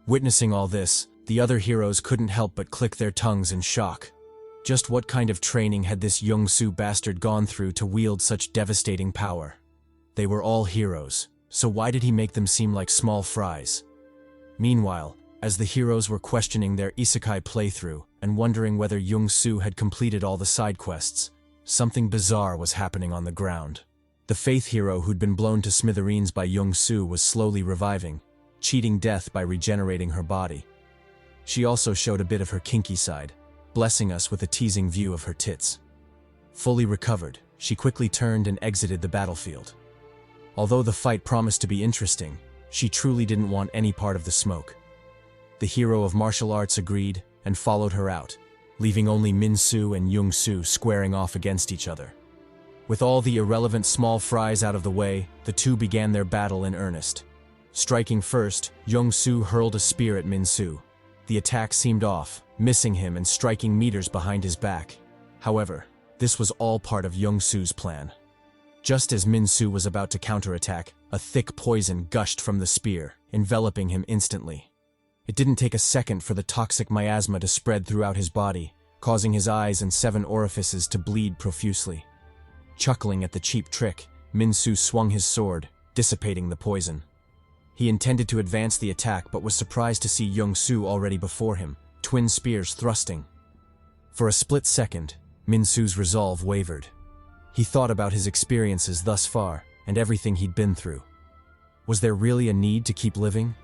Witnessing all this, the other heroes couldn't help but click their tongues in shock. Just what kind of training had this Jeongsu bastard gone through to wield such devastating power? They were all heroes, so why did he make them seem like small fries? Meanwhile, as the heroes were questioning their isekai playthrough and wondering whether Jeongsu had completed all the side quests, something bizarre was happening on the ground. The Faith Hero who'd been blown to smithereens by Jeongsu was slowly reviving, cheating death by regenerating her body. She also showed a bit of her kinky side, blessing us with a teasing view of her tits. Fully recovered, she quickly turned and exited the battlefield. Although the fight promised to be interesting, she truly didn't want any part of the smoke. The hero of martial arts agreed and followed her out, leaving only Minsu and Jeongsu squaring off against each other. With all the irrelevant small fries out of the way, the two began their battle in earnest. Striking first, Jeongsu hurled a spear at Minsu. The attack seemed off, missing him and striking meters behind his back. However, this was all part of Jeongsu's plan. Just as Minsu was about to counterattack, a thick poison gushed from the spear, enveloping him instantly. It didn't take a second for the toxic miasma to spread throughout his body, causing his eyes and 7 orifices to bleed profusely. Chuckling at the cheap trick, Minsu swung his sword, dissipating the poison. He intended to advance the attack but was surprised to see Jeongsu already before him, twin spears thrusting. For a split second, Minsu's resolve wavered. He thought about his experiences thus far and everything he'd been through. Was there really a need to keep living?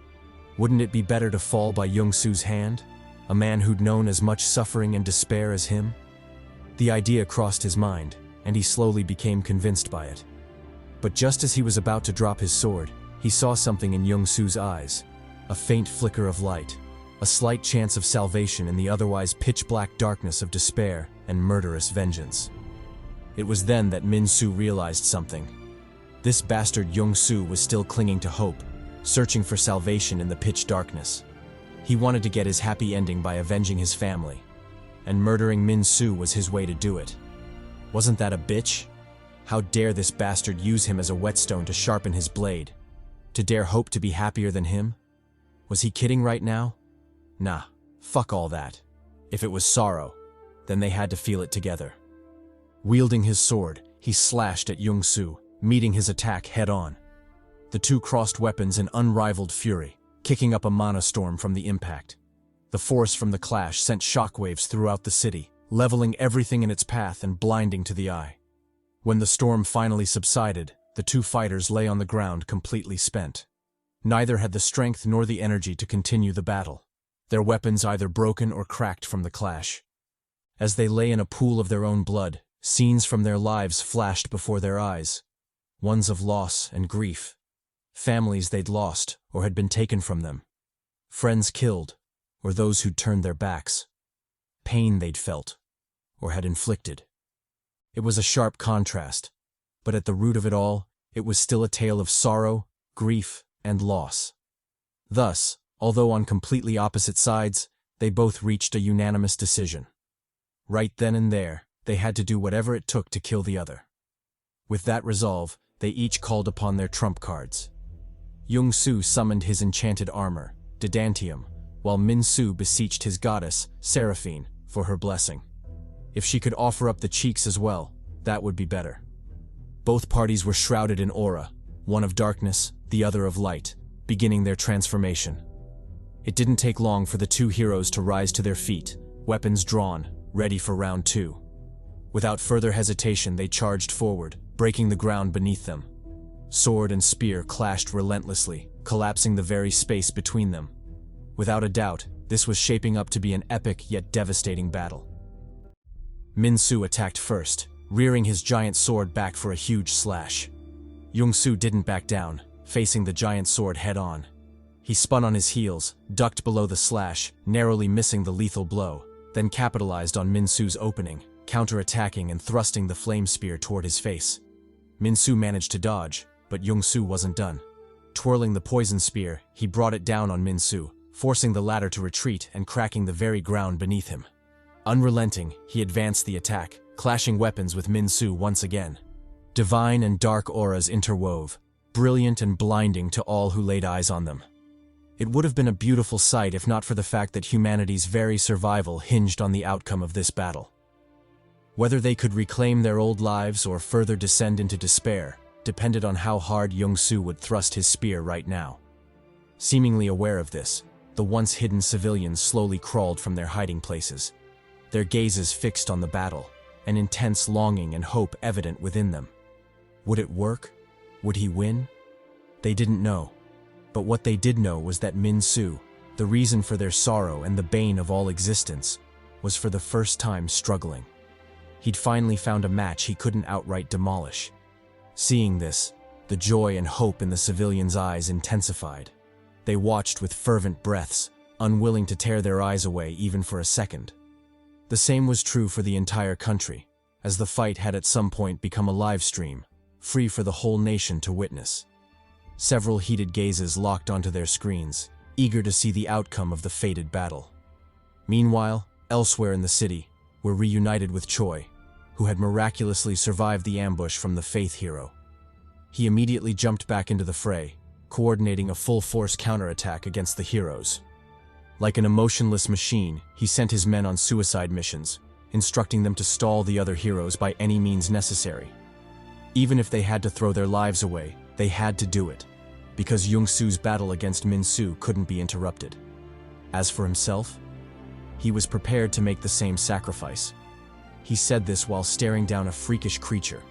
Wouldn't it be better to fall by Jeongsu's hand, a man who'd known as much suffering and despair as him? The idea crossed his mind, and he slowly became convinced by it. But just as he was about to drop his sword, he saw something in Jeongsu's eyes, a faint flicker of light, a slight chance of salvation in the otherwise pitch-black darkness of despair and murderous vengeance. It was then that Minsu realized something. This bastard Jeongsu was still clinging to hope, searching for salvation in the pitch darkness. He wanted to get his happy ending by avenging his family, and murdering Minsu was his way to do it. Wasn't that a bitch? How dare this bastard use him as a whetstone to sharpen his blade? To dare hope to be happier than him? Was he kidding right now? Nah, fuck all that. If it was sorrow, then they had to feel it together. Wielding his sword, he slashed at Jeongsu, meeting his attack head-on. The two crossed weapons in unrivaled fury, kicking up a mana storm from the impact. The force from the clash sent shockwaves throughout the city, leveling everything in its path and blinding to the eye. When the storm finally subsided, the two fighters lay on the ground completely spent. Neither had the strength nor the energy to continue the battle, their weapons either broken or cracked from the clash. As they lay in a pool of their own blood, scenes from their lives flashed before their eyes, ones of loss and grief. Families they'd lost or had been taken from them. Friends killed, or those who'd turned their backs. Pain they'd felt, or had inflicted. It was a sharp contrast, but at the root of it all, it was still a tale of sorrow, grief, and loss. Thus, although on completely opposite sides, they both reached a unanimous decision. Right then and there, they had to do whatever it took to kill the other. With that resolve, they each called upon their trump cards. Jeongsu summoned his enchanted armor, Didantium, while Minsu beseeched his goddess, Seraphine, for her blessing. If she could offer up the cheeks as well, that would be better. Both parties were shrouded in aura, one of darkness, the other of light, beginning their transformation. It didn't take long for the two heroes to rise to their feet, weapons drawn, ready for round 2. Without further hesitation, they charged forward, breaking the ground beneath them. Sword and spear clashed relentlessly, collapsing the very space between them. Without a doubt, this was shaping up to be an epic yet devastating battle. Minsu attacked first, rearing his giant sword back for a huge slash. Jeongsu didn't back down, facing the giant sword head-on. He spun on his heels, ducked below the slash, narrowly missing the lethal blow, then capitalized on Minsu's opening, counter-attacking and thrusting the flame spear toward his face. Minsu managed to dodge, but Jeongsu wasn't done. Twirling the poison spear, he brought it down on Minsu, forcing the latter to retreat and cracking the very ground beneath him. Unrelenting, he advanced the attack, clashing weapons with Minsu once again. Divine and dark auras interwove, brilliant and blinding to all who laid eyes on them. It would have been a beautiful sight if not for the fact that humanity's very survival hinged on the outcome of this battle. Whether they could reclaim their old lives or further descend into despair depended on how hard Jeongsu would thrust his spear right now. Seemingly aware of this, the once hidden civilians slowly crawled from their hiding places, their gazes fixed on the battle, an intense longing and hope evident within them. Would it work? Would he win? They didn't know. But what they did know was that Minsu, the reason for their sorrow and the bane of all existence, was for the first time struggling. He'd finally found a match he couldn't outright demolish. Seeing this, the joy and hope in the civilians' eyes intensified. They watched with fervent breaths, unwilling to tear their eyes away even for a second. The same was true for the entire country, as the fight had at some point become a live stream, free for the whole nation to witness. Several heated gazes locked onto their screens, eager to see the outcome of the fated battle. Meanwhile, elsewhere in the city, were reunited with Choi, who had miraculously survived the ambush from the Faith hero. He immediately jumped back into the fray, coordinating a full-force counterattack against the heroes. Like an emotionless machine, he sent his men on suicide missions, instructing them to stall the other heroes by any means necessary. Even if they had to throw their lives away, they had to do it, because Jeongsu's battle against Minsu couldn't be interrupted. As for himself, he was prepared to make the same sacrifice. He said this while staring down a freakish creature,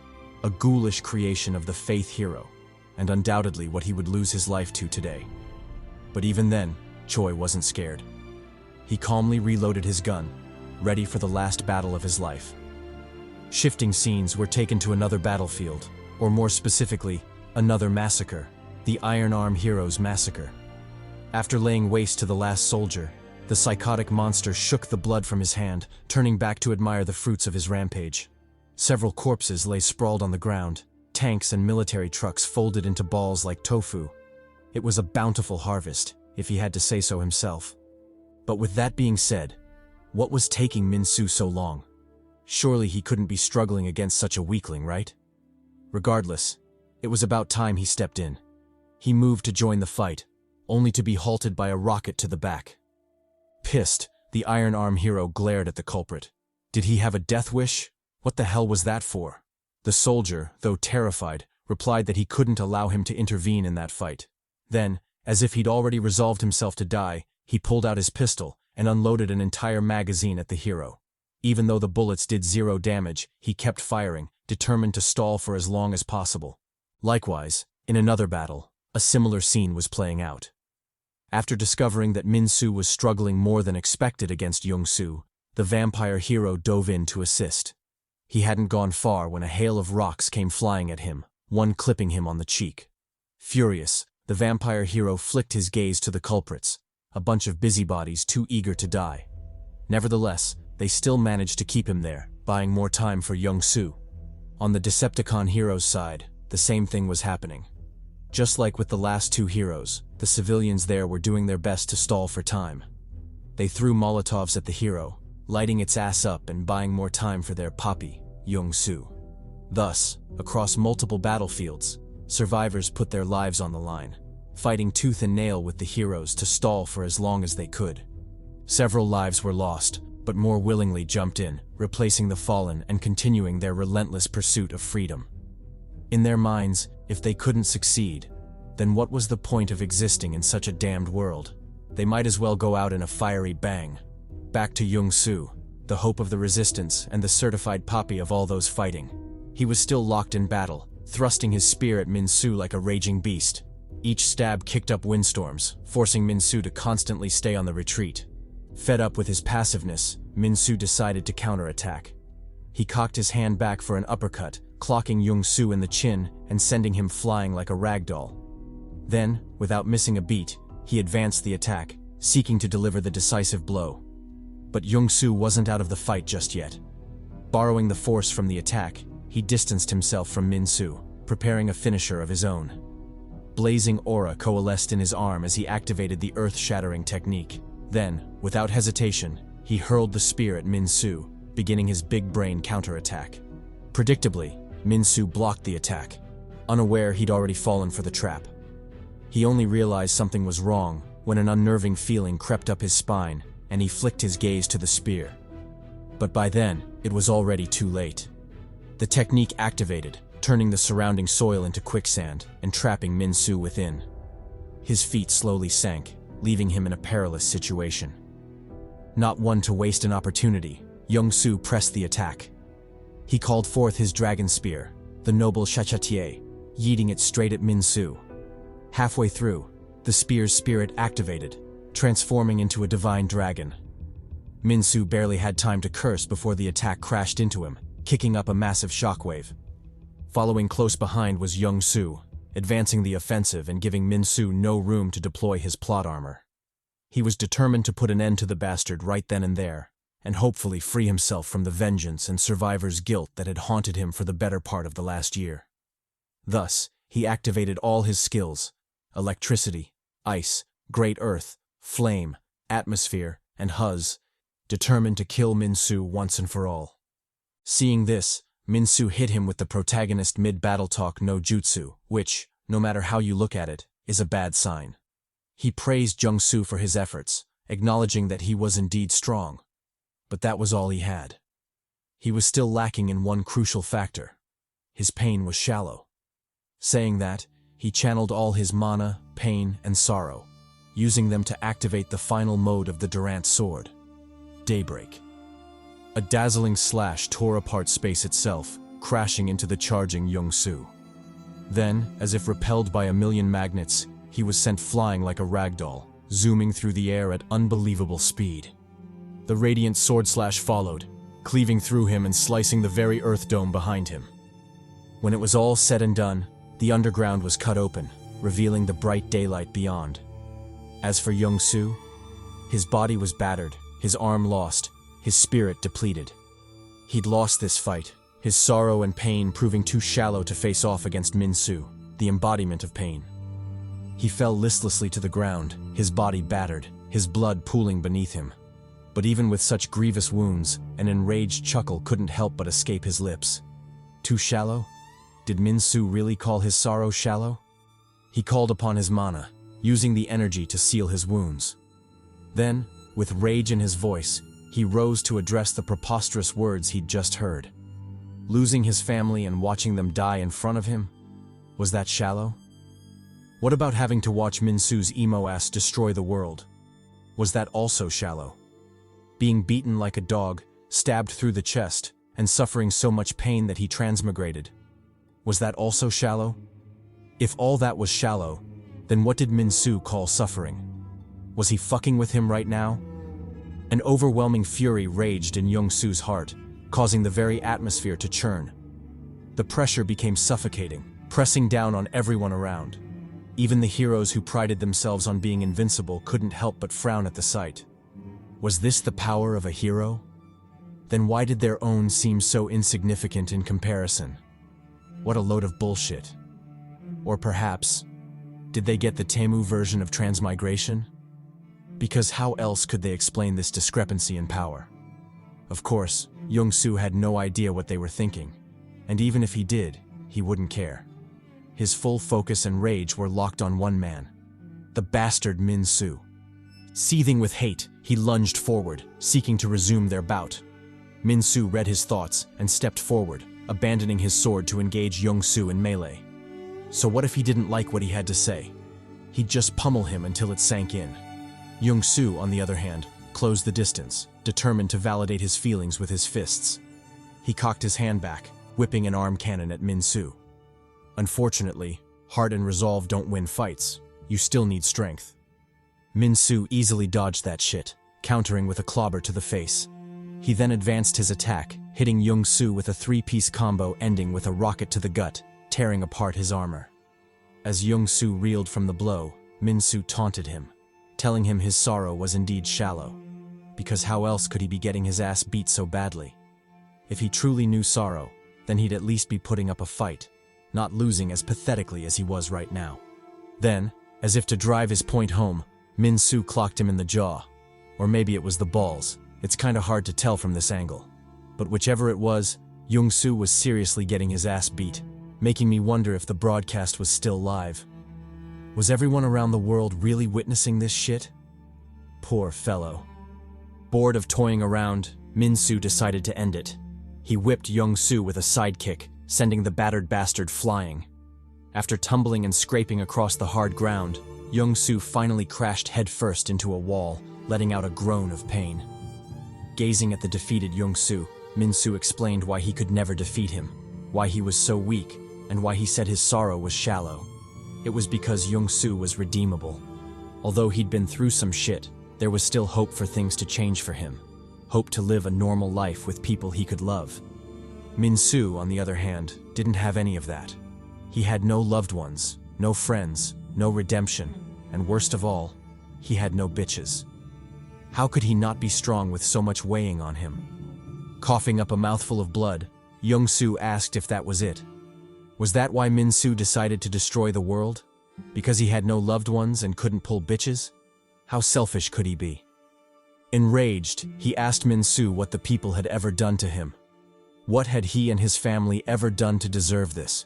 a ghoulish creation of the Faith hero, and undoubtedly what he would lose his life to today. But even then, Choi wasn't scared. He calmly reloaded his gun, ready for the last battle of his life. Shifting scenes were taken to another battlefield, or more specifically, another massacre, the Iron Arm Heroes Massacre. After laying waste to the last soldier, the psychotic monster shook the blood from his hand, turning back to admire the fruits of his rampage. Several corpses lay sprawled on the ground, tanks and military trucks folded into balls like tofu. It was a bountiful harvest, if he had to say so himself. But with that being said, what was taking Minsu so long? Surely he couldn't be struggling against such a weakling, right? Regardless, it was about time he stepped in. He moved to join the fight, only to be halted by a rocket to the back. Pissed, the Iron Arm hero glared at the culprit. Did he have a death wish? What the hell was that for? The soldier, though terrified, replied that he couldn't allow him to intervene in that fight. Then, as if he'd already resolved himself to die, he pulled out his pistol and unloaded an entire magazine at the hero. Even though the bullets did 0 damage, he kept firing, determined to stall for as long as possible. Likewise, in another battle, a similar scene was playing out. After discovering that Minsu was struggling more than expected against Jeongsu, the vampire hero dove in to assist. He hadn't gone far when a hail of rocks came flying at him, one clipping him on the cheek. Furious, the vampire hero flicked his gaze to the culprits, a bunch of busybodies too eager to die. Nevertheless, they still managed to keep him there, buying more time for Jeongsu. On the Decepticon hero's side, the same thing was happening. Just like with the last 2 heroes, the civilians there were doing their best to stall for time. They threw Molotovs at the hero, lighting its ass up and buying more time for their poppy, Jeongsu. Thus, across multiple battlefields, survivors put their lives on the line, fighting tooth and nail with the heroes to stall for as long as they could. Several lives were lost, but more willingly jumped in, replacing the fallen and continuing their relentless pursuit of freedom. In their minds, if they couldn't succeed, then what was the point of existing in such a damned world? They might as well go out in a fiery bang. Back to Jeongsu, the hope of the resistance and the certified poppy of all those fighting. He was still locked in battle, thrusting his spear at Minsu like a raging beast. Each stab kicked up windstorms, forcing Minsu to constantly stay on the retreat. Fed up with his passiveness, Minsu decided to counterattack. He cocked his hand back for an uppercut, clocking Jeongsu in the chin and sending him flying like a ragdoll. Then, without missing a beat, he advanced the attack, seeking to deliver the decisive blow. But Jeongsu wasn't out of the fight just yet. Borrowing the force from the attack, he distanced himself from Minsu, preparing a finisher of his own. Blazing aura coalesced in his arm as he activated the earth-shattering technique. Then, without hesitation, he hurled the spear at Minsu, beginning his big brain counterattack. Predictably, Minsu blocked the attack, unaware he'd already fallen for the trap. He only realized something was wrong when an unnerving feeling crept up his spine and he flicked his gaze to the spear. But by then, it was already too late. The technique activated, turning the surrounding soil into quicksand and trapping Minsu within. His feet slowly sank, leaving him in a perilous situation. Not one to waste an opportunity, Jeongsu pressed the attack. He called forth his dragon spear, the noble CHADY, yeeting it straight at Minsu. Halfway through, the spear's spirit activated, transforming into a divine dragon. Minsu barely had time to curse before the attack crashed into him, kicking up a massive shockwave. Following close behind was Jeongsu, advancing the offensive and giving Minsu no room to deploy his plot armor. He was determined to put an end to the bastard right then and there, and hopefully free himself from the vengeance and survivor's guilt that had haunted him for the better part of the last year. Thus, he activated all his skills: electricity, ice, great earth, flame, atmosphere, and huzz, determined to kill Minsu once and for all. Seeing this, Minsu hit him with the protagonist mid-battle talk no jutsu, which, no matter how you look at it, is a bad sign. He praised Jeongsu for his efforts, acknowledging that he was indeed strong. But that was all he had. He was still lacking in one crucial factor. His pain was shallow. Saying that, he channeled all his mana, pain, and sorrow, using them to activate the final mode of the Durant sword, Daybreak. A dazzling slash tore apart space itself, crashing into the charging Jeongsu. Then, as if repelled by a million magnets, he was sent flying like a ragdoll, zooming through the air at unbelievable speed. The radiant sword slash followed, cleaving through him and slicing the very earth dome behind him. When it was all said and done, the underground was cut open, revealing the bright daylight beyond. As for Jeongsu, his body was battered, his arm lost, his spirit depleted. He'd lost this fight, his sorrow and pain proving too shallow to face off against Minsu, the embodiment of pain. He fell listlessly to the ground, his body battered, his blood pooling beneath him. But even with such grievous wounds, an enraged chuckle couldn't help but escape his lips. Too shallow? Did Minsu really call his sorrow shallow? He called upon his mana, using the energy to seal his wounds. Then, with rage in his voice, he rose to address the preposterous words he'd just heard. Losing his family and watching them die in front of him? Was that shallow? What about having to watch Minsu's emo ass destroy the world? Was that also shallow? Being beaten like a dog, stabbed through the chest, and suffering so much pain that he transmigrated. Was that also shallow? If all that was shallow, then what did Minsu call suffering? Was he fucking with him right now? An overwhelming fury raged in Jeongsu's heart, causing the very atmosphere to churn. The pressure became suffocating, pressing down on everyone around. Even the heroes who prided themselves on being invincible couldn't help but frown at the sight. Was this the power of a hero? Then why did their own seem so insignificant in comparison? What a load of bullshit. Or perhaps, did they get the Temu version of transmigration? Because how else could they explain this discrepancy in power? Of course, Jeongsu had no idea what they were thinking, and even if he did, he wouldn't care. His full focus and rage were locked on one man, the bastard Minsu. Seething with hate, he lunged forward, seeking to resume their bout. Minsu read his thoughts and stepped forward, abandoning his sword to engage Jeongsu in melee. So what if he didn't like what he had to say? He'd just pummel him until it sank in. Jeongsu, on the other hand, closed the distance, determined to validate his feelings with his fists. He cocked his hand back, whipping an arm cannon at Minsu. Unfortunately, Heart and resolve don't win fights. You still need strength. Minsu easily dodged that shit, countering with a clobber to the face. He then advanced his attack, hitting Jeongsu with a 3-piece combo ending with a rocket to the gut, tearing apart his armor. As Jeongsu reeled from the blow, Minsu taunted him, telling him his sorrow was indeed shallow, because how else could he be getting his ass beat so badly? If he truly knew sorrow, then he'd at least be putting up a fight, not losing as pathetically as he was right now. Then, as if to drive his point home, Minsu clocked him in the jaw. Or maybe it was the balls. It's kinda hard to tell from this angle. But whichever it was, Jeongsu was seriously getting his ass beat, making me wonder if the broadcast was still live. Was everyone around the world really witnessing this shit? Poor fellow. Bored of toying around, Minsu decided to end it. He whipped Jeongsu with a sidekick, sending the battered bastard flying. After tumbling and scraping across the hard ground, Jeongsu finally crashed headfirst into a wall, letting out a groan of pain. Gazing at the defeated Jeongsu, Minsu explained why he could never defeat him, why he was so weak, and why he said his sorrow was shallow. It was because Jeongsu was redeemable. Although he'd been through some shit, there was still hope for things to change for him. Hope to live a normal life with people he could love. Minsu, on the other hand, didn't have any of that. He had no loved ones, no friends, no redemption, and worst of all, he had no bitches. How could he not be strong with so much weighing on him? Coughing up a mouthful of blood, Jeongsu asked if that was it. Was that why Minsu decided to destroy the world? Because he had no loved ones and couldn't pull bitches? How selfish could he be? Enraged, he asked Minsu what the people had ever done to him. What had he and his family ever done to deserve this?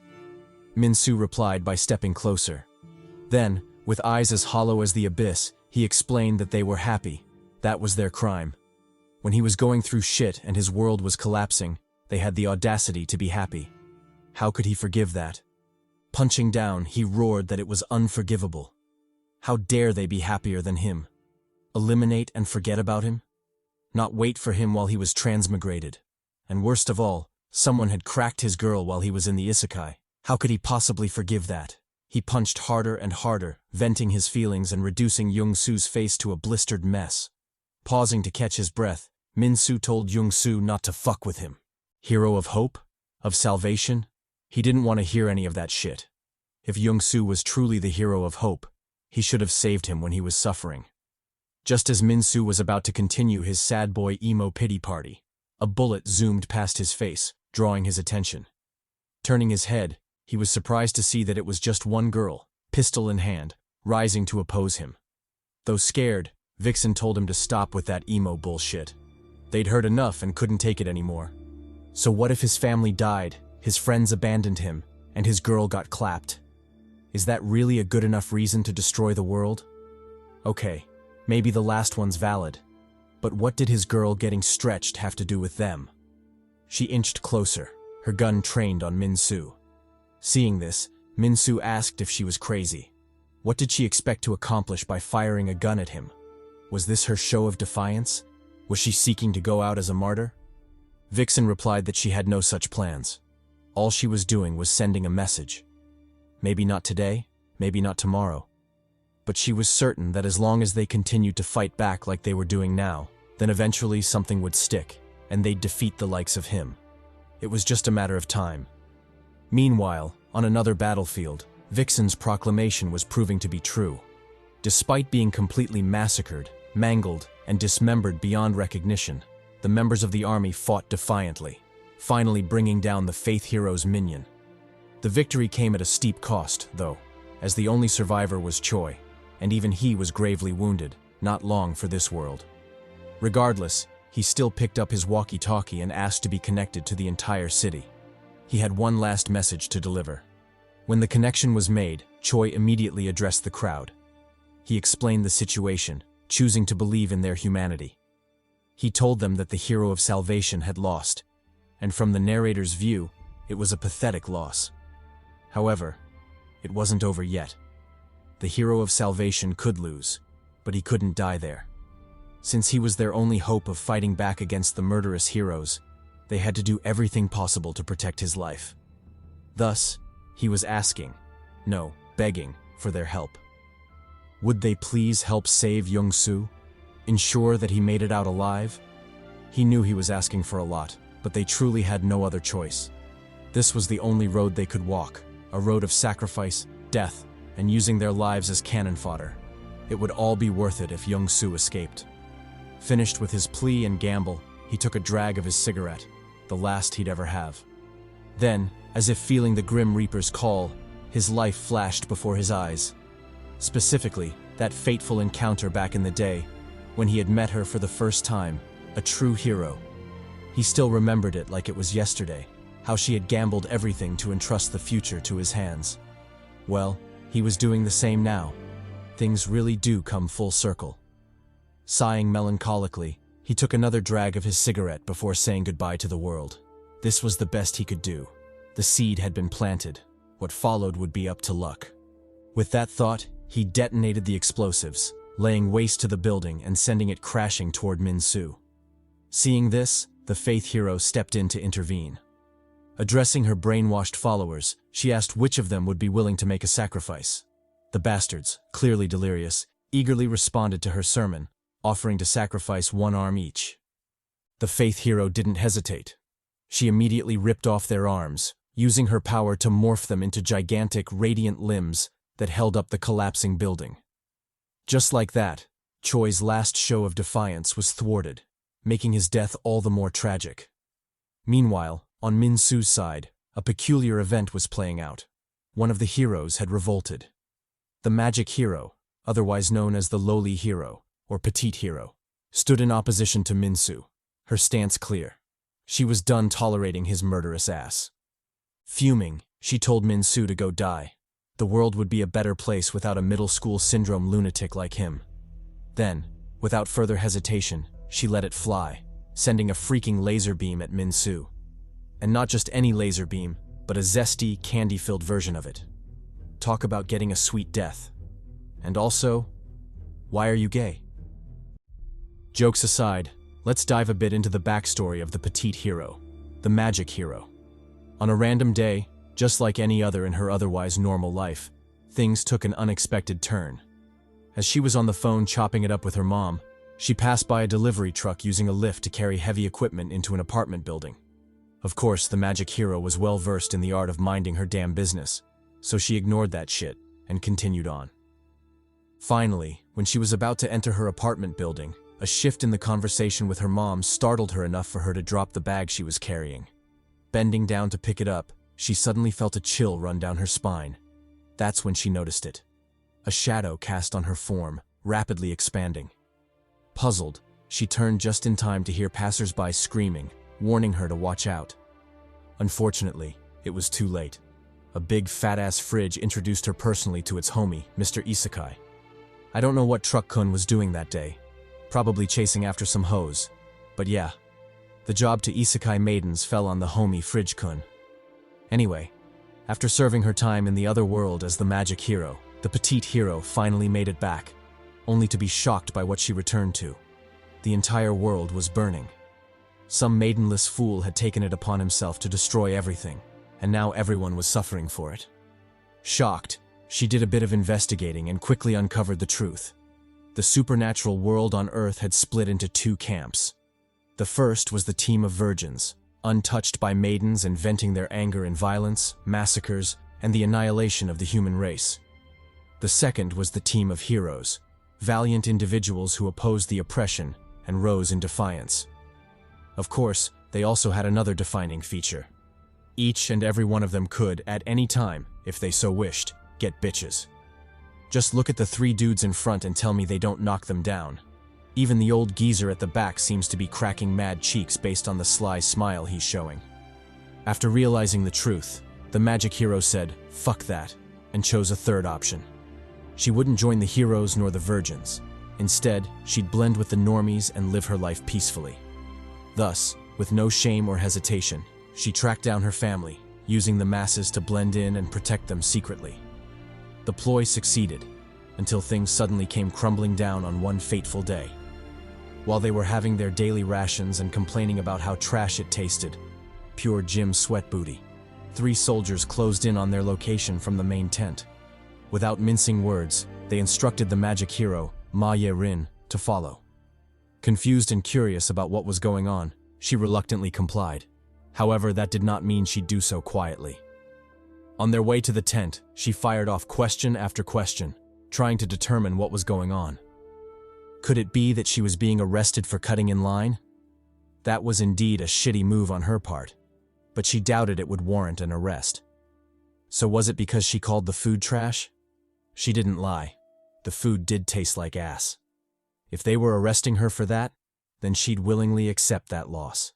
Minsu replied by stepping closer. Then, with eyes as hollow as the abyss, he explained that they were happy. That was their crime. When he was going through shit and his world was collapsing, they had the audacity to be happy. How could he forgive that? Punching down, he roared that it was unforgivable. How dare they be happier than him? Eliminate and forget about him? Not wait for him while he was transmigrated. And worst of all, someone had cracked his girl while he was in the isekai. How could he possibly forgive that? He punched harder and harder, venting his feelings and reducing Jeongsu's face to a blistered mess. Pausing to catch his breath, Minsu told Jeongsu not to fuck with him. Hero of hope? Of salvation? He didn't want to hear any of that shit. If Jeongsu was truly the hero of hope, he should have saved him when he was suffering. Just as Minsu was about to continue his sad boy emo pity party, a bullet zoomed past his face, drawing his attention. Turning his head, he was surprised to see that it was just one girl, pistol in hand, rising to oppose him. Though scared, Vixen told him to stop with that emo bullshit. They'd heard enough and couldn't take it anymore. So what if his family died, his friends abandoned him, and his girl got clapped? Is that really a good enough reason to destroy the world? Okay, maybe the last one's valid. But what did his girl getting stretched have to do with them? She inched closer, her gun trained on Minsu. Seeing this, Minsu asked if she was crazy. What did she expect to accomplish by firing a gun at him? Was this her show of defiance? Was she seeking to go out as a martyr? Vixen replied that she had no such plans. All she was doing was sending a message. Maybe not today, maybe not tomorrow. But she was certain that as long as they continued to fight back like they were doing now, then eventually something would stick, and they'd defeat the likes of him. It was just a matter of time. Meanwhile, on another battlefield, Vixen's proclamation was proving to be true. Despite being completely massacred, mangled, and dismembered beyond recognition, the members of the army fought defiantly, finally bringing down the Faith Hero's minion. The victory came at a steep cost, though, as the only survivor was Choi, and even he was gravely wounded, not long for this world. Regardless, he still picked up his walkie-talkie and asked to be connected to the entire city. He had one last message to deliver. When the connection was made, Choi immediately addressed the crowd. He explained the situation, choosing to believe in their humanity. He told them that the hero of salvation had lost, and from the narrator's view, it was a pathetic loss. However, it wasn't over yet. The hero of salvation could lose, but he couldn't die there. Since he was their only hope of fighting back against the murderous heroes, they had to do everything possible to protect his life. Thus, he was asking, no, begging for their help. Would they please help save Jeongsu? Ensure that he made it out alive? He knew he was asking for a lot, but they truly had no other choice. This was the only road they could walk, a road of sacrifice, death, and using their lives as cannon fodder. It would all be worth it if Jeongsu escaped. Finished with his plea and gamble, he took a drag of his cigarette, the last he'd ever have. Then, as if feeling the Grim Reaper's call, his life flashed before his eyes. Specifically, that fateful encounter back in the day, when he had met her for the first time, a true hero. He still remembered it like it was yesterday, how she had gambled everything to entrust the future to his hands. Well, he was doing the same now. Things really do come full circle. Sighing melancholically, he took another drag of his cigarette before saying goodbye to the world. This was the best he could do. The seed had been planted. What followed would be up to luck. With that thought, he detonated the explosives, laying waste to the building and sending it crashing toward Minsu. Seeing this, the faith hero stepped in to intervene. Addressing her brainwashed followers, she asked which of them would be willing to make a sacrifice. The bastards, clearly delirious, eagerly responded to her sermon, offering to sacrifice one arm each. The faith hero didn't hesitate. She immediately ripped off their arms, using her power to morph them into gigantic, radiant limbs that held up the collapsing building. Just like that, Choi's last show of defiance was thwarted, making his death all the more tragic. Meanwhile, on Minsu's side, a peculiar event was playing out. One of the heroes had revolted. The magic hero, otherwise known as the lowly hero, or petite hero, stood in opposition to Minsu, her stance clear. She was done tolerating his murderous ass. Fuming, she told Minsu to go die. The world would be a better place without a middle school syndrome lunatic like him. Then, without further hesitation, she let it fly, sending a freaking laser beam at Minsu. And not just any laser beam, but a zesty, candy-filled version of it. Talk about getting a sweet death. And also, why are you gay? Jokes aside, let's dive a bit into the backstory of the petite hero, the magic hero. On a random day, just like any other in her otherwise normal life, things took an unexpected turn. As she was on the phone chopping it up with her mom, she passed by a delivery truck using a lift to carry heavy equipment into an apartment building. Of course, the magic hero was well versed in the art of minding her damn business, so she ignored that shit and continued on. Finally, when she was about to enter her apartment building, a shift in the conversation with her mom startled her enough for her to drop the bag she was carrying. Bending down to pick it up, she suddenly felt a chill run down her spine. That's when she noticed it. A shadow cast on her form, rapidly expanding. Puzzled, she turned just in time to hear passers-by screaming, warning her to watch out. Unfortunately, it was too late. A big fat-ass fridge introduced her personally to its homie, Mr. Isekai. I don't know what Truck-kun was doing that day. Probably chasing after some hoes. But yeah, the job to Isekai maidens fell on the homie Fridge-kun. Anyway, after serving her time in the other world as the magic hero, the petite hero finally made it back, only to be shocked by what she returned to. The entire world was burning. Some maidenless fool had taken it upon himself to destroy everything, and now everyone was suffering for it. Shocked, she did a bit of investigating and quickly uncovered the truth. The supernatural world on Earth had split into two camps. The first was the team of virgins, untouched by maidens and venting their anger in violence, massacres, and the annihilation of the human race. The second was the team of heroes, valiant individuals who opposed the oppression and rose in defiance. Of course, they also had another defining feature. Each and every one of them could, at any time, if they so wished, get bitches. Just look at the three dudes in front and tell me they don't knock them down. Even the old geezer at the back seems to be cracking mad cheeks based on the sly smile he's showing. After realizing the truth, the magic hero said, "Fuck that," and chose a third option. She wouldn't join the heroes nor the virgins. Instead, she'd blend with the normies and live her life peacefully. Thus, with no shame or hesitation, she tracked down her family, using the masses to blend in and protect them secretly. The ploy succeeded, until things suddenly came crumbling down on one fateful day. While they were having their daily rations and complaining about how trash it tasted, pure gym sweat booty, 3 soldiers closed in on their location from the main tent. Without mincing words, they instructed the magic hero, Ma Ye-rin, to follow. Confused and curious about what was going on, she reluctantly complied. However, that did not mean she'd do so quietly. On their way to the tent, she fired off question after question, trying to determine what was going on. Could it be that she was being arrested for cutting in line? That was indeed a shitty move on her part, but she doubted it would warrant an arrest. So was it because she called the food trash? She didn't lie. The food did taste like ass. If they were arresting her for that, then she'd willingly accept that loss.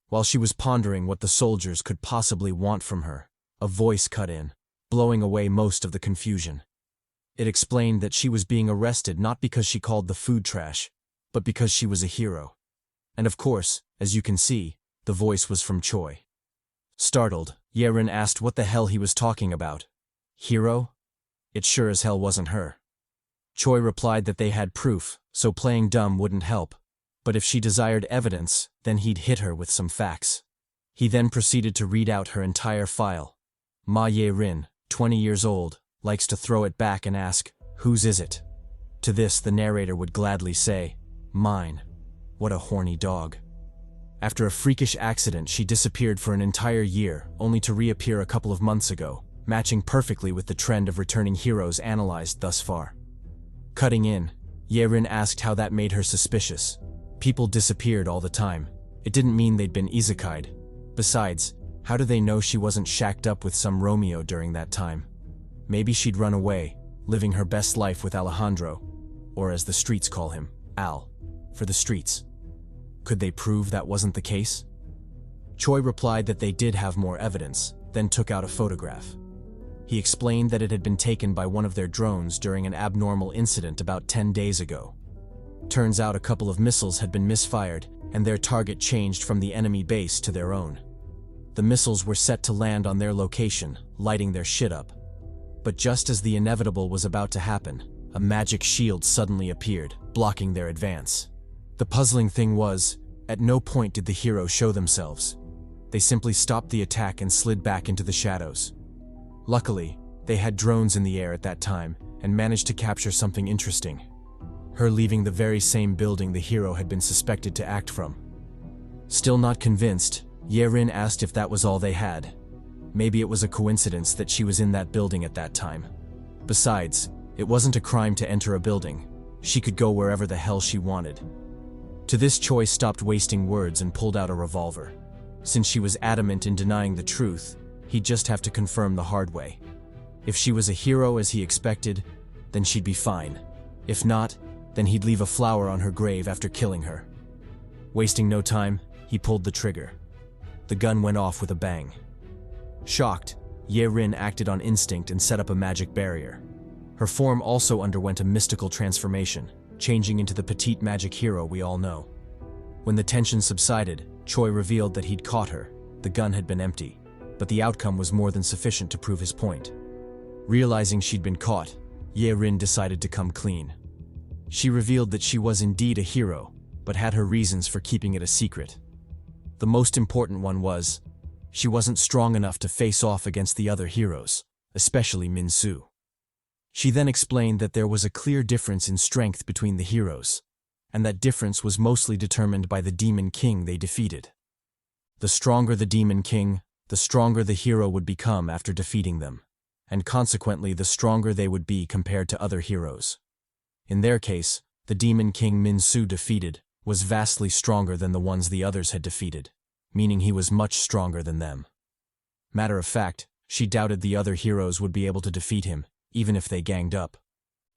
While she was pondering what the soldiers could possibly want from her, a voice cut in, blowing away most of the confusion. It explained that she was being arrested not because she called the food trash, but because she was a hero. And of course, as you can see, the voice was from Choi. Startled, Ye-rin asked what the hell he was talking about. Hero? It sure as hell wasn't her. Choi replied that they had proof, so playing dumb wouldn't help. But if she desired evidence, then he'd hit her with some facts. He then proceeded to read out her entire file. Ma Ye-rin, 20 years old, likes to throw it back and ask, "Whose is it?" To this, the narrator would gladly say, "Mine." What a horny dog. After a freakish accident, she disappeared for an entire year, only to reappear a couple of months ago, matching perfectly with the trend of returning heroes analyzed thus far. Cutting in, Ye-rin asked how that made her suspicious. People disappeared all the time. It didn't mean they'd been isekai'd. Besides, how do they know she wasn't shacked up with some Romeo during that time? Maybe she'd run away, living her best life with Alejandro, or as the streets call him, Al, for the streets. Could they prove that wasn't the case? Choi replied that they did have more evidence, then took out a photograph. He explained that it had been taken by one of their drones during an abnormal incident about 10 days ago. Turns out a couple of missiles had been misfired, and their target changed from the enemy base to their own. The missiles were set to land on their location, lighting their shit up. But just as the inevitable was about to happen, a magic shield suddenly appeared, blocking their advance. The puzzling thing was, at no point did the heroes show themselves. They simply stopped the attack and slid back into the shadows. Luckily, they had drones in the air at that time and managed to capture something interesting. Her leaving the very same building the hero had been suspected to act from. Still not convinced, Ye-rin asked if that was all they had. Maybe it was a coincidence that she was in that building at that time. Besides, it wasn't a crime to enter a building. She could go wherever the hell she wanted. To this, Choi stopped wasting words and pulled out a revolver. Since she was adamant in denying the truth, he'd just have to confirm the hard way. If she was a hero as he expected, then she'd be fine. If not, then he'd leave a flower on her grave after killing her. Wasting no time, he pulled the trigger. The gun went off with a bang. Shocked, Ye-rin acted on instinct and set up a magic barrier. Her form also underwent a mystical transformation, changing into the petite magic hero we all know. When the tension subsided, Choi revealed that he'd caught her. The gun had been empty, but the outcome was more than sufficient to prove his point. Realizing she'd been caught, Ye-rin decided to come clean. She revealed that she was indeed a hero, but had her reasons for keeping it a secret. The most important one was, she wasn't strong enough to face off against the other heroes, especially Minsu. She then explained that there was a clear difference in strength between the heroes, and that difference was mostly determined by the Demon King they defeated. The stronger the Demon King, the stronger the hero would become after defeating them, and consequently the stronger they would be compared to other heroes. In their case, the Demon King Minsu defeated was vastly stronger than the ones the others had defeated, meaning he was much stronger than them. Matter of fact, she doubted the other heroes would be able to defeat him, even if they ganged up.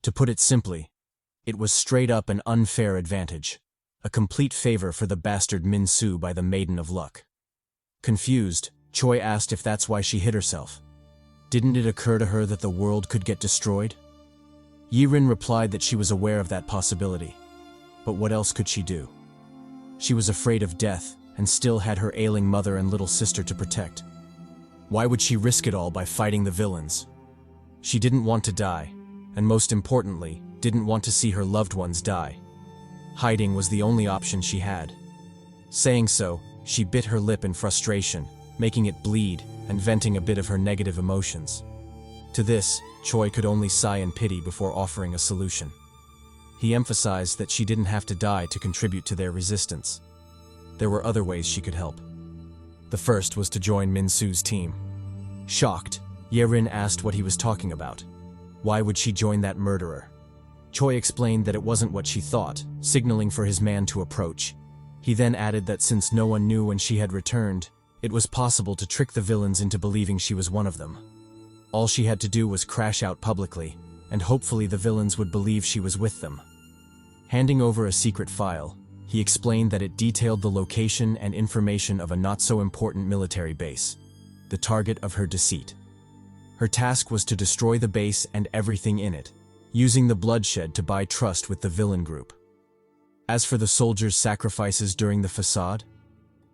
To put it simply, it was straight up an unfair advantage, a complete favor for the bastard Minsu by the Maiden of Luck. Confused, Choi asked if that's why she hid herself. Didn't it occur to her that the world could get destroyed? Ye-rin replied that she was aware of that possibility, but what else could she do? She was afraid of death and still had her ailing mother and little sister to protect. Why would she risk it all by fighting the villains? She didn't want to die, and most importantly, didn't want to see her loved ones die. Hiding was the only option she had. Saying so, she bit her lip in frustration, making it bleed and venting a bit of her negative emotions. To this, Choi could only sigh in pity before offering a solution. He emphasized that she didn't have to die to contribute to their resistance. There were other ways she could help. The first was to join Minsu's team. Shocked, Yerin asked what he was talking about. Why would she join that murderer? Choi explained that it wasn't what she thought, signaling for his man to approach. He then added that since no one knew when she had returned, it was possible to trick the villains into believing she was one of them. All she had to do was crash out publicly, and hopefully the villains would believe she was with them. Handing over a secret file, he explained that it detailed the location and information of a not-so-important military base, the target of her deceit. Her task was to destroy the base and everything in it, using the bloodshed to buy trust with the villain group. As for the soldiers' sacrifices during the facade,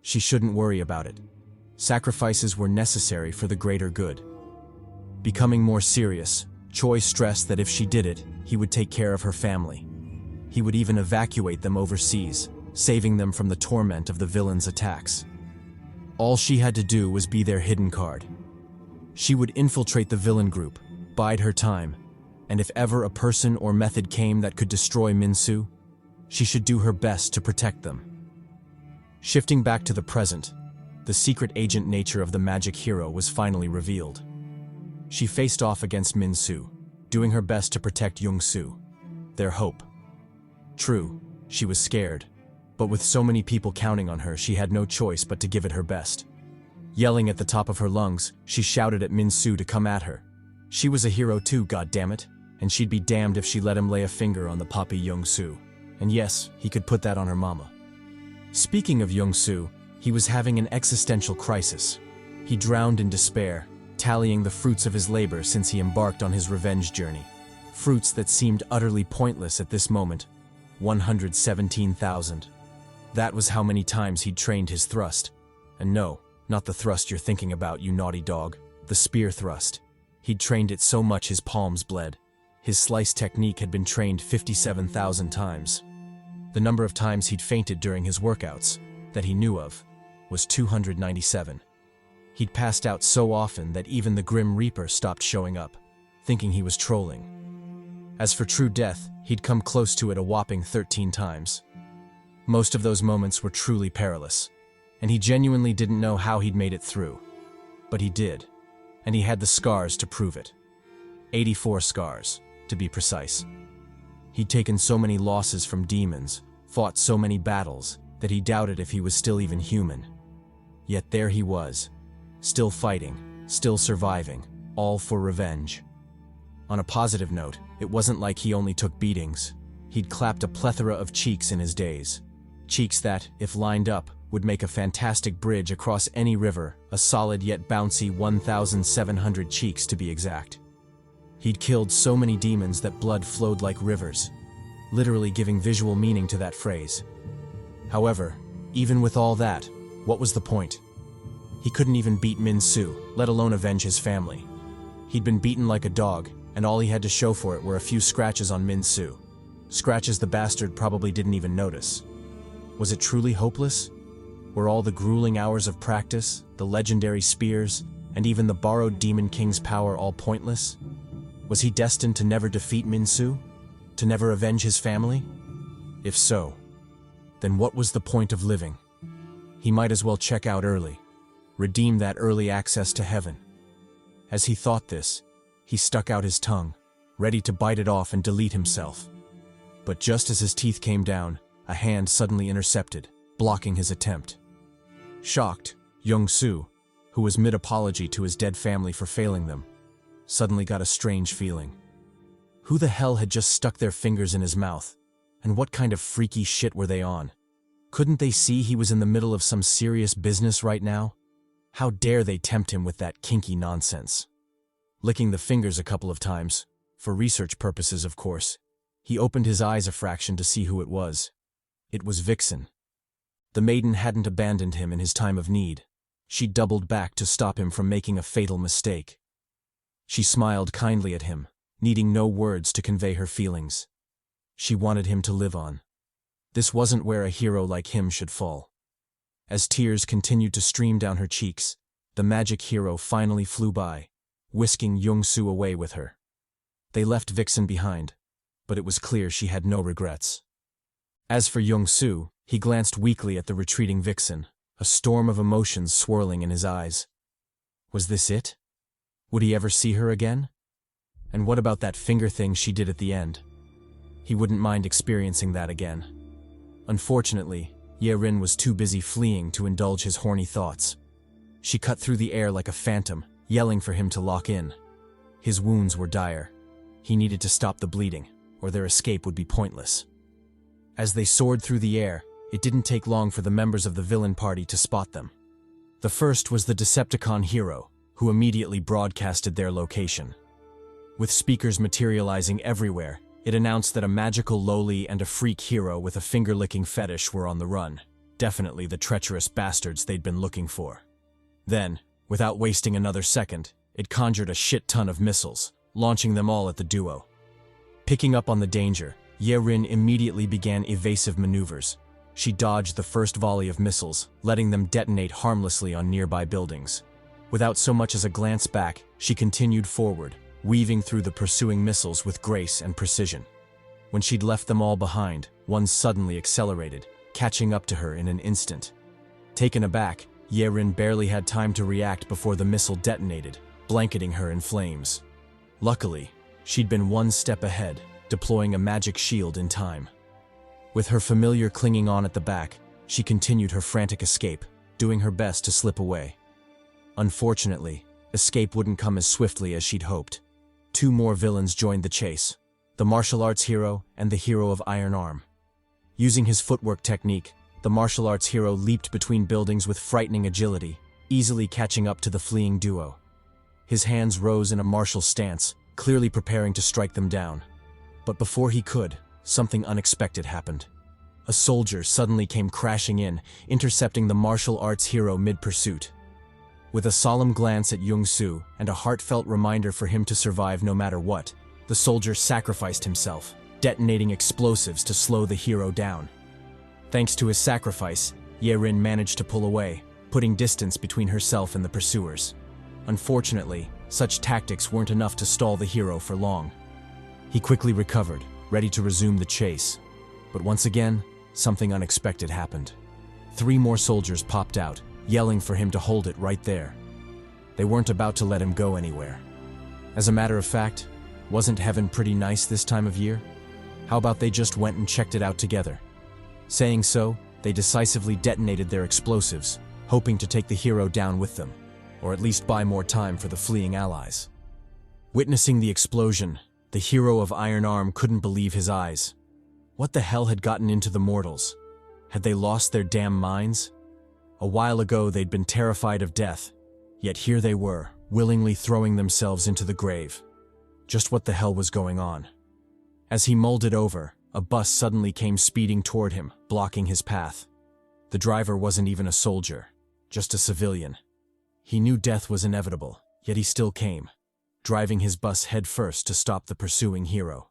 she shouldn't worry about it. Sacrifices were necessary for the greater good. Becoming more serious, Choi stressed that if she did it, he would take care of her family. He would even evacuate them overseas, saving them from the torment of the villains' attacks. All she had to do was be their hidden card. She would infiltrate the villain group, bide her time, and if ever a person or method came that could destroy Minsu, she should do her best to protect them. Shifting back to the present, the secret agent nature of the magic hero was finally revealed. She faced off against Minsu, doing her best to protect Jeongsu, their hope. True, she was scared, but with so many people counting on her, she had no choice but to give it her best. Yelling at the top of her lungs, she shouted at Minsu to come at her. She was a hero too, goddammit, and she'd be damned if she let him lay a finger on the poppy Jeongsu. And yes, he could put that on her mama. Speaking of Jeongsu, he was having an existential crisis. He drowned in despair, tallying the fruits of his labor since he embarked on his revenge journey. Fruits that seemed utterly pointless at this moment. 117,000. That was how many times he'd trained his thrust. And no, not the thrust you're thinking about, you naughty dog. The spear thrust. He'd trained it so much his palms bled. His slice technique had been trained 57,000 times. The number of times he'd fainted during his workouts, that he knew of, was 297. He'd passed out so often that even the Grim Reaper stopped showing up, thinking he was trolling. As for true death, he'd come close to it a whopping 13 times. Most of those moments were truly perilous, and he genuinely didn't know how he'd made it through. But he did, and he had the scars to prove it. 84 scars, to be precise. He'd taken so many losses from demons, fought so many battles, that he doubted if he was still even human. Yet there he was, still fighting, still surviving, all for revenge. On a positive note, it wasn't like he only took beatings. He'd clapped a plethora of cheeks in his days. Cheeks that, if lined up, would make a fantastic bridge across any river, a solid yet bouncy 1,700 cheeks to be exact. He'd killed so many demons that blood flowed like rivers, literally giving visual meaning to that phrase. However, even with all that, what was the point? He couldn't even beat Minsu, let alone avenge his family. He'd been beaten like a dog, and all he had to show for it were a few scratches on Minsu. Scratches the bastard probably didn't even notice. Was it truly hopeless? Were all the grueling hours of practice, the legendary spears, and even the borrowed Demon King's power all pointless? Was he destined to never defeat Minsu? To never avenge his family? If so, then what was the point of living? He might as well check out early, redeem that early access to heaven. As he thought this, he stuck out his tongue, ready to bite it off and delete himself. But just as his teeth came down, a hand suddenly intercepted, blocking his attempt. Shocked, Jeongsu, who was mid-apology to his dead family for failing them, suddenly got a strange feeling. Who the hell had just stuck their fingers in his mouth? And what kind of freaky shit were they on? Couldn't they see he was in the middle of some serious business right now? How dare they tempt him with that kinky nonsense? Licking the fingers a couple of times, for research purposes of course, he opened his eyes a fraction to see who it was. It was Vixen. The maiden hadn't abandoned him in his time of need. She doubled back to stop him from making a fatal mistake. She smiled kindly at him, needing no words to convey her feelings. She wanted him to live on. This wasn't where a hero like him should fall. As tears continued to stream down her cheeks, the magic hero finally flew by, whisking Jeongsu away with her. They left Vixen behind, but it was clear she had no regrets. As for Jeongsu, he glanced weakly at the retreating Vixen, a storm of emotions swirling in his eyes. Was this it? Would he ever see her again? And what about that finger thing she did at the end? He wouldn't mind experiencing that again. Unfortunately, Ye-rin was too busy fleeing to indulge his horny thoughts. She cut through the air like a phantom, yelling for him to lock in. His wounds were dire. He needed to stop the bleeding, or their escape would be pointless. As they soared through the air, it didn't take long for the members of the villain party to spot them. The first was the Decepticon hero, who immediately broadcasted their location. With speakers materializing everywhere, it announced that a magical loli and a freak hero with a finger-licking fetish were on the run. Definitely the treacherous bastards they'd been looking for. Then, without wasting another second, it conjured a shit ton of missiles, launching them all at the duo. Picking up on the danger, Ye-rin immediately began evasive maneuvers. She dodged the first volley of missiles, letting them detonate harmlessly on nearby buildings. Without so much as a glance back, she continued forward, weaving through the pursuing missiles with grace and precision. When she'd left them all behind, one suddenly accelerated, catching up to her in an instant. Taken aback, Ye-rin barely had time to react before the missile detonated, blanketing her in flames. Luckily, she'd been one step ahead, deploying a magic shield in time. With her familiar clinging on at the back, she continued her frantic escape, doing her best to slip away. Unfortunately, escape wouldn't come as swiftly as she'd hoped. Two more villains joined the chase, the martial arts hero and the hero of Iron Arm. Using his footwork technique, the martial arts hero leaped between buildings with frightening agility, easily catching up to the fleeing duo. His hands rose in a martial stance, clearly preparing to strike them down. But before he could, something unexpected happened. A soldier suddenly came crashing in, intercepting the martial arts hero mid-pursuit. With a solemn glance at Jeongsu and a heartfelt reminder for him to survive no matter what, the soldier sacrificed himself, detonating explosives to slow the hero down. Thanks to his sacrifice, Ye-rin managed to pull away, putting distance between herself and the pursuers. Unfortunately, such tactics weren't enough to stall the hero for long. He quickly recovered, ready to resume the chase. But once again, something unexpected happened. 3 more soldiers popped out, yelling for him to hold it right there. They weren't about to let him go anywhere. As a matter of fact, wasn't heaven pretty nice this time of year? How about they just went and checked it out together? Saying so, they decisively detonated their explosives, hoping to take the hero down with them, or at least buy more time for the fleeing allies. Witnessing the explosion, the hero of Iron Arm couldn't believe his eyes. What the hell had gotten into the mortals? Had they lost their damn minds? A while ago they'd been terrified of death, yet here they were, willingly throwing themselves into the grave. Just what the hell was going on? As he mulled it over, a bus suddenly came speeding toward him, blocking his path. The driver wasn't even a soldier, just a civilian. He knew death was inevitable, yet he still came, driving his bus headfirst to stop the pursuing hero.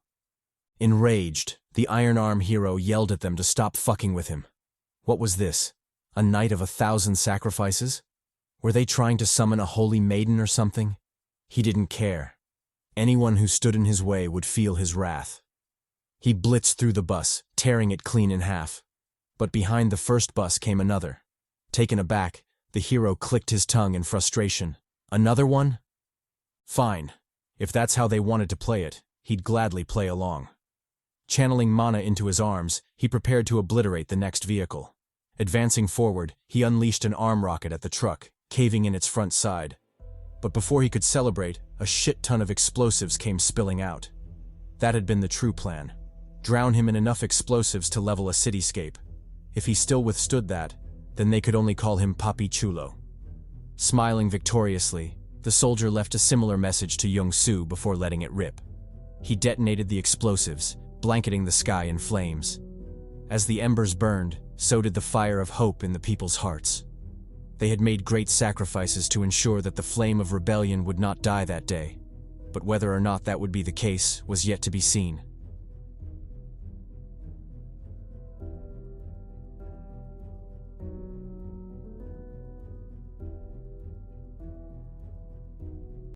Enraged, the Iron Arm hero yelled at them to stop fucking with him. What was this? A night of 1,000 sacrifices? Were they trying to summon a holy maiden or something? He didn't care. Anyone who stood in his way would feel his wrath. He blitzed through the bus, tearing it clean in half. But behind the first bus came another. Taken aback, the hero clicked his tongue in frustration. Another one? Fine. If that's how they wanted to play it, he'd gladly play along. Channeling mana into his arms, he prepared to obliterate the next vehicle. Advancing forward, he unleashed an arm rocket at the truck, caving in its front side. But before he could celebrate, a shit ton of explosives came spilling out. That had been the true plan. Drown him in enough explosives to level a cityscape. If he still withstood that, then they could only call him Papi Chulo. Smiling victoriously, the soldier left a similar message to Jeongsu before letting it rip. He detonated the explosives, blanketing the sky in flames. As the embers burned, so did the fire of hope in the people's hearts. They had made great sacrifices to ensure that the flame of rebellion would not die that day, but whether or not that would be the case was yet to be seen.